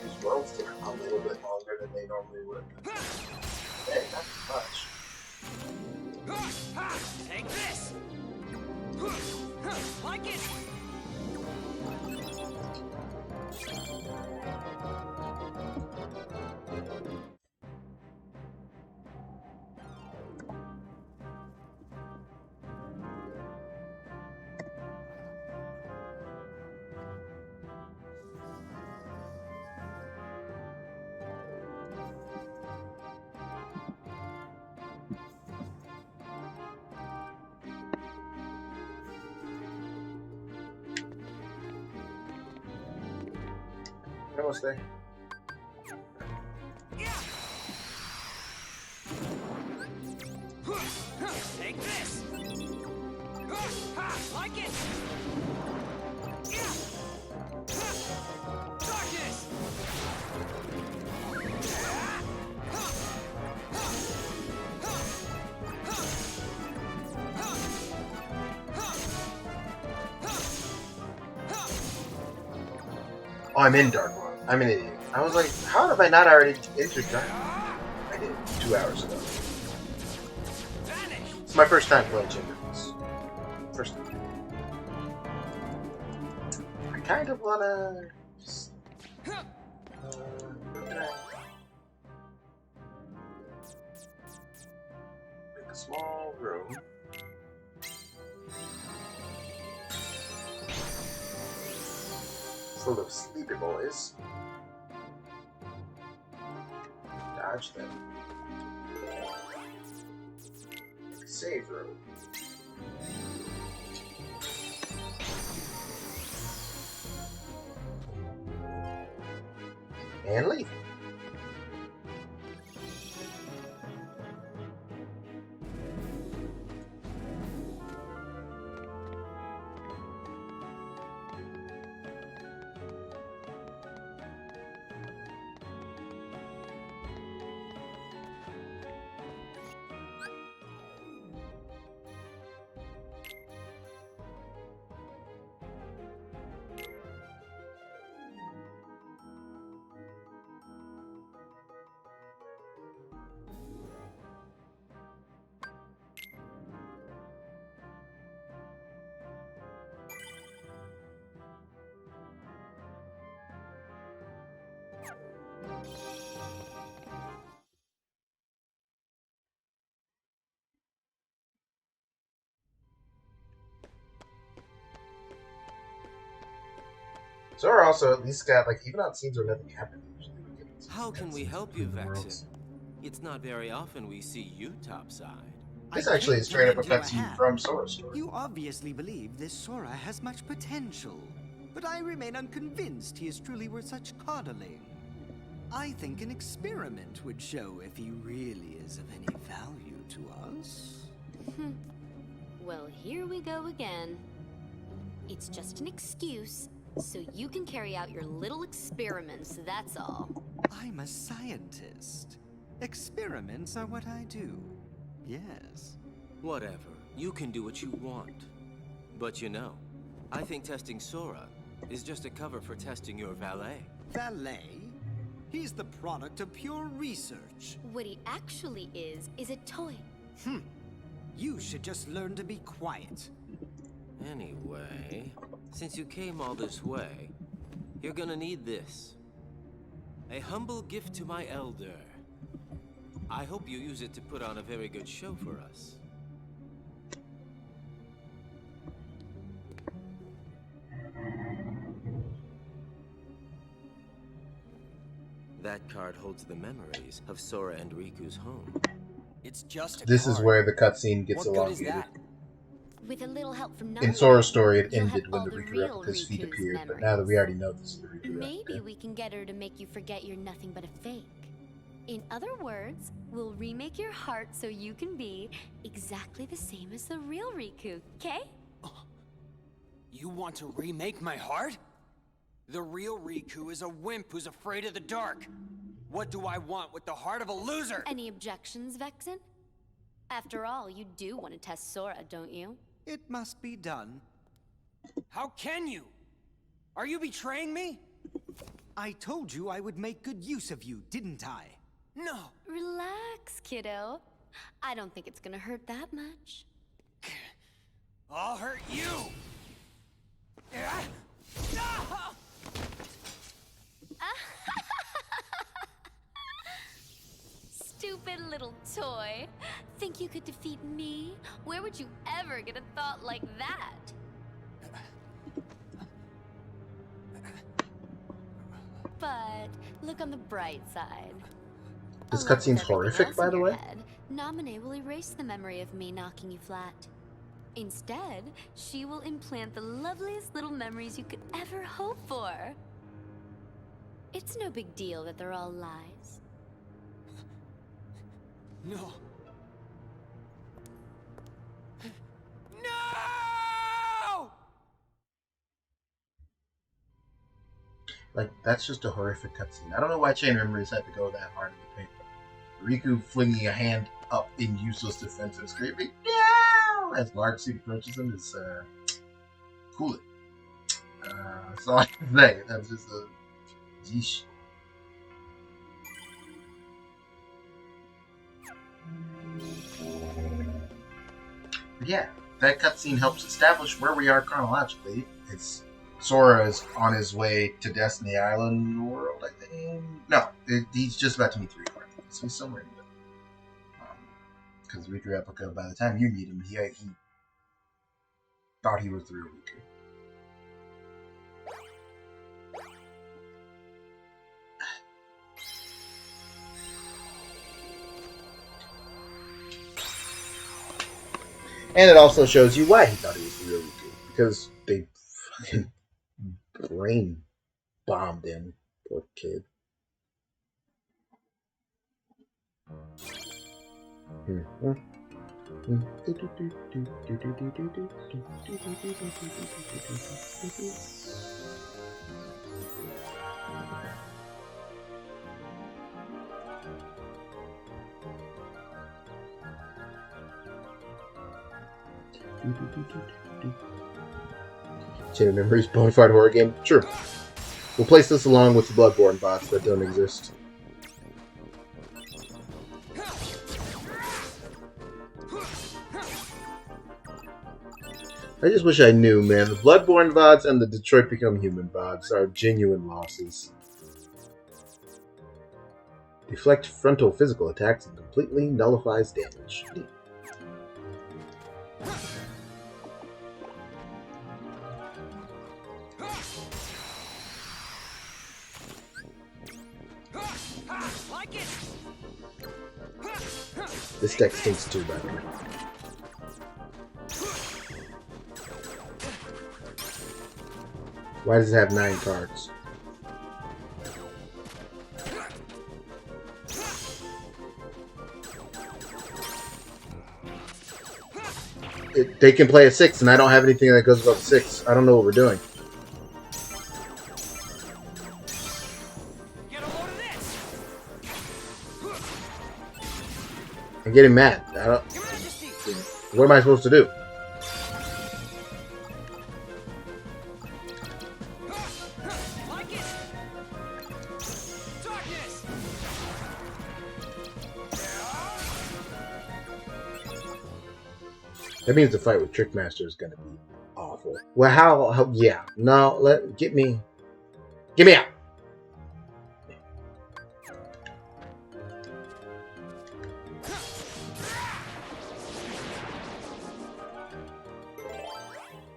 these worlds take a little bit longer than they normally would. Hey, not much. Take this. Like it. Almost there. Take this. Like it. Oh, I'm in Dark World. I'm an idiot. I was like, how have I not already entered Dark World? I did 2 hours ago. It's my first time playing Champions. First time. I kind of wanna just, make a small room. Full of sleepy boys. Dodge them. Save room. And leave. Zora also at least got, like, even on scenes where nothing happened, usually we get How can we help you, between the Vexen? worlds. It's not very often we see you topside. This I actually came is to straight up a lend you cutscene hand. from Sora's story. You obviously believe this Sora has much potential, but I remain unconvinced he is truly worth such coddling. I think an experiment would show if he really is of any value to us. Well, here we go again. It's just an excuse, so you can carry out your little experiments, that's all. I'm a scientist. Experiments are what I do. Yes. Whatever. You can do what you want. But you know, I think testing Sora is just a cover for testing your valet. Valet? He's the product of pure research. What he actually is a toy. You should just learn to be quiet. Anyway, since you came all this way, you're gonna need this. A humble gift to my elder. I hope you use it to put on a very good show for us. That card holds the memories of Sora and Riku's home. It's just a This is card. where the cutscene gets What good is elongated. that? With a little help from In Navi, Sora's story, it you'll ended have when all the the Riku real replica's feet Riku's appeared, but memories. now that we already know this is the Riku Maybe replica. we can get her to make you forget you're nothing but a fake. In other words, we'll remake your heart so you can be exactly the same as the real Riku, okay? You want to remake my heart? The real Riku is a wimp who's afraid of the dark. What do I want with the heart of a loser? Any objections, Vexen? After all, you do want to test Sora, don't you? It must be done. How can you? Are you betraying me? I told you I would make good use of you, didn't I? No. Relax, kiddo. I don't think it's gonna hurt that much. I'll hurt you. Stupid little toy. Think you could defeat me? Where would you ever get a thought like that? But look on the bright side. This Along with cutscene's everything horrific, else by in the your way. head, Naminé will erase the memory of me knocking you flat. Instead, she will implant the loveliest little memories you could ever hope for. It's no big deal that they're all lies. No. No! Like, that's just a horrific cutscene. I don't know why Chain Memories had to go that hard in the paint. Riku flinging a hand up in useless defense and screaming, "No!" as Lark Seed approaches him is cool. That's all I can say. That's just a Yeesh. But yeah, that cutscene helps establish where we are chronologically. It's Sora is on his way to Destiny Island world, I think. No, he's just about to meet Riku. So he's somewhere in the middle. Because Riku Replica, by the time you meet him, he thought he was the real Riku. And it also shows you why he thought he was the real Riku. Because they fucking brain bombed him. Poor kid. Chain Memories bonafide horror game? Sure. We'll place this along with the Bloodborne bots that don't exist. I just wish I knew, man. The Bloodborne VODs and the Detroit Become Human VODs are genuine losses. Deflect frontal physical attacks and completely nullifies damage. This deck stinks too, by the way. Why does it have 9 cards? They can play a 6, and I don't have anything that goes above 6. I don't know what we're doing. I'm getting mad. I don't. What am I supposed to do? That means the fight with Trickmaster is gonna be awful. Well, how yeah. No, get me out.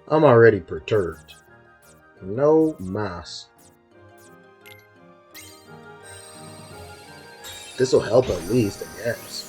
I'm already perturbed. No mas. This'll help at least, I guess.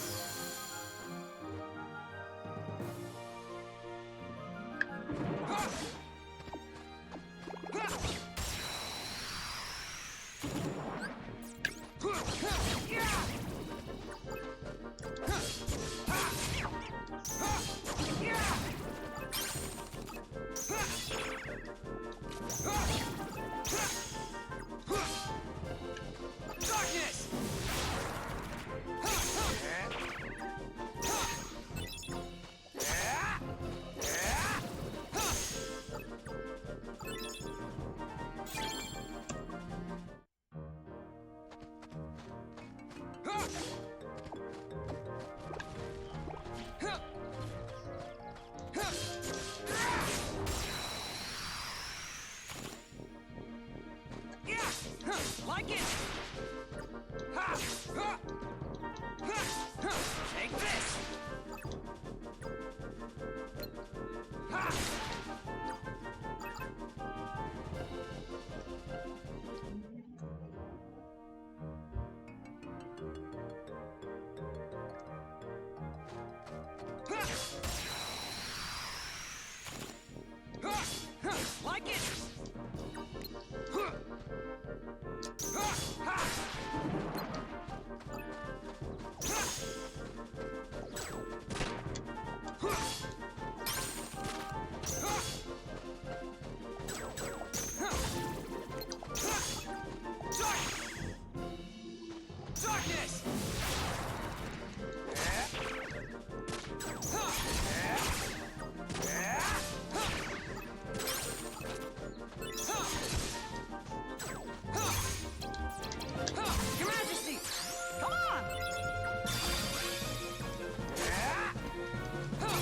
Like it! Ha! Ha! Ha! Take this! Ha! Like it! Darkness!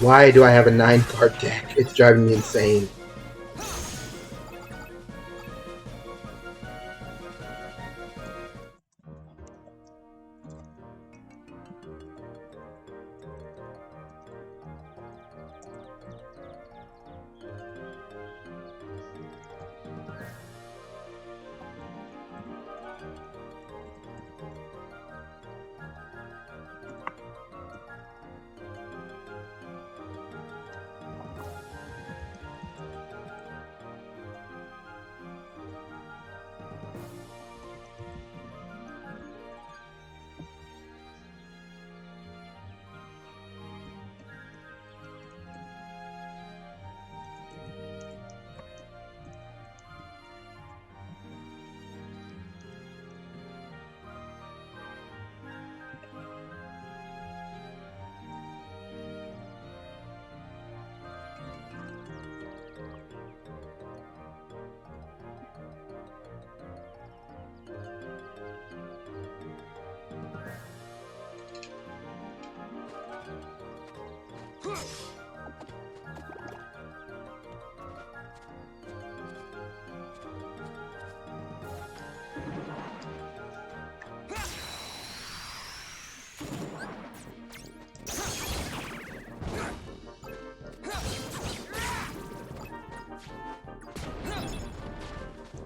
Why do I have a 9-card deck? It's driving me insane.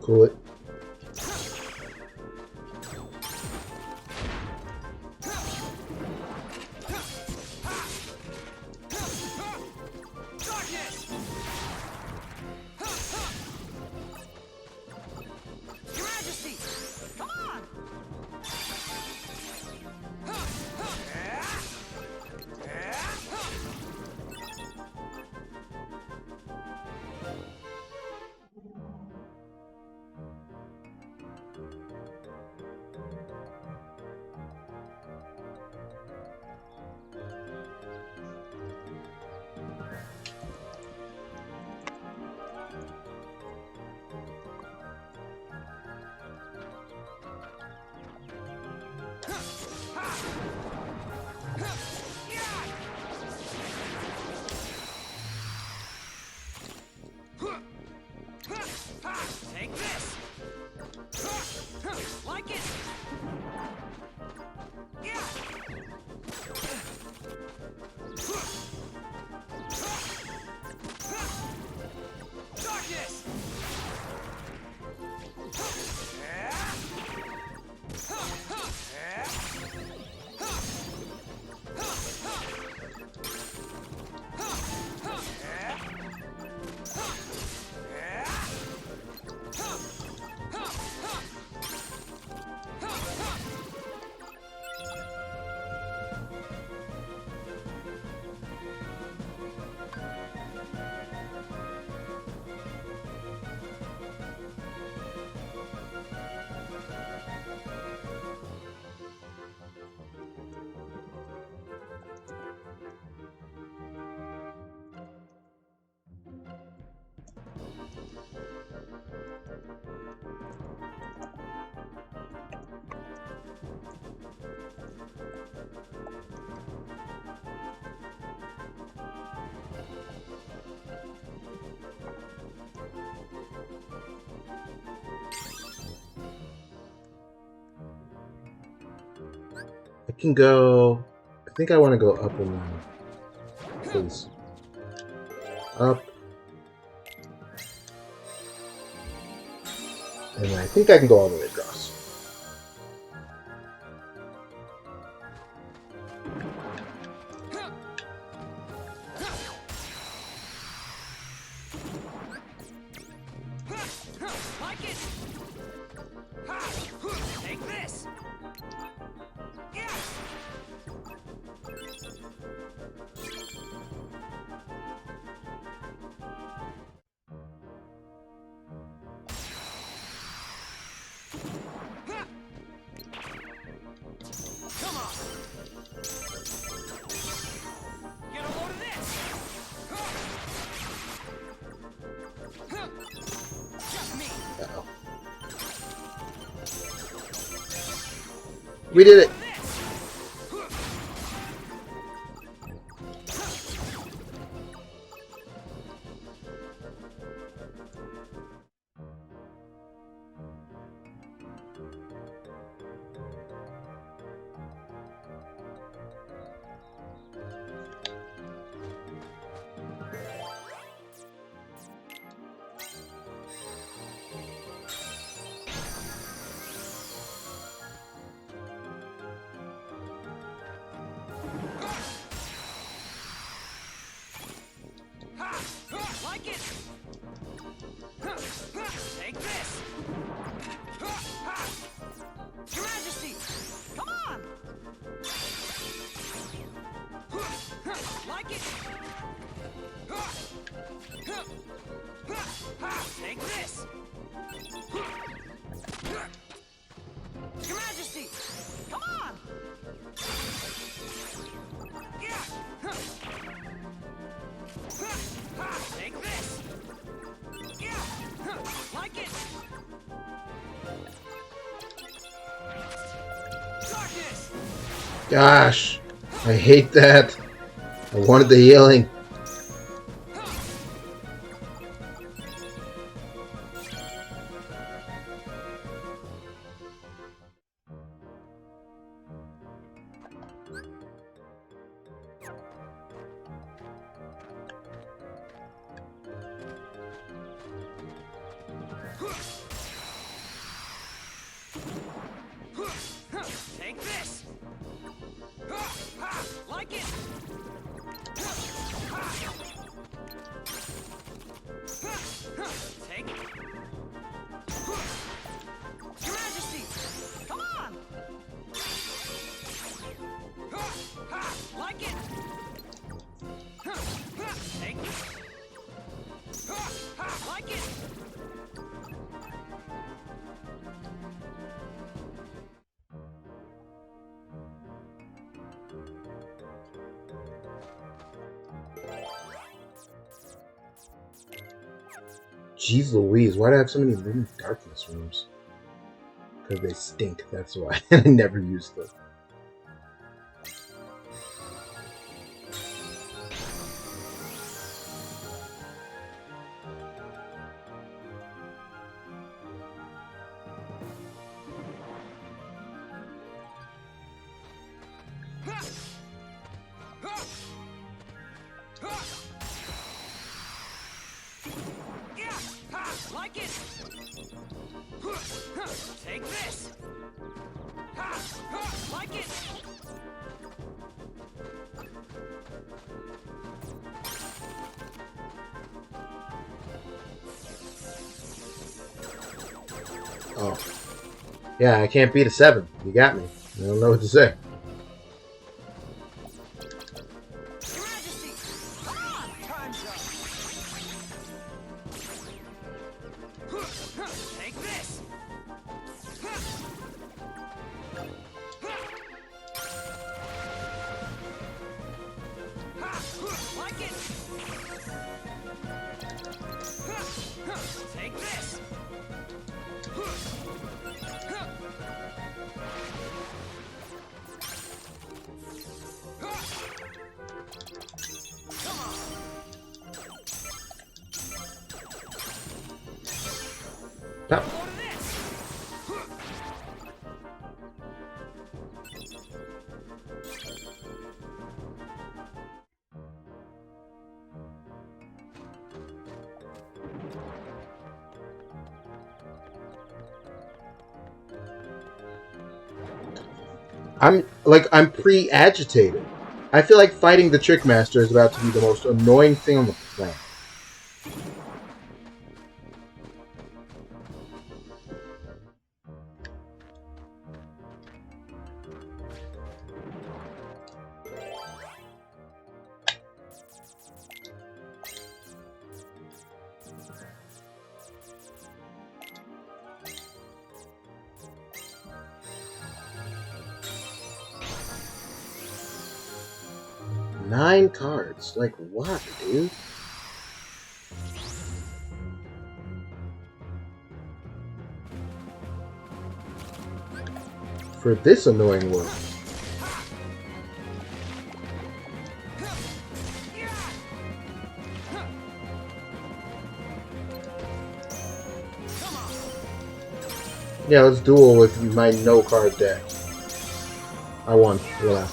Cool it. Your Majesty! Come on! Take this! Like it! Yeah! Darkness! I can go... I think I want to go up and down. Please. Up. And I think I can go all the way across. Like it! Take this! Yeah! Come on! Get a load of this! Just me! Uh-oh. We did it! Gosh, I hate that. I wanted the healing. Take this! Like it! Take it! Your Majesty! Come on! Like it! Take it! Like it! Jeez Louise, why do I have so many Living Darkness rooms? Because they stink, that's why. I never use them. Like it! Take this! Like it! Oh. Yeah, I can't beat a 7. You got me. I don't know what to say. Your Majesty! Come on! Time's up! Take this! Like it! Take this! Stop. I'm pre-agitated. I feel like fighting the Trickmaster is about to be the most annoying thing on the planet. Nine cards? Like what, dude? For this annoying world. Yeah, let's duel with my no-card deck. I won. Yeah.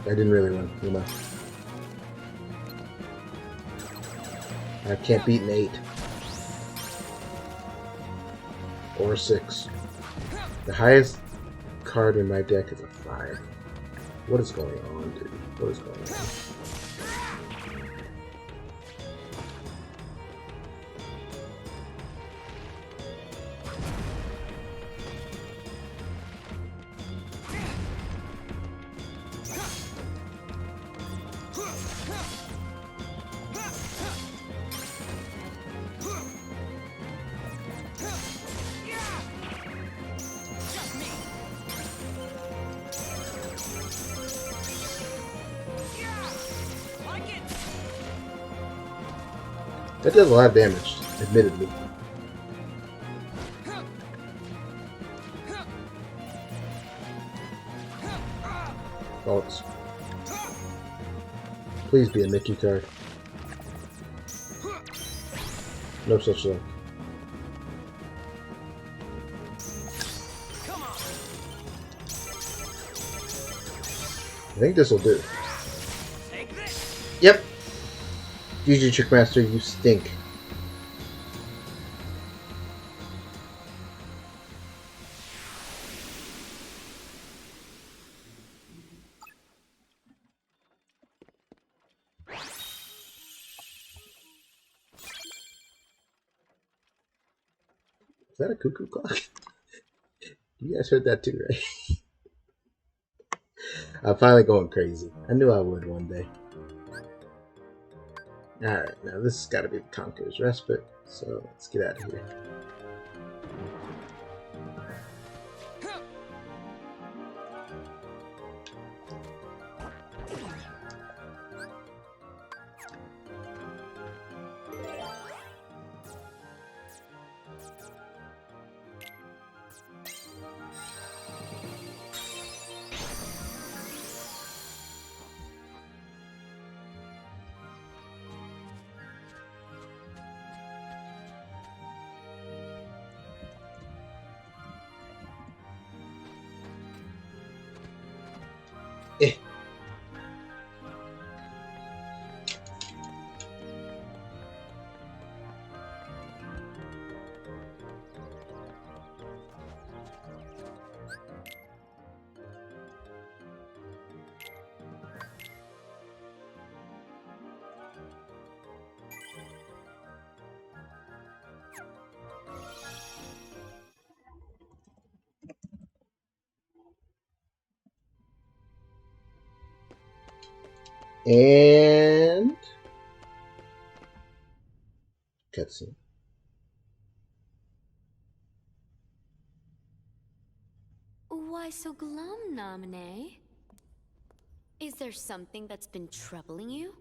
I didn't really win. You know. I can't beat an 8. Or a 6. The highest card in my deck is a 5. What is going on, dude? What is going on? That does a lot of damage, admittedly. Faults. Please be a Mickey card. No such luck. I think this will do. Yep. GG Trickmaster, you stink. Is that a cuckoo clock? You guys heard that too, right? I'm finally going crazy. I knew I would one day. Alright, now this has got to be the Conqueror's Respite, so let's get out of here. And cutscene. Why so glum, Naminé? Is there something that's been troubling you?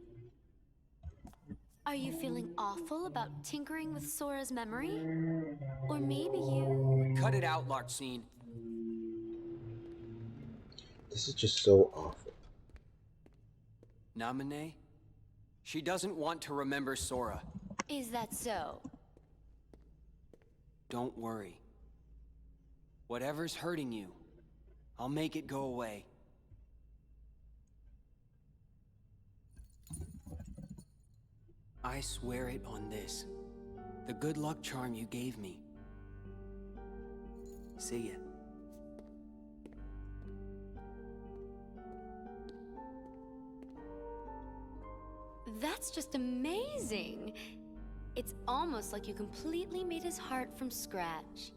Are you feeling awful about tinkering with Sora's memory? Or maybe you... Cut it out, Larxene. This is just so awful. Naminé? She doesn't want to remember Sora. Is that so? Don't worry. Whatever's hurting you, I'll make it go away. I swear it on this. The good luck charm you gave me. See ya. That's just amazing! It's almost like you completely made his heart from scratch.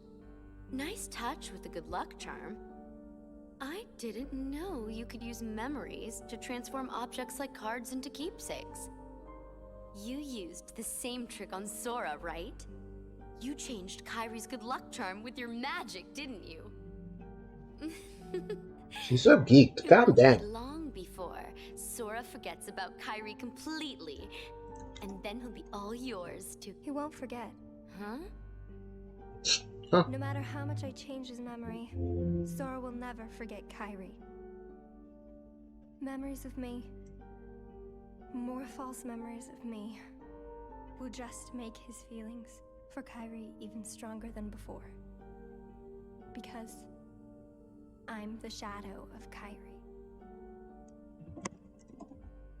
Nice touch with the good luck charm. I didn't know you could use memories to transform objects like cards into keepsakes. You used the same trick on Sora, right? You changed Kairi's good luck charm with your magic, didn't you? She's so geeked. It Calm won't be down. long before Sora forgets about Kairi completely, and then he'll be all yours to... He won't forget. Huh? Huh. No matter how much I change his memory, Sora will never forget Kairi. Memories of me, more false memories of me, will just make his feelings for Kairi even stronger than before. Because I'm the shadow of Kairi.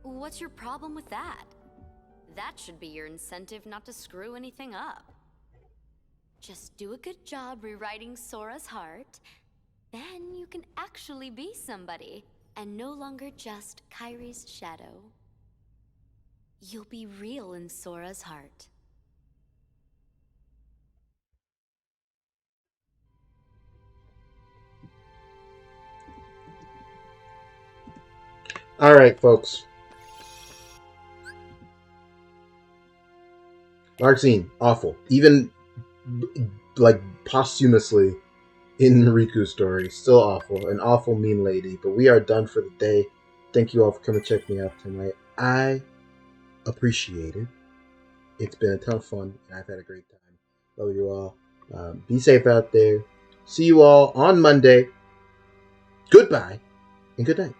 What's your problem with that? That should be your incentive not to screw anything up. Just do a good job rewriting Sora's heart, then you can actually be somebody, and no longer just Kairi's shadow. You'll be real in Sora's heart. Alright, folks. Larxene, awful. Even, like, posthumously in Riku's story. Still awful. An awful mean lady. But we are done for the day. Thank you all for coming to check me out tonight. I appreciate it. It's been a ton of fun, and I've had a great time. Love you all. Be safe out there. See you all on Monday. Goodbye, and good night.